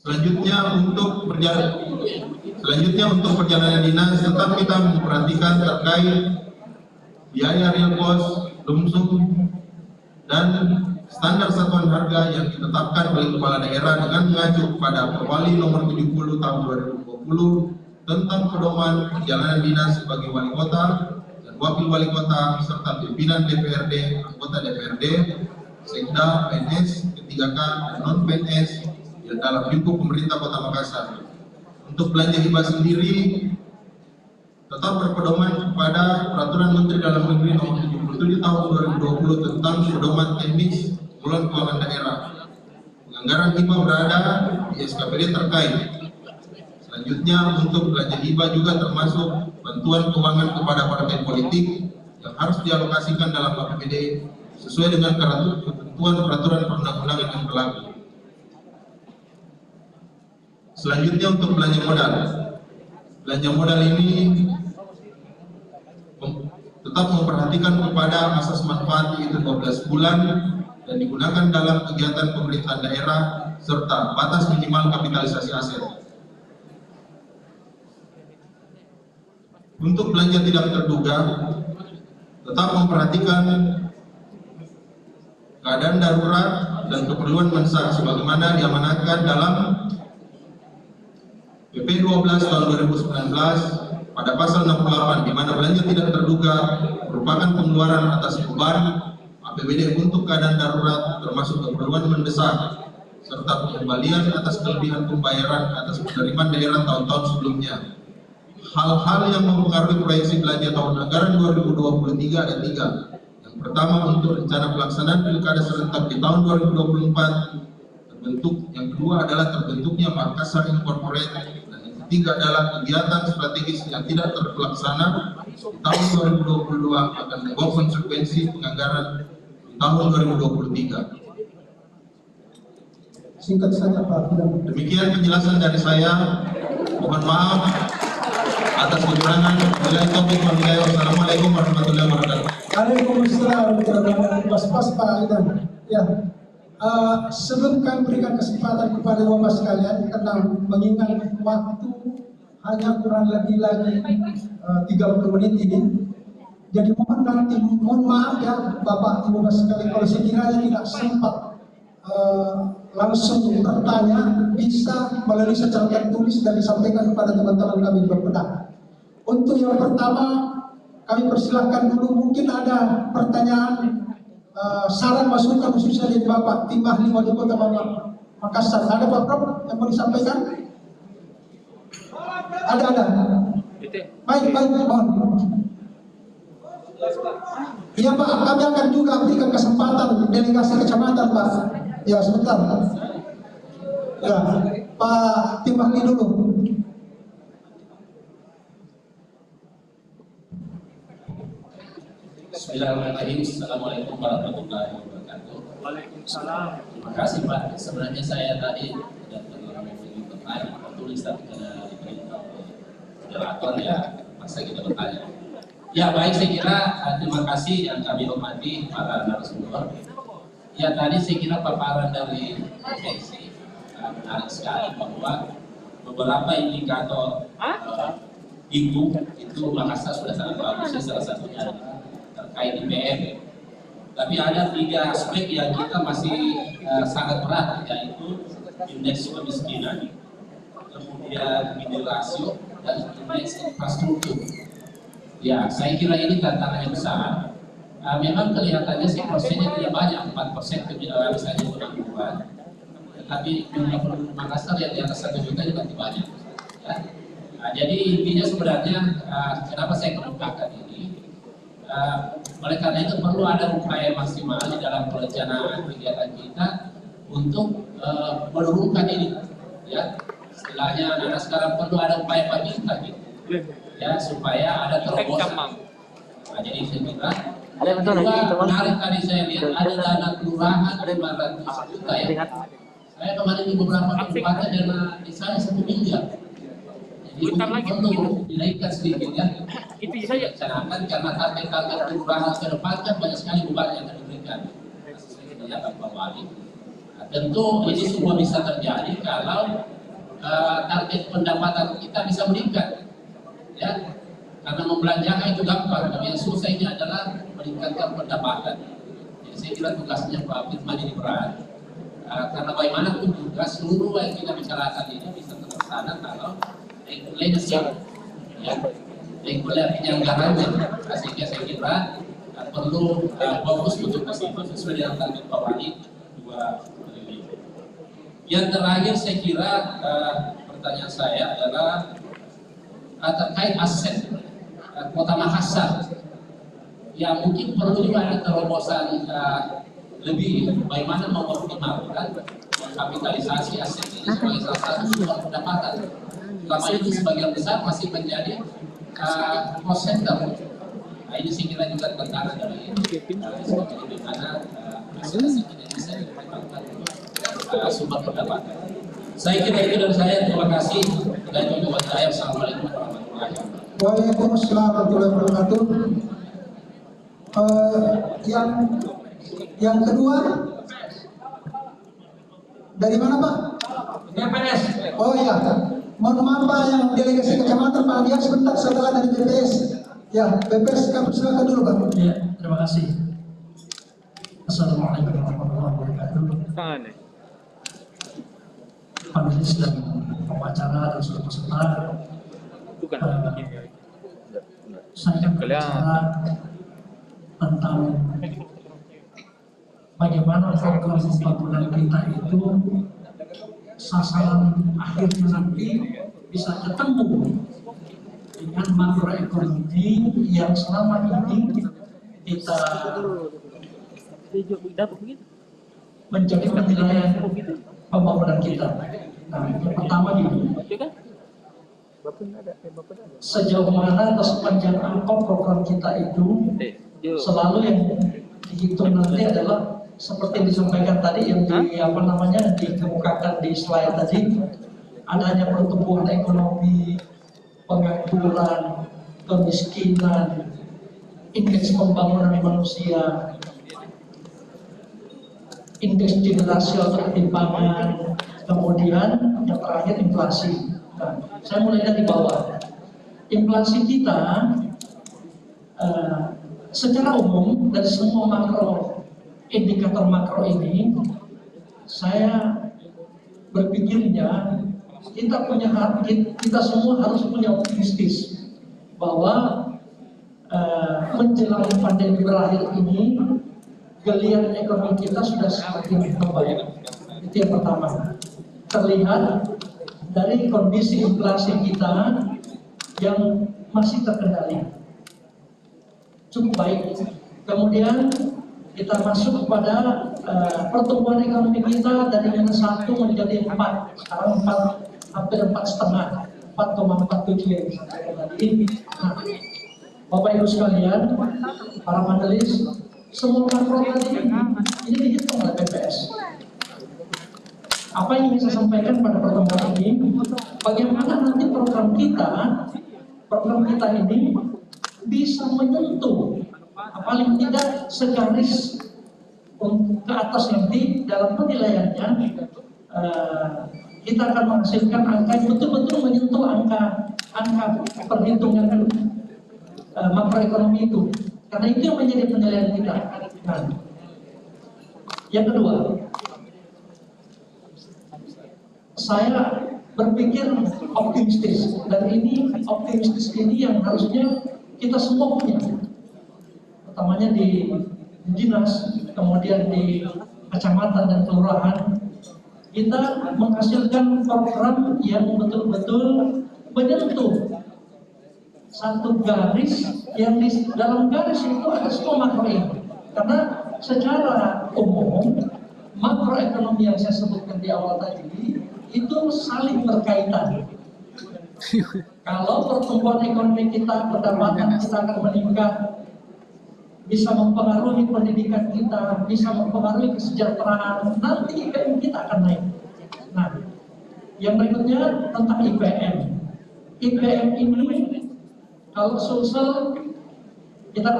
Selanjutnya untuk perjalanan dinas, tetap kita memperhatikan terkait biaya real cost, lumsum, dan standar satuan harga yang ditetapkan oleh kepala daerah dengan mengacu pada Perwali Nomor 70 Tahun 2020 tentang pedoman perjalanan dinas sebagai wali kota dan wakil wali kota serta pimpinan DPRD, anggota DPRD, Sekda, PNS, P3K, dan non-PNS yang dalam lingkup pemerintah Kota Makassar. Untuk belanja hibah sendiri tetap berpedoman kepada Peraturan Menteri Dalam Negeri Nomor 77 Tahun 2020 tentang pedoman teknis pemulihan keuangan daerah. Penganggaran hibah berada di SKPD terkait. Selanjutnya, untuk belanja hibah juga termasuk bantuan keuangan kepada partai politik yang harus dialokasikan dalam APBD sesuai dengan ketentuan peraturan perundang-undangan yang berlaku. Selanjutnya, untuk belanja modal. Belanja modal ini tetap memperhatikan kepada asas manfaat yaitu 12 bulan dan digunakan dalam kegiatan pemerintahan daerah serta batas minimal kapitalisasi aset. Untuk belanja tidak terduga, tetap memperhatikan keadaan darurat dan keperluan mendesak sebagaimana diamanatkan dalam PP 12 tahun 2019 pada pasal 68, di mana belanja tidak terduga merupakan pengeluaran atas beban APBD untuk keadaan darurat termasuk keperluan mendesak serta pengembalian atas kelebihan pembayaran atas penerimaan daerah tahun-tahun sebelumnya. Hal-hal yang mempengaruhi proyeksi belanja tahun anggaran 2023 ada 3. Yang pertama, untuk rencana pelaksanaan pilkada serentak di tahun 2024 terbentuk. Yang kedua adalah terbentuknya Makassar Incorporate. Dan yang ketiga adalah kegiatan strategis yang tidak terpelaksana di tahun 2022 akan membawa konsekuensi penganggaran di tahun 2023. Singkat saja Pak. Demikian penjelasan dari saya. Mohon maaf atas kekurangan. Wabillahi taufiq wal hidayah. Wassalamualaikum warahmatullahi wabarakatuh. Waalaikumsalam warahmatullahi wabarakatuh. Pas-pas Pak Idan. Ya. Sebelum kami berikan kesempatan kepada Bapak sekalian, karena mengingat waktu hanya kurang lagi 30 menit ini. Jadi mohon maaf ya Bapak Ibu sekalian, kalau sekiranya tidak sempat langsung bertanya, bisa melalui secara tertulis dan disampaikan kepada teman-teman kami di Bapeda. Untuk yang pertama, kami persilahkan dulu, mungkin ada pertanyaan, saran masukan khususnya dari Bapak Tim Ahli Wali Kota Bapak Makassar. Ada Pak Prof yang mau disampaikan? Ada. Baik, mohon. Iya Pak, kami akan juga berikan kesempatan delegasi kecamatan Pak. Ya sebentar. Ya, Pak Tim Ahli dulu. Bismillahirrahmanirrahim. Assalamualaikum warahmatullahi wabarakatuh. Waalaikumsalam. Terima kasih Pak. Sebenarnya saya tadi sudah bertanya, tertulis tapi karena diberitahu moderator ya, masa kita bertanya. Ya baik, saya kira terima kasih yang kami hormati para narasumber. Ya tadi saya kira paparan dari Desi menarik sekali bahwa beberapa indikator itu Makassar sudah sangat bagus. Salah satunya adalah terkait IPM. Tapi ada 3 aspek yang kita masih sangat berat, yaitu indeks kemiskinan, kemudian gini rasio, dan indeks infrastruktur. Ya, saya kira ini tantangannya besar. Memang kelihatannya sih persennya tidak banyak, 4% misalnya pengangguran. Tetapi jumlah penduduk Makassar yang di atas 1 juta juga tidak banyak. Ya. Jadi intinya sebenarnya kenapa saya kemukakan ini? Oleh karena itu perlu ada upaya maksimal di dalam perencanaan kegiatan kita untuk menurunkan ini. Ya, istilahnya anak sekarang perlu ada upaya pemerintah gitu. Ya, supaya ada terobosan. Nah, jadi saya kira yang kedua, menarik tadi saya lihat ada dana kelurahan 500 juta ya. Saya kemarin di beberapa kabupaten dana desanya 1 miliar. Jadi perlu dinaikkan sedikit ya. Itu saja. Rencanakan karena target-target kelurahan ke depan kan banyak sekali beban yang akan diberikan. Saya kira Pak Wali. Nah, tentu ini semua bisa terjadi kalau target pendapatan kita bisa meningkat. Ya. Karena membelanjakan itu gampang, tapi yang susahnya adalah meningkatkan pendapatan. Jadi saya kira tugasnya Pak Firman ini berat. Karena bagaimanapun juga seluruh yang kita bicarakan ini bisa terlaksana kalau regulasi, ya, regulasi anggarannya. Sehingga saya kira perlu fokus untuk kesini sesuai dengan target Pak Wali 2 triliun. Yang terakhir saya kira pertanyaan saya adalah terkait aset Kota Makassar, ya mungkin perlu juga ada terobosan lebih bagaimana mengoptimalkan kapitalisasi aset ini sebagai salah satu sumber pendapatan. Selama ini sebagian besar masih menjadi cost center. Nah ini saya kira juga tantangan dari ini. Bagaimana aset ini bisa dimanfaatkan untuk sumber pendapatan. Saya kira itu dari saya. Terima kasih. Dan juga saya. Assalamualaikum warahmatullahi wabarakatuh. Waalaikumsalam warahmatullahi wabarakatuh. Yang kedua dari mana Pak? BPS. Oh iya, mohon maaf Pak, yang delegasi kecamatan Pak Dia sebentar setelah dari BPS. Ya, BPS kami silakan dulu Pak. Ya, terima kasih. Assalamualaikum warahmatullahi wabarakatuh. Panelis dan pembicara dan seluruh peserta. Saya akan berbicara tentang bagaimana program pembangunan kita itu sasaran akhirnya nanti bisa ketemu dengan makroekonomi yang selama ini kita menjadi penilaian pembangunan kita. Nah, yang pertama gitu, sejauh mana atau sepanjang apa program kita itu selalu yang dihitung nanti adalah seperti disampaikan tadi yang dikemukakan di slide tadi, adanya pertumbuhan ekonomi, pengangguran, kemiskinan, indeks pembangunan manusia, indeks generasi atau ketimpangan, kemudian yang terakhir inflasi. Nah, saya mulai dari bawah. Inflasi kita secara umum dari semua indikator makro ini, saya berpikirnya kita semua harus punya optimistis bahwa menjelang pandemi berakhir ini geliat ekonomi kita sudah semakin membaik. Itu yang pertama. Terlihat dari kondisi inflasi kita yang masih terkendali, cukup baik. Kemudian kita masuk kepada pertumbuhan ekonomi kita dari -1 menjadi 4, sekarang 4, hampir 4,5, 4,47 yang disampaikan tadi. Nah, Bapak Ibu sekalian, para panelis, semua makro tadi ini dihitung oleh BPS. Apa yang ingin saya sampaikan pada pertemuan ini, bagaimana nanti program kita ini bisa menyentuh paling tidak segaris ke atas nanti dalam penilaiannya, kita akan menghasilkan angka yang betul-betul menyentuh angka perhitungan makroekonomi itu, karena itu yang menjadi penilaian kita. Nah, yang kedua, saya berpikir optimistis, dan optimistis ini yang harusnya kita semua punya, utamanya di dinas, kemudian di kecamatan dan kelurahan. Kita menghasilkan program yang betul-betul menyentuh satu garis yang di dalam garis itu ada semua makro ini. Karena secara umum makroekonomi yang saya sebutkan di awal tadi itu saling berkaitan. Kalau pertumbuhan ekonomi kita, pendapatan kita akan meningkat, bisa mempengaruhi pendidikan kita, bisa mempengaruhi kesejahteraan, nanti IPM kita akan naik. Nah, yang berikutnya tentang IPM. IPM ini kalau sulsel kita,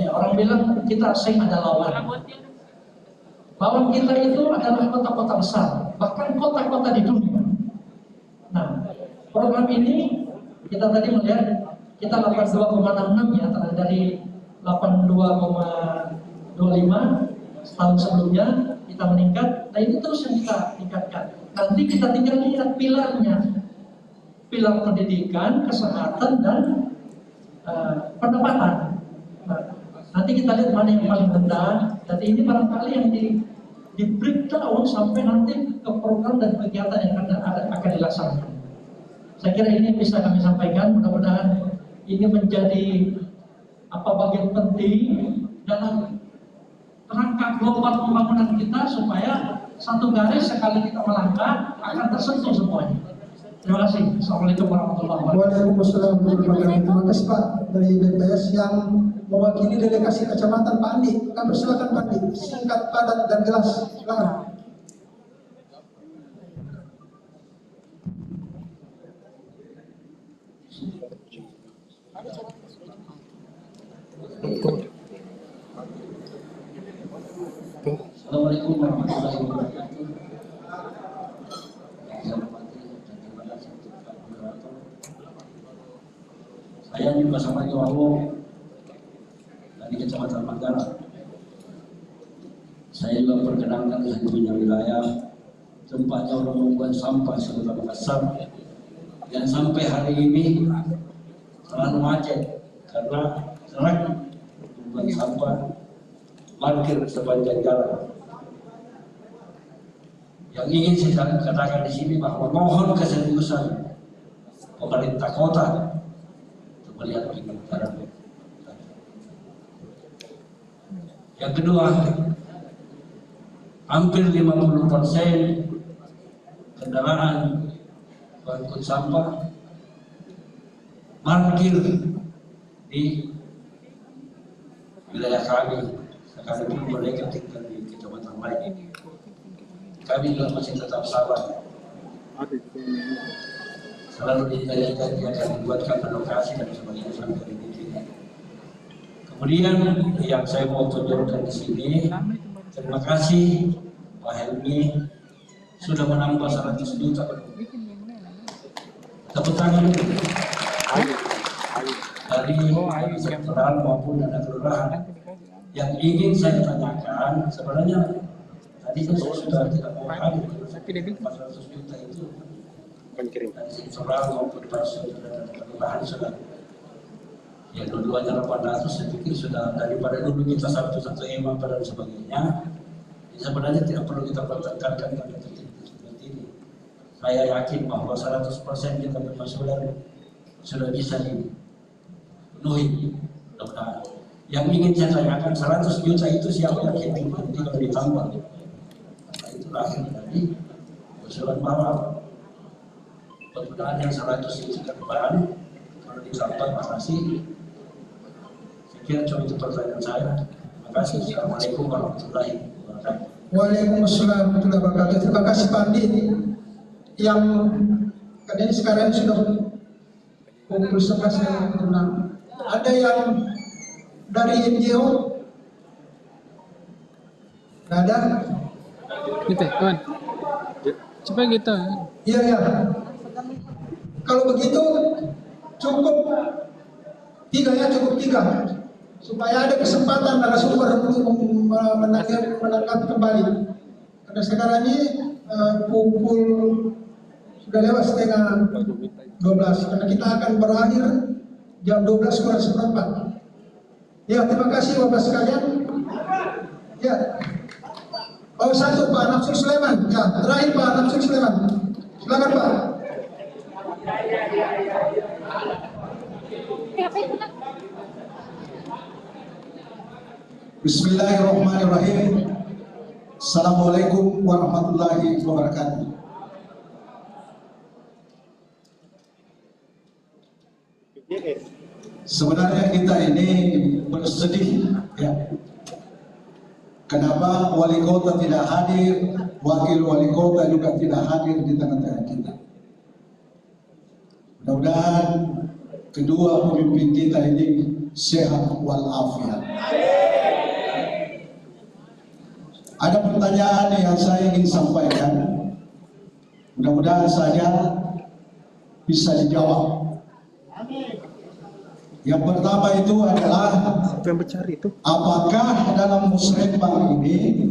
orang bilang kita asing ada lawan. Lawan kita itu adalah kota-kota besar, bahkan kota-kota di dunia. Nah, program ini kita tadi melihat kita 82,66 ya, dari 82,25 tahun sebelumnya kita meningkat. Nah, ini terus yang kita tingkatkan. Nanti kita tinggal lihat pilarnya, pilar pendidikan, kesehatan, dan pendapatan. Nah, nanti kita lihat mana yang paling rendah. Dan ini barangkali yang di breakdown sampai nanti ke program dan kegiatan yang akan dilaksanakan. Saya kira ini bisa kami sampaikan. Mudah-mudahan ini menjadi bagian penting dalam rangka global pembangunan kita, supaya satu garis sekali kita melangkah akan tersentuh semuanya. Terima kasih. Assalamualaikum warahmatullahi wabarakatuh. Waalaikumsalam warahmatullahi wabarakatuh. Terima kasih Pak dari BPS yang mewakili delegasi kecamatan, Pak Andi. Kami silakan Pak Andi, singkat, padat, dan jelas. Silakan. Assalamualaikum warahmatullahi wabarakatuh. Saya juga sama Jawa dari Kecamatan Manggarai. Saya juga perkenalkan saya punya wilayah tempatnya orang membuang sampah Kota Makassar, yang sampai hari ini selalu macet karena sering membuang sampah parkir sepanjang jalan. Yang ingin saya katakan di sini bahwa mohon keseriusan pemerintah kota untuk melihat penyelenggara. Yang kedua, hampir 50% kendaraan pengangkut sampah parkir di wilayah kami, sekalipun mereka tinggal di kecamatan lain. Kami juga masih tetap sabar. Selalu dijanjikan dia akan membuatkan lokasi dan sebagainya sampai di sini. Kemudian yang saya mau tunjukkan di sini, terima kasih Pak Helmi sudah menambah 100 juta. Tepuk tangan dulu. Dari sektoral maupun dana kelurahan. Yang ingin saya tanyakan sebenarnya tadi kan saya sudah tidak mau hadir 400 juta itu dari sektoral maupun dari dana kelurahan sudah. Ya dua-duanya 800 saya pikir sudah daripada dulu kita satu emang dan sebagainya. Sebenarnya tidak perlu kita pertengkarkan pada titik seperti ini. Saya yakin bahwa 100% kita bermasukan sudah bisa dipenuhi. Mudah-mudahan. Yang ingin saya tanyakan 100 juta itu siapa yang hitung kalau ditambah? Karena itu lahir dari usulan bawah. Mudah-mudahan yang 100 itu ke depan kalau ditambah makasih. Saya kira cuma itu pertanyaan saya. Terima kasih. Assalamualaikum warahmatullahi wabarakatuh. Waalaikumsalam warahmatullahi wabarakatuh. Terima kasih Pak Andi yang katanya sekarang sudah pukul 11.06. Ada yang dari NGO? Tidak ada? Gitu, kawan. Coba gitu. Iya, ya. Kalau begitu cukup 3 ya, cukup 3. Supaya ada kesempatan narasumber untuk menanggapi kembali. Karena sekarang ini pukul sudah lewat setengah 12. Karena kita akan berakhir jam 12 kurang seperempat. Ya, terima kasih Bapak sekalian. Ya. Oh, satu Pak Nafsul Sulaiman. Ya, terakhir Pak Nafsul Sulaiman. Silakan Pak. Bismillahirrahmanirrahim. Assalamualaikum warahmatullahi wabarakatuh. Sebenarnya kita ini bersedih ya. Kenapa wali kota tidak hadir, wakil wali kota juga tidak hadir di tengah-tengah kita. Mudah-mudahan kedua pemimpin kita ini sehat walafiat. Ada pertanyaan yang saya ingin sampaikan. Mudah-mudahan saja bisa dijawab. Yang pertama itu adalah apakah dalam musrembang ini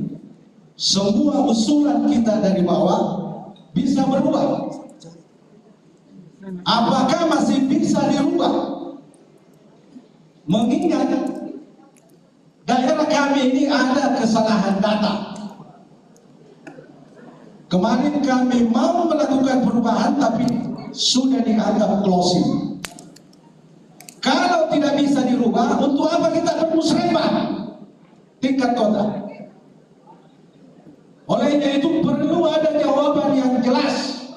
semua usulan kita dari bawah bisa berubah? Apakah masih bisa dirubah? Mengingat daerah kami ini ada kesalahan data. Kemarin kami mau melakukan perubahan tapi sudah dianggap closing. Kalau tidak bisa dirubah, untuk apa kita bermusrembang tingkat kota? Olehnya itu perlu ada jawaban yang jelas.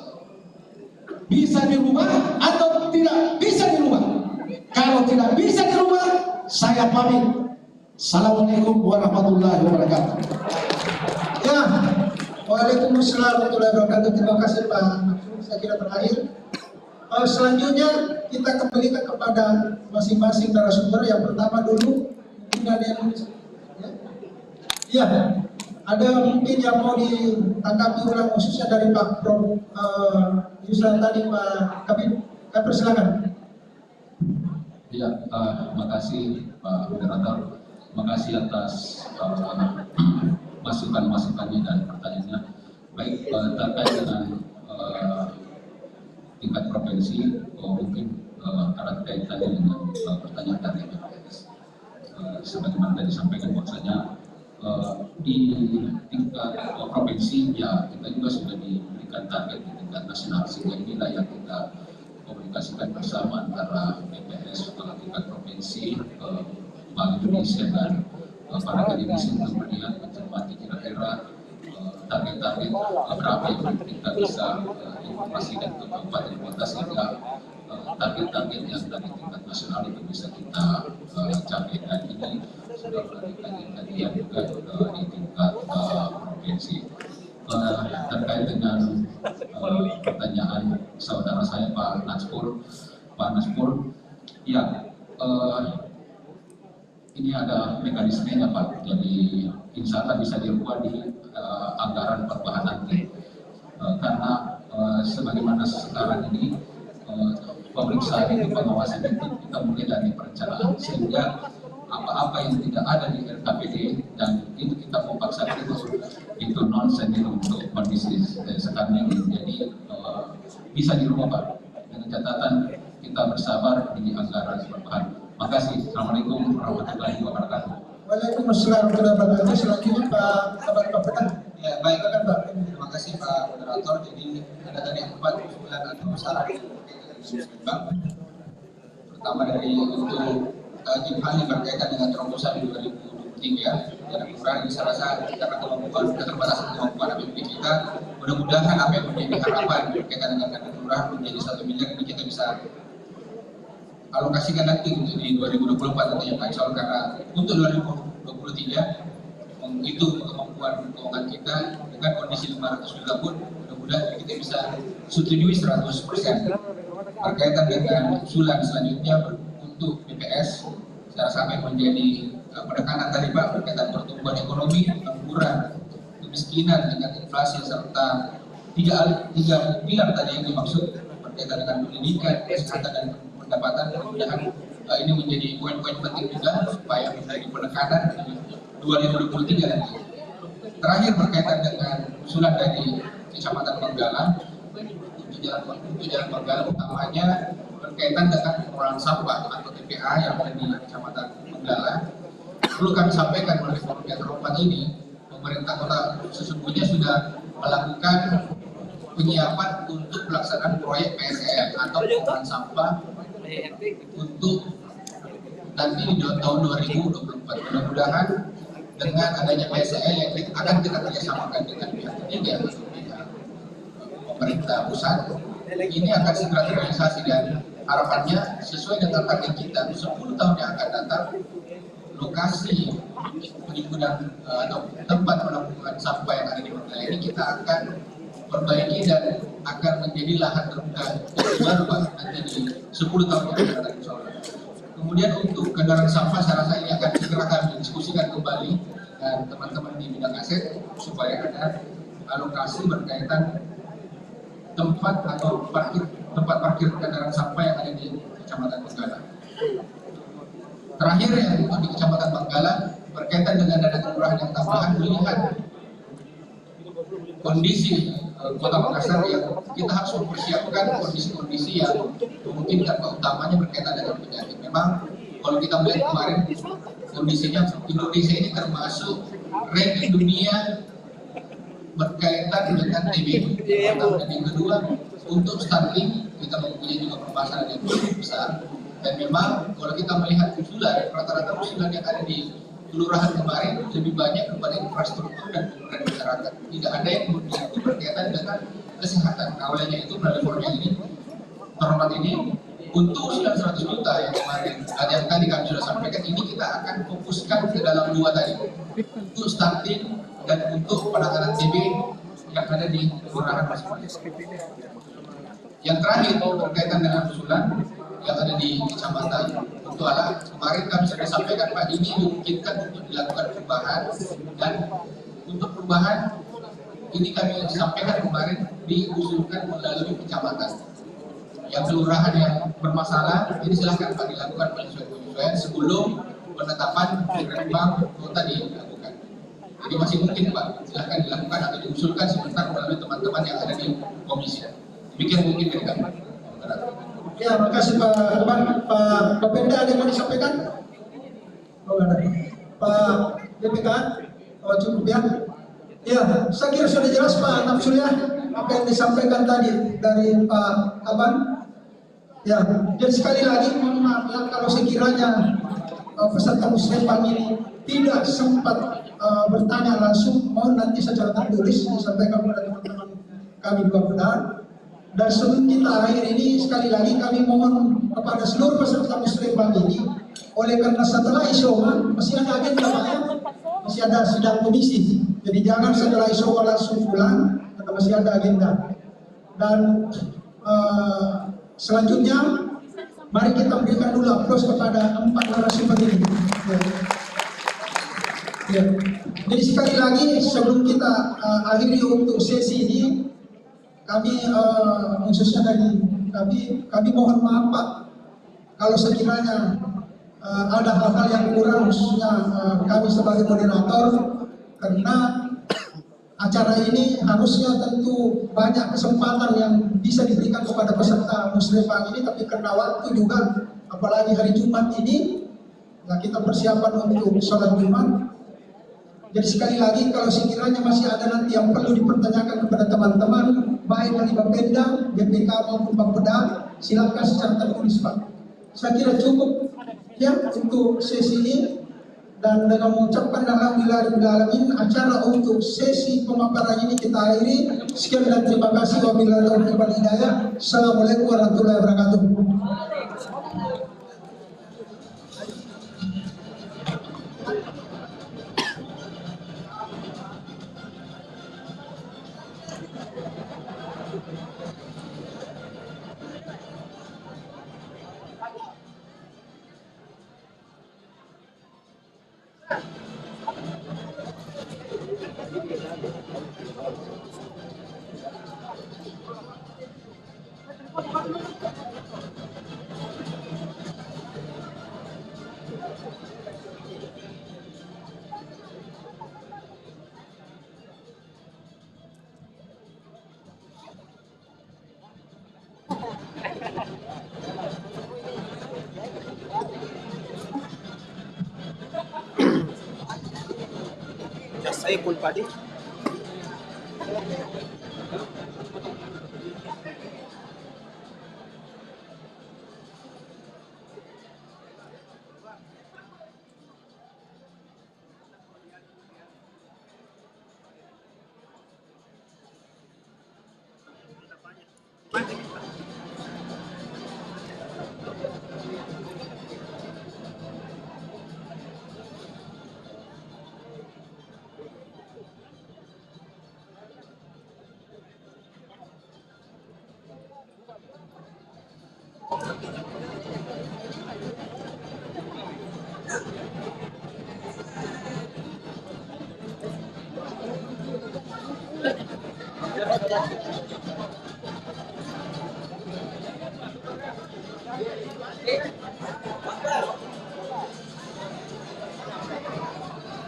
Bisa dirubah atau tidak bisa dirubah? Kalau tidak bisa dirubah, saya pamit. Assalamualaikum warahmatullahi wabarakatuh. Ya, waalaikumsalam warahmatullahi wabarakatuh. Terima kasih Pak. Saya kira terakhir. Selanjutnya kita kembalikan kepada masing-masing narasumber. Yang pertama dulu mungkin ada yang ya, ada mungkin yang mau ditanggapi ulang khususnya dari Pak Prof. Yusran tadi Pak Kabin. Kami persilakan. Ya, terima kasih Pak Moderator. Terima kasih atas masukan-masukannya dan pertanyaannya. Baik, terkait dengan tingkat provinsi, mungkin ada kaitannya dengan pertanyaan dari BPS. Sebagaimana tadi disampaikan bahwasanya di tingkat provinsi ya kita juga sudah diberikan target di tingkat nasional, sehingga inilah yang kita komunikasikan bersama antara BPS pada tingkat provinsi, Bank Indonesia dan para akademisi untuk melihat mencermati kira-kira target-target berapa yang kita bisa informasikan ke kabupaten kota, sehingga target-target yang dari tingkat nasional itu bisa kita capai. Dan ini sudah melakukan kajian juga di tingkat provinsi. Terkait dengan pertanyaan saudara saya Pak Naspur, ya ini ada mekanismenya Pak. Jadi insya Allah bisa dirubah di anggaran perubahan nanti, karena sebagaimana sekarang ini pemeriksaan itu, pengawasan itu kita mulai dari perencanaan, sehingga apa-apa yang tidak ada di RKPD dan itu kita mau paksa itu nonsen untuk kondisi sekarang ini. Jadi bisa dirubah Pak, dengan catatan kita bersabar di anggaran perubahan. Makasih. Assalamualaikum warahmatullahi wabarakatuh. Waalaikumsalam warahmatullahi wabarakatuh. Selanjutnya Pak Kabar Bapak. Ya baik, terima kasih Pak Moderator. Jadi ada tadi 4 usulan atau syarat Bang. Pertama dari untuk hal yang berkaitan dengan terobosan 2023 dan kelurahan ini saya rasa karena kemampuan keterbatasan kemampuan APBD kita, mudah-mudahan apa yang menjadi harapan berkaitan dengan kelurahan menjadi 1 miliar ini kita bisa alokasikan nanti untuk di 2024 tentunya Pak Insya Allah, karena untuk 2023 itu kemampuan keuangan kita dengan kondisi 500 juta pun mudah-mudahan kita bisa setujui 100%. Berkaitan dengan usulan selanjutnya untuk BPS, saya sampai menjadi penekanan tadi Pak berkaitan pertumbuhan ekonomi, pengangguran, kemiskinan dengan inflasi, serta tiga pilar tadi yang dimaksud berkaitan dengan pendidikan, kesehatan dan pendapatan. Mudah-mudahan ini menjadi poin-poin penting juga supaya menjadi penekanan di 2023 nanti. Terakhir berkaitan dengan usulan dari Kecamatan Manggala untuk jalan Manggala, utamanya berkaitan dengan pengelolaan sampah atau TPA yang ada di Kecamatan Manggala. Perlu kami sampaikan oleh forum yang terhormat ini, pemerintah kota sesungguhnya sudah melakukan penyiapan untuk pelaksanaan proyek PSL atau pengelolaan sampah untuk nanti di tahun 2024. Mudah-mudahan dengan adanya PSL yang akan kita kerjasamakan dengan pihak ketiga, pemerintah pusat, ini akan segera terrealisasi dan harapannya sesuai dengan target kita 10 tahun yang akan datang, lokasi penimbunan atau tempat penampungan sampah yang ada di Manggala ini kita akan perbaiki dan akan menjadi lahan terbuka baru Pak nanti di 10 tahun yang akan datang. Kemudian untuk kendaraan sampah saya rasa ini akan segera kami diskusikan kembali dan teman-teman di bidang aset supaya ada alokasi berkaitan tempat parkir kendaraan sampah yang ada di Kecamatan Manggala. Terakhir yang di Kecamatan Manggala berkaitan dengan dana kelurahan yang tambahan, melihat kondisi Kota Makassar yang kita harus mempersiapkan kondisi-kondisi yang memungkinkan, utamanya berkaitan dengan penyakit. Memang kalau kita melihat kemarin kondisinya Indonesia ini termasuk ranking dunia berkaitan dengan TB. Dan yang kedua, untuk stunting kita mempunyai juga permasalahan yang cukup besar. Dan memang kalau kita melihat usulan, rata-rata usulan yang ada di kelurahan kemarin lebih banyak kepada infrastruktur dan pembangunan masyarakat. Tidak ada yang berkaitan dengan kesehatan. Awalnya itu melalui forum yang ini, terhormat ini, untuk usulan 100 juta yang kemarin, yang tadi kami sudah sampaikan, ini kita akan fokuskan ke dalam 2 tadi, untuk stunting dan untuk penanganan TB yang ada di kelurahan masing-masing. Yang terakhir berkaitan dengan usulan yang ada di Kecamatan Kuala, kemarin kami sudah sampaikan Pak, ini dimungkinkan untuk dilakukan perubahan, dan untuk perubahan ini kami sampaikan kemarin diusulkan melalui kecamatan. Yang kelurahan yang bermasalah ini silahkan Pak dilakukan penyesuaian sebelum penetapan Direkbang kota dilakukan. Jadi masih mungkin Pak, silahkan dilakukan atau diusulkan sebentar melalui teman-teman yang ada di komisi. Demikian mungkin dari kami. Ya, makasih Pak Bang. Pak Penda ada yang mau disampaikan? Oh, ada. Pak DPK? Oh, cukup ya. Ya, saya kira sudah jelas Pak Nafsul ya apa yang disampaikan tadi dari Pak Kaban. Ya, dan sekali lagi mohon maaf ya kalau sekiranya peserta musrembang ini tidak sempat bertanya langsung, mohon nanti secara tertulis disampaikan kepada teman-teman kami di Bapeda. Dan sebelum kita akhir ini sekali lagi kami mohon kepada seluruh peserta musrembang ini, oleh karena setelah isoma masih ada agenda Pak ya, masih ada sidang komisi. Jadi jangan setelah isoma langsung pulang, karena masih ada agenda. Dan selanjutnya mari kita berikan dulu aplaus kepada 4 narasumber ini. Ya. Jadi sekali lagi sebelum kita akhiri untuk sesi ini, kami khususnya dari kami mohon maaf Pak kalau sekiranya ada hal-hal yang kurang, khususnya kami sebagai moderator, karena acara ini harusnya tentu banyak kesempatan yang bisa diberikan kepada peserta musrembang ini, tapi karena waktu juga, apalagi hari Jumat ini, nah kita persiapan untuk sholat Jumat. Jadi sekali lagi kalau sekiranya masih ada nanti yang perlu dipertanyakan kepada teman-teman, baik dari Bapeda, BPK maupun Bapeda, silakan secara tertulis Pak. Saya kira cukup ya untuk sesi ini. Dan dengan mengucapkan alhamdulillahirrahmanirrahim, acara untuk sesi pemaparan ini kita akhiri. Sekian dan terima kasih. Wabillahi taufiq wal hidayah. Assalamualaikum warahmatullahi wabarakatuh. Saya pulpa di.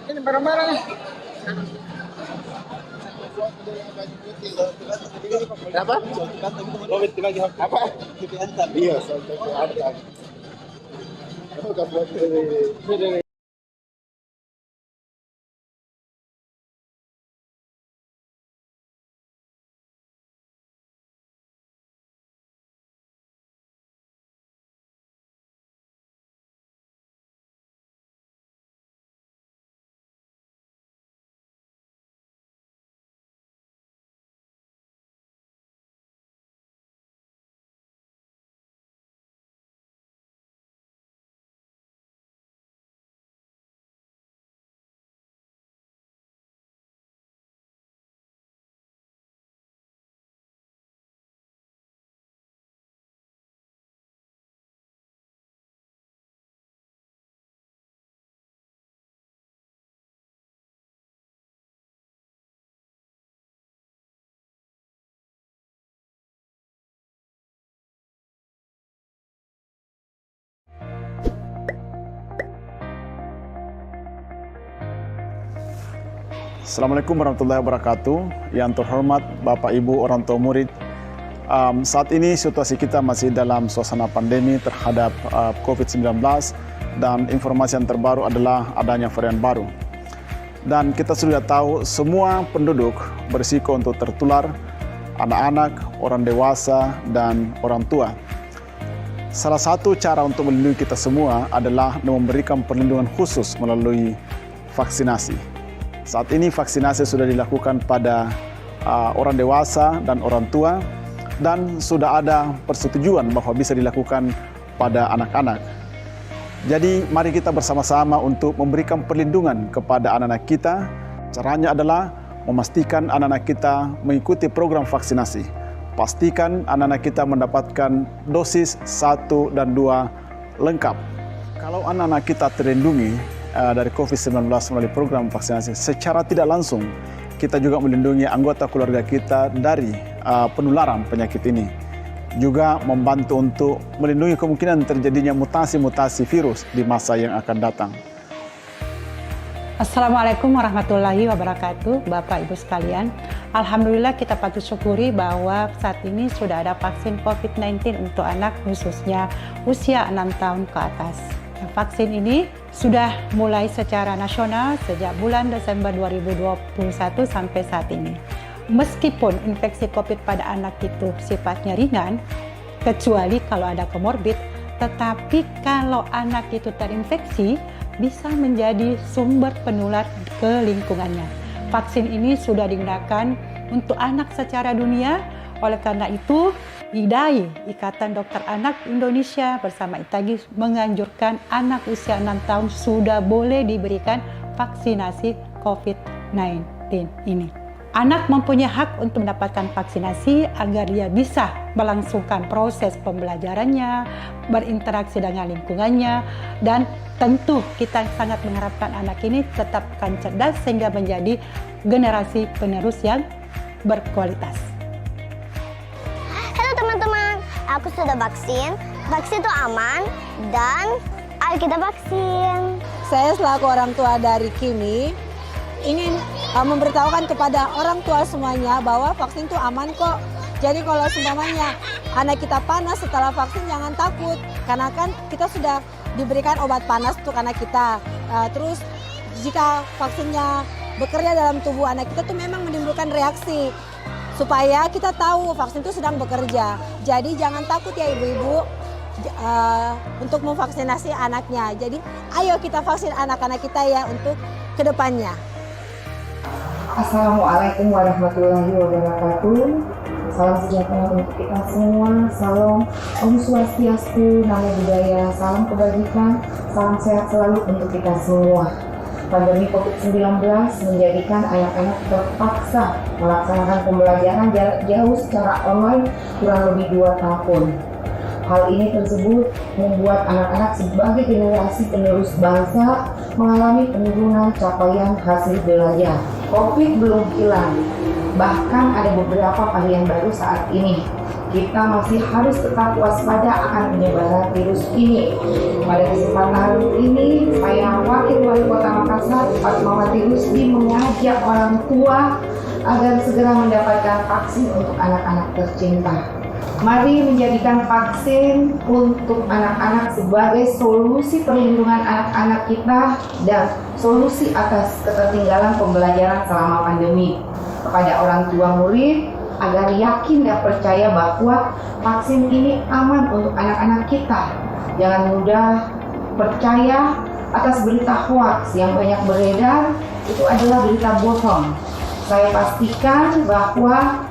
Ini barang-barang nih. Apa? Apa? Iya, sampai ke atas. Kamu kan buat ini. Assalamualaikum warahmatullahi wabarakatuh. Yang terhormat Bapak Ibu orang tua murid, saat ini situasi kita masih dalam suasana pandemi terhadap COVID-19 dan informasi yang terbaru adalah adanya varian baru. Dan kita sudah tahu semua penduduk berisiko untuk tertular, anak-anak, orang dewasa, dan orang tua. Salah satu cara untuk melindungi kita semua adalah memberikan perlindungan khusus melalui vaksinasi. Saat ini vaksinasi sudah dilakukan pada orang dewasa dan orang tua, dan sudah ada persetujuan bahwa bisa dilakukan pada anak-anak. Jadi mari kita bersama-sama untuk memberikan perlindungan kepada anak-anak kita. Caranya adalah memastikan anak-anak kita mengikuti program vaksinasi. Pastikan anak-anak kita mendapatkan dosis 1 dan 2 lengkap. Kalau anak-anak kita terlindungi dari COVID-19 melalui program vaksinasi, secara tidak langsung kita juga melindungi anggota keluarga kita dari penularan penyakit ini. Juga membantu untuk melindungi kemungkinan terjadinya mutasi-mutasi virus di masa yang akan datang. Assalamualaikum warahmatullahi wabarakatuh, Bapak Ibu sekalian. Alhamdulillah kita patut syukuri bahwa saat ini sudah ada vaksin COVID-19 untuk anak, khususnya usia 6 tahun ke atas. Vaksin ini sudah mulai secara nasional sejak bulan Desember 2021 sampai saat ini. Meskipun infeksi COVID pada anak itu sifatnya ringan, kecuali kalau ada komorbid, tetapi kalau anak itu terinfeksi, bisa menjadi sumber penular ke lingkungannya. Vaksin ini sudah digunakan untuk anak secara dunia, oleh karena itu IDAI, Ikatan Dokter Anak Indonesia bersama ITAGI menganjurkan anak usia 6 tahun sudah boleh diberikan vaksinasi COVID-19 ini. Anak mempunyai hak untuk mendapatkan vaksinasi agar dia bisa melangsungkan proses pembelajarannya, berinteraksi dengan lingkungannya, dan tentu kita sangat mengharapkan anak ini tetap akan cerdas sehingga menjadi generasi penerus yang berkualitas. Halo teman-teman, aku sudah vaksin. Vaksin itu aman dan ayo kita vaksin. Saya selaku orang tua dari Kimi ingin memberitahukan kepada orang tua semuanya bahwa vaksin itu aman kok. Jadi kalau seumpamanya anak kita panas setelah vaksin jangan takut, karena kan kita sudah diberikan obat panas untuk anak kita. Terus jika vaksinnya bekerja dalam tubuh anak kita tuh memang menimbulkan reaksi, supaya kita tahu vaksin itu sedang bekerja. Jadi jangan takut ya ibu-ibu untuk memvaksinasi anaknya. Jadi ayo kita vaksin anak-anak kita ya untuk kedepannya. Assalamualaikum warahmatullahi wabarakatuh. Salam sejahtera untuk kita semua. Salam Om Swastiastu, Namo Buddhaya, salam kebajikan, salam sehat selalu untuk kita semua. Pandemi COVID-19 menjadikan anak-anak terpaksa melaksanakan pembelajaran jarak jauh secara online kurang lebih 2 tahun. Hal ini tersebut membuat anak-anak sebagai generasi penerus bangsa mengalami penurunan capaian hasil belajar. COVID belum hilang, bahkan ada beberapa varian baru saat ini. Kita masih harus tetap waspada akan penyebaran virus ini. Pada kesempatan ini, saya Wakil Wali Kota Makassar, Fatmawati Rusdi, mengajak orang tua agar segera mendapatkan vaksin untuk anak-anak tercinta. Mari menjadikan vaksin untuk anak-anak sebagai solusi perlindungan anak-anak kita dan solusi atas ketertinggalan pembelajaran selama pandemi. Kepada orang tua murid, agar yakin dan percaya bahwa vaksin ini aman untuk anak-anak kita. Jangan mudah percaya atas berita hoax yang banyak beredar, itu adalah berita bohong. Saya pastikan bahwa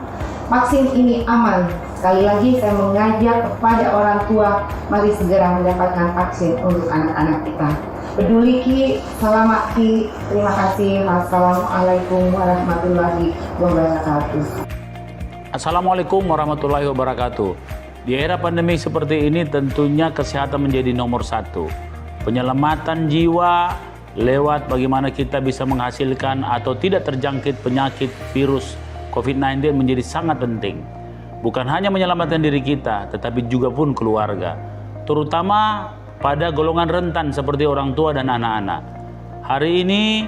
vaksin ini aman. Sekali lagi saya mengajak kepada orang tua, mari segera mendapatkan vaksin untuk anak-anak kita. Peduli Ki, selamat Ki, terima kasih. Wassalamualaikum warahmatullahi wabarakatuh. Assalamualaikum warahmatullahi wabarakatuh. Di era pandemi seperti ini tentunya kesehatan menjadi nomor 1. Penyelamatan jiwa lewat bagaimana kita bisa menghasilkan atau tidak terjangkit penyakit virus COVID-19 menjadi sangat penting. Bukan hanya menyelamatkan diri kita, tetapi juga pun keluarga. Terutama pada golongan rentan seperti orang tua dan anak-anak. Hari ini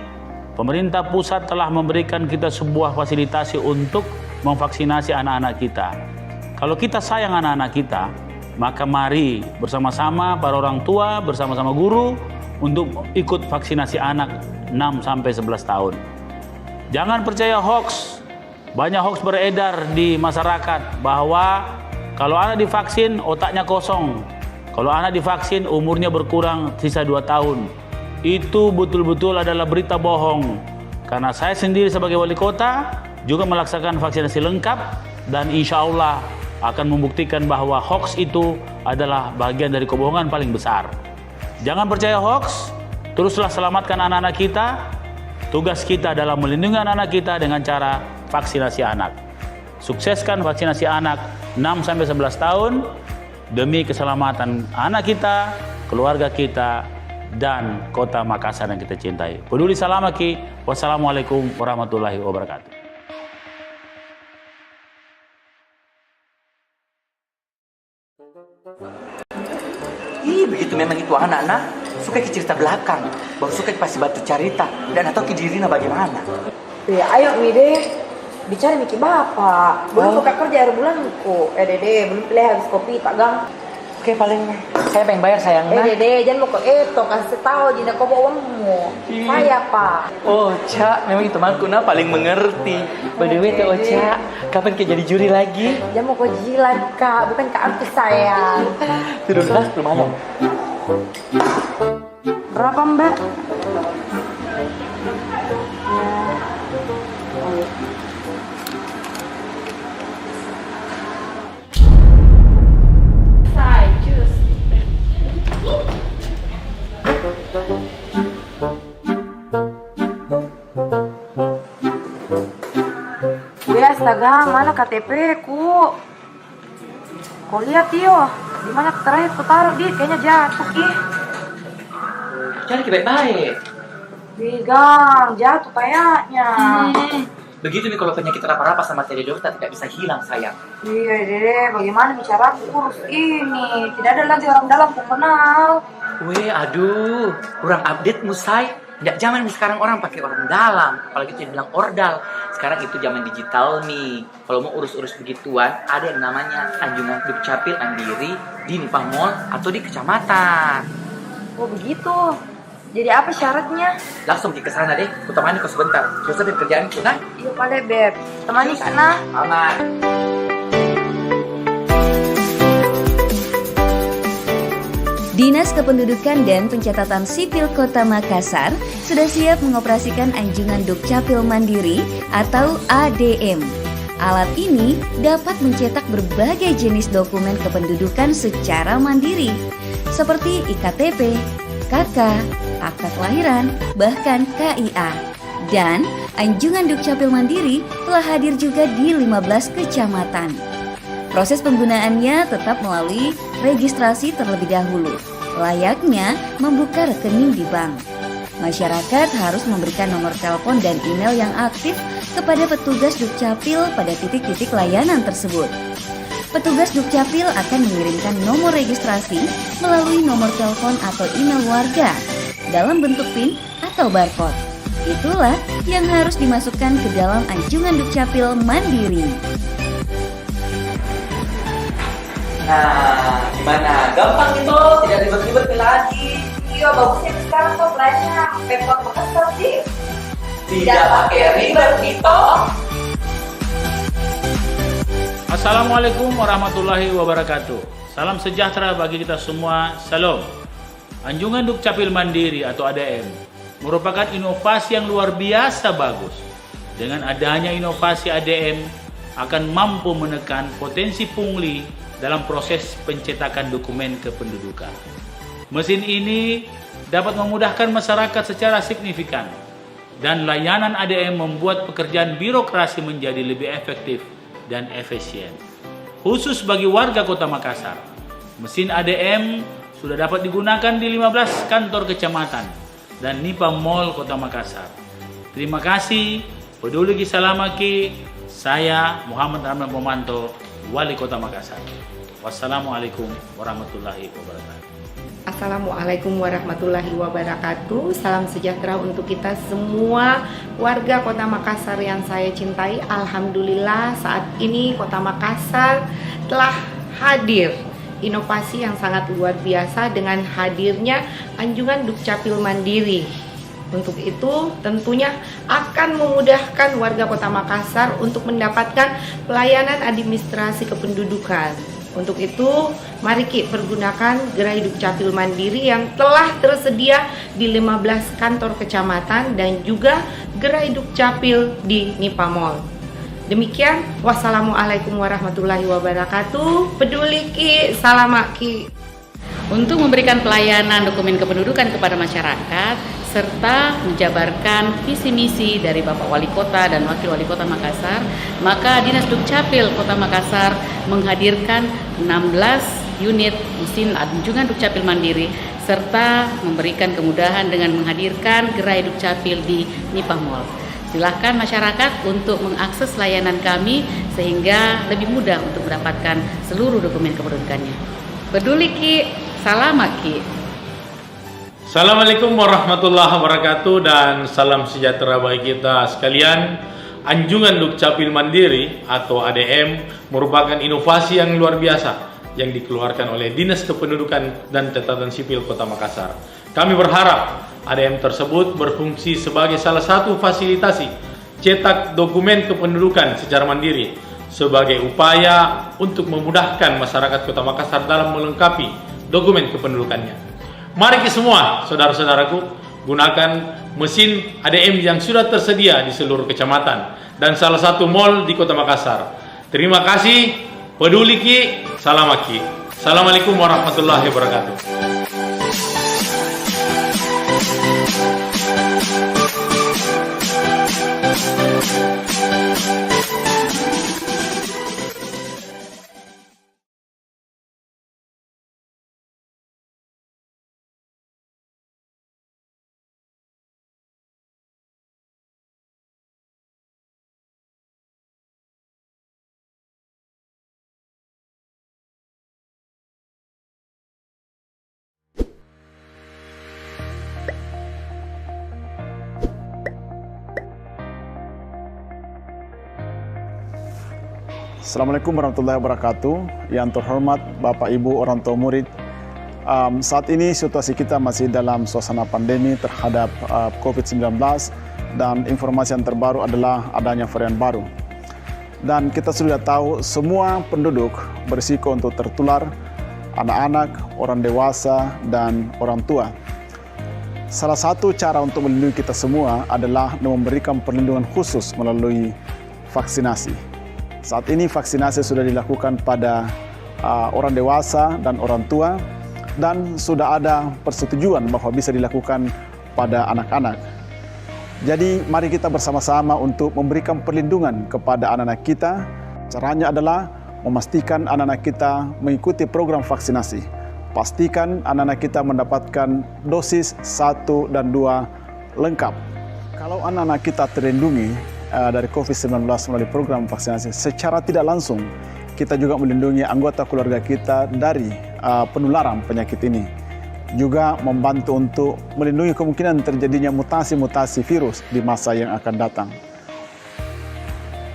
pemerintah pusat telah memberikan kita sebuah fasilitasi untuk memvaksinasi anak-anak kita. Kalau kita sayang anak-anak kita, maka mari bersama-sama para orang tua, bersama-sama guru untuk ikut vaksinasi anak 6-11 tahun. Jangan percaya hoax. Banyak hoax beredar di masyarakat bahwa kalau anak divaksin otaknya kosong. Kalau anak divaksin umurnya berkurang sisa 2 tahun. Itu betul-betul adalah berita bohong. Karena saya sendiri sebagai wali kota juga melaksanakan vaksinasi lengkap dan insya Allah akan membuktikan bahwa hoax itu adalah bagian dari kebohongan paling besar. Jangan percaya hoax, teruslah selamatkan anak-anak kita. Tugas kita adalah melindungi anak-anak kita dengan cara vaksinasi anak. Sukseskan vaksinasi anak 6-11 tahun demi keselamatan anak kita, keluarga kita, dan kota Makassar yang kita cintai. Peduli Salamaki. Wassalamualaikum warahmatullahi wabarakatuh. Begitu memang itu anak-anak suka ke cerita belakang, baru suka pasti batu cerita dan atau ke dirinya bagaimana. Ayo Mide, bicara Miki Bapak. Belum buka kerja bulan kok. Dede, belum pilih habis kopi Pak Gang. Oke, paling saya pengen bayar sayangnya. Dede, jangan mau ke itu, kasih tahu jina kau bawa uangmu. Saya Pak. Oh, Cak, memang itu manku paling mengerti. By the way, Teh Ocha, kapan kita jadi juri lagi? Jangan mau kau jilat Kak, bukan Kak artis sayang. 17 lumayan. Berapa Mbak? Astaga, mana KTP ku? Kau lihat Tio, di mana terakhir ku taruh di, kayaknya jatuh ih. Cari baik-baik. Gang, jatuh kayaknya. Begitu nih kalau penyakit rapa-rapa sama Teh Dorta tidak bisa hilang sayang. Iya Dede, bagaimana bicara urus ini? Tidak ada lagi orang dalam ku kenal. Weh, aduh, kurang update Musai. Nggak zaman sekarang orang pakai orang dalam, apalagi itu bilang ordal. Sekarang itu zaman digital nih. Kalau mau urus-urus begituan, ada yang namanya Anjungan Dukcapil Mandiri di Nipah Mall atau di kecamatan. Oh begitu. Jadi apa syaratnya? Langsung ke sana deh. Ku temani kau sebentar. Terus ada kerjaan ku nah. Iya boleh Beb. Temani sana. Aman. Dinas Kependudukan dan Pencatatan Sipil Kota Makassar sudah siap mengoperasikan Anjungan Dukcapil Mandiri atau ADM. Alat ini dapat mencetak berbagai jenis dokumen kependudukan secara mandiri, seperti IKTP, KK, akta kelahiran, bahkan KIA. Dan Anjungan Dukcapil Mandiri telah hadir juga di 15 kecamatan. Proses penggunaannya tetap melalui registrasi terlebih dahulu, layaknya membuka rekening di bank. Masyarakat harus memberikan nomor telepon dan email yang aktif kepada petugas Dukcapil pada titik-titik layanan tersebut. Petugas Dukcapil akan mengirimkan nomor registrasi melalui nomor telepon atau email warga dalam bentuk PIN atau barcode. Itulah yang harus dimasukkan ke dalam Anjungan Dukcapil Mandiri. Nah, gimana? Gampang itu, tidak ribet-ribet lagi. Iya, bagusnya sekarang kok belanja Pemkot Makassar sih. Tidak pakai ribet itu. Assalamualaikum warahmatullahi wabarakatuh. Salam sejahtera bagi kita semua. Salam. Anjungan Dukcapil Mandiri atau ADM merupakan inovasi yang luar biasa bagus. Dengan adanya inovasi ADM akan mampu menekan potensi pungli dalam proses pencetakan dokumen kependudukan. Mesin ini dapat memudahkan masyarakat secara signifikan dan layanan ADM membuat pekerjaan birokrasi menjadi lebih efektif dan efisien. Khusus bagi warga Kota Makassar, mesin ADM sudah dapat digunakan di 15 kantor kecamatan dan Nipah Mall Kota Makassar. Terima kasih. Peduli Salamaki. Saya Muhammad Ramlan Pomanto, Wali Kota Makassar. Wassalamualaikum warahmatullahi wabarakatuh. Assalamualaikum warahmatullahi wabarakatuh. Salam sejahtera untuk kita semua warga Kota Makassar yang saya cintai. Alhamdulillah saat ini Kota Makassar telah hadir inovasi yang sangat luar biasa dengan hadirnya Anjungan Dukcapil Mandiri. Untuk itu tentunya akan memudahkan warga Kota Makassar untuk mendapatkan pelayanan administrasi kependudukan. Untuk itu mari kita pergunakan Gerai Dukcapil Mandiri yang telah tersedia di 15 kantor kecamatan dan juga Gerai Dukcapil di Nipa Mall. Demikian, wassalamualaikum warahmatullahi wabarakatuh. Peduli Ki, salamak Ki. Untuk memberikan pelayanan dokumen kependudukan kepada masyarakat serta menjabarkan visi misi dari Bapak Wali Kota dan Wakil Wali Kota Makassar, maka Dinas Dukcapil Kota Makassar menghadirkan 16 unit mesin anjungan Dukcapil Mandiri serta memberikan kemudahan dengan menghadirkan Gerai Dukcapil di Nipa Mall. Silakan masyarakat untuk mengakses layanan kami sehingga lebih mudah untuk mendapatkan seluruh dokumen kependudukannya. Peduli Ki, salamak Ki. Assalamualaikum warahmatullahi wabarakatuh dan salam sejahtera bagi kita sekalian. Anjungan Dukcapil Mandiri atau ADM merupakan inovasi yang luar biasa yang dikeluarkan oleh Dinas Kependudukan dan Catatan Sipil Kota Makassar. Kami berharap ADM tersebut berfungsi sebagai salah satu fasilitasi cetak dokumen kependudukan secara mandiri sebagai upaya untuk memudahkan masyarakat Kota Makassar dalam melengkapi dokumen kependudukannya. Mari kita semua, saudara-saudaraku, gunakan mesin ADM yang sudah tersedia di seluruh kecamatan dan salah satu mall di Kota Makassar. Terima kasih, peduli Ki, salamak Ki. Assalamualaikum warahmatullahi wabarakatuh. Assalamualaikum warahmatullahi wabarakatuh. Yang terhormat Bapak Ibu orang tua murid, saat ini situasi kita masih dalam suasana pandemi terhadap COVID-19 dan informasi yang terbaru adalah adanya varian baru. Dan kita sudah tahu semua penduduk berisiko untuk tertular, anak-anak, orang dewasa, dan orang tua. Salah satu cara untuk melindungi kita semua adalah memberikan perlindungan khusus melalui vaksinasi. Saat ini vaksinasi sudah dilakukan pada orang dewasa dan orang tua dan sudah ada persetujuan bahwa bisa dilakukan pada anak-anak. Jadi mari kita bersama-sama untuk memberikan perlindungan kepada anak-anak kita. Caranya adalah memastikan anak-anak kita mengikuti program vaksinasi. Pastikan anak-anak kita mendapatkan dosis 1 dan 2 lengkap. Kalau anak-anak kita terlindungi dari COVID-19 melalui program vaksinasi, secara tidak langsung kita juga melindungi anggota keluarga kita dari penularan penyakit ini. Juga membantu untuk melindungi kemungkinan terjadinya mutasi-mutasi virus di masa yang akan datang.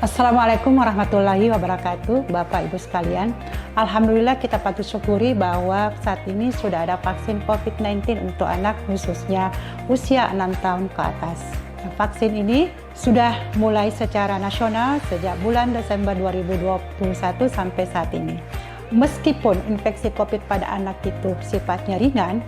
Assalamualaikum warahmatullahi wabarakatuh, Bapak Ibu sekalian. Alhamdulillah kita patut syukuri bahwa saat ini sudah ada vaksin COVID-19 untuk anak khususnya usia 6 tahun ke atas. Vaksin ini sudah mulai secara nasional sejak bulan Desember 2021 sampai saat ini. Meskipun infeksi COVID pada anak itu sifatnya ringan,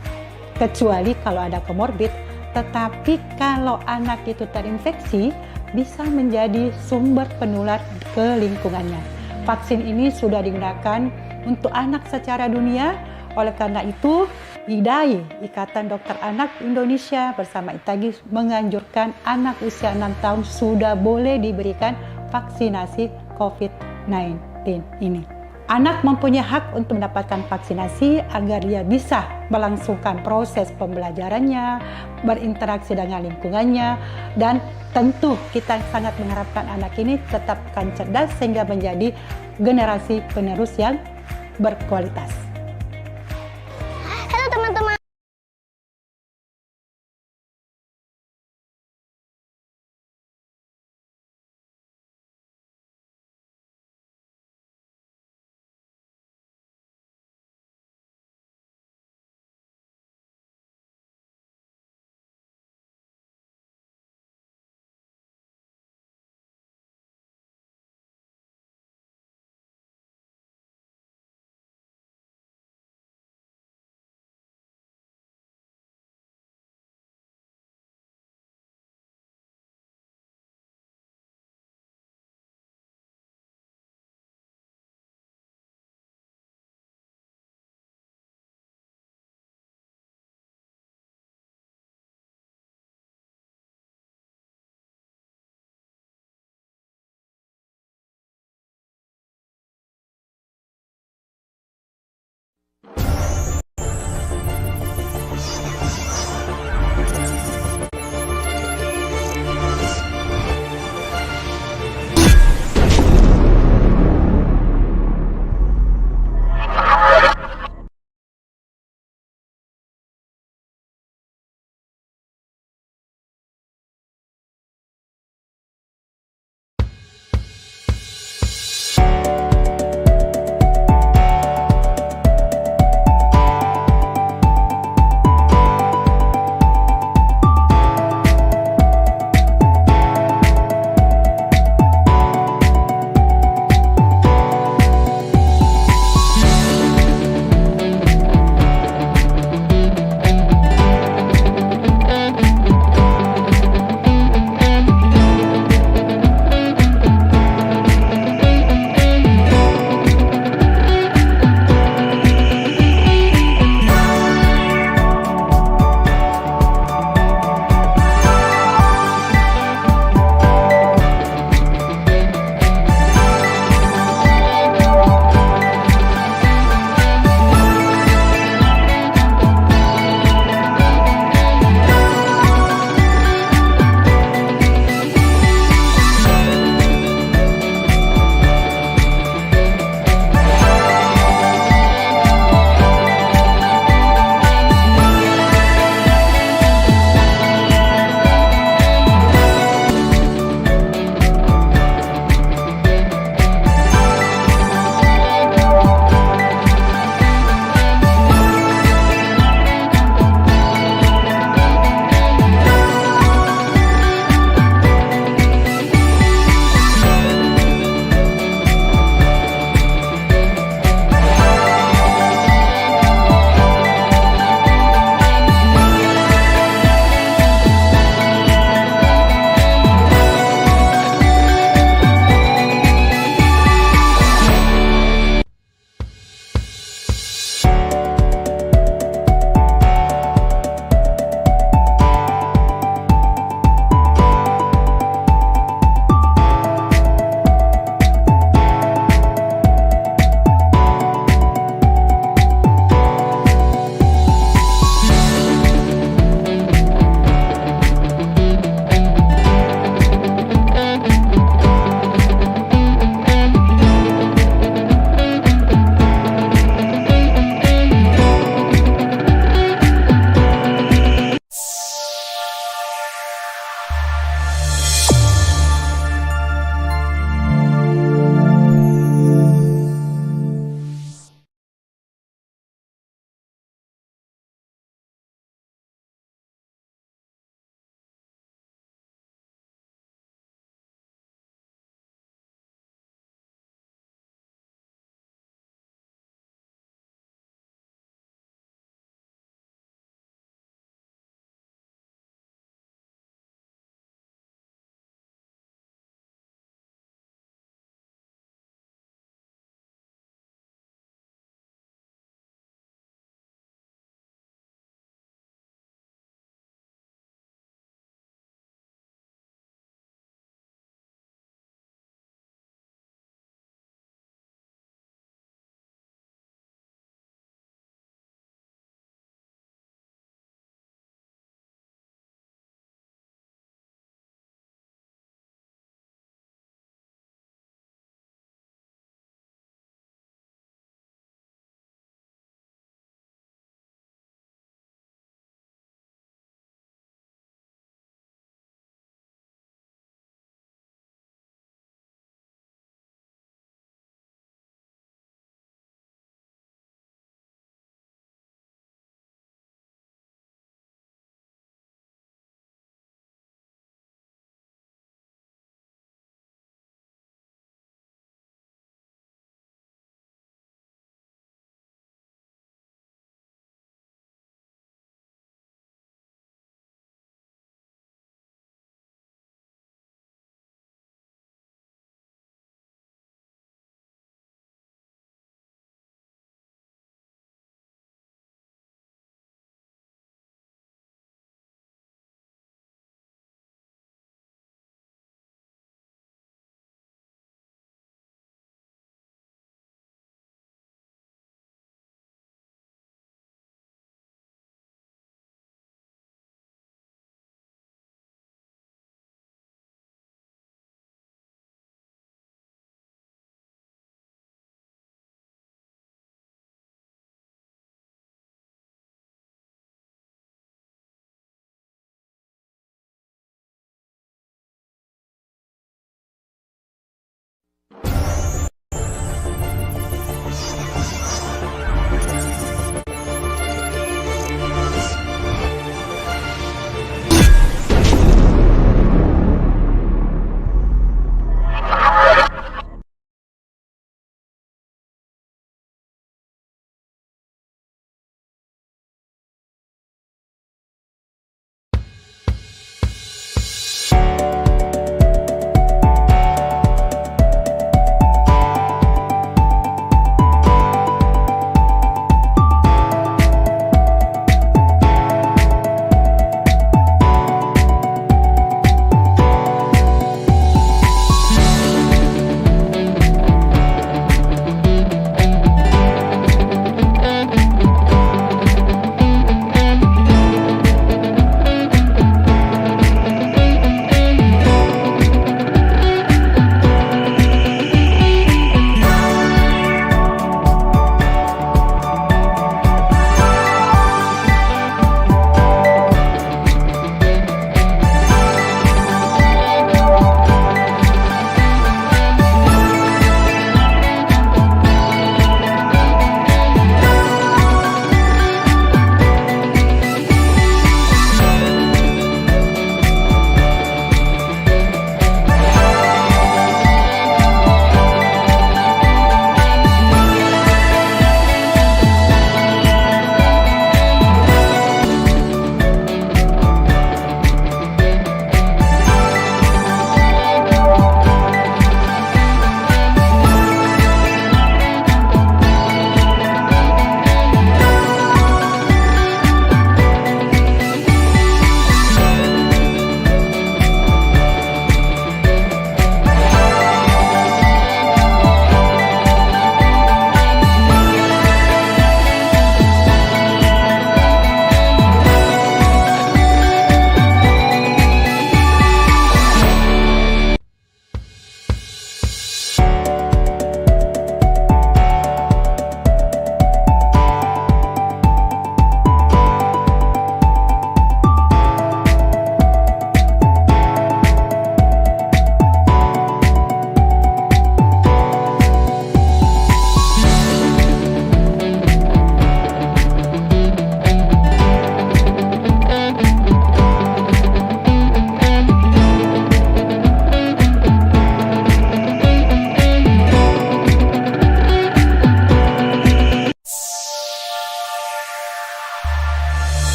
kecuali kalau ada komorbid, tetapi kalau anak itu terinfeksi, bisa menjadi sumber penular ke lingkungannya. Vaksin ini sudah digunakan untuk anak secara dunia. Oleh karena itu, IDAI, Ikatan Dokter Anak Indonesia bersama ITAGI menganjurkan anak usia 6 tahun sudah boleh diberikan vaksinasi COVID-19 ini. Anak mempunyai hak untuk mendapatkan vaksinasi agar dia bisa melangsungkan proses pembelajarannya, berinteraksi dengan lingkungannya, dan tentu kita sangat mengharapkan anak ini tetap akan cerdas sehingga menjadi generasi penerus yang berkualitas.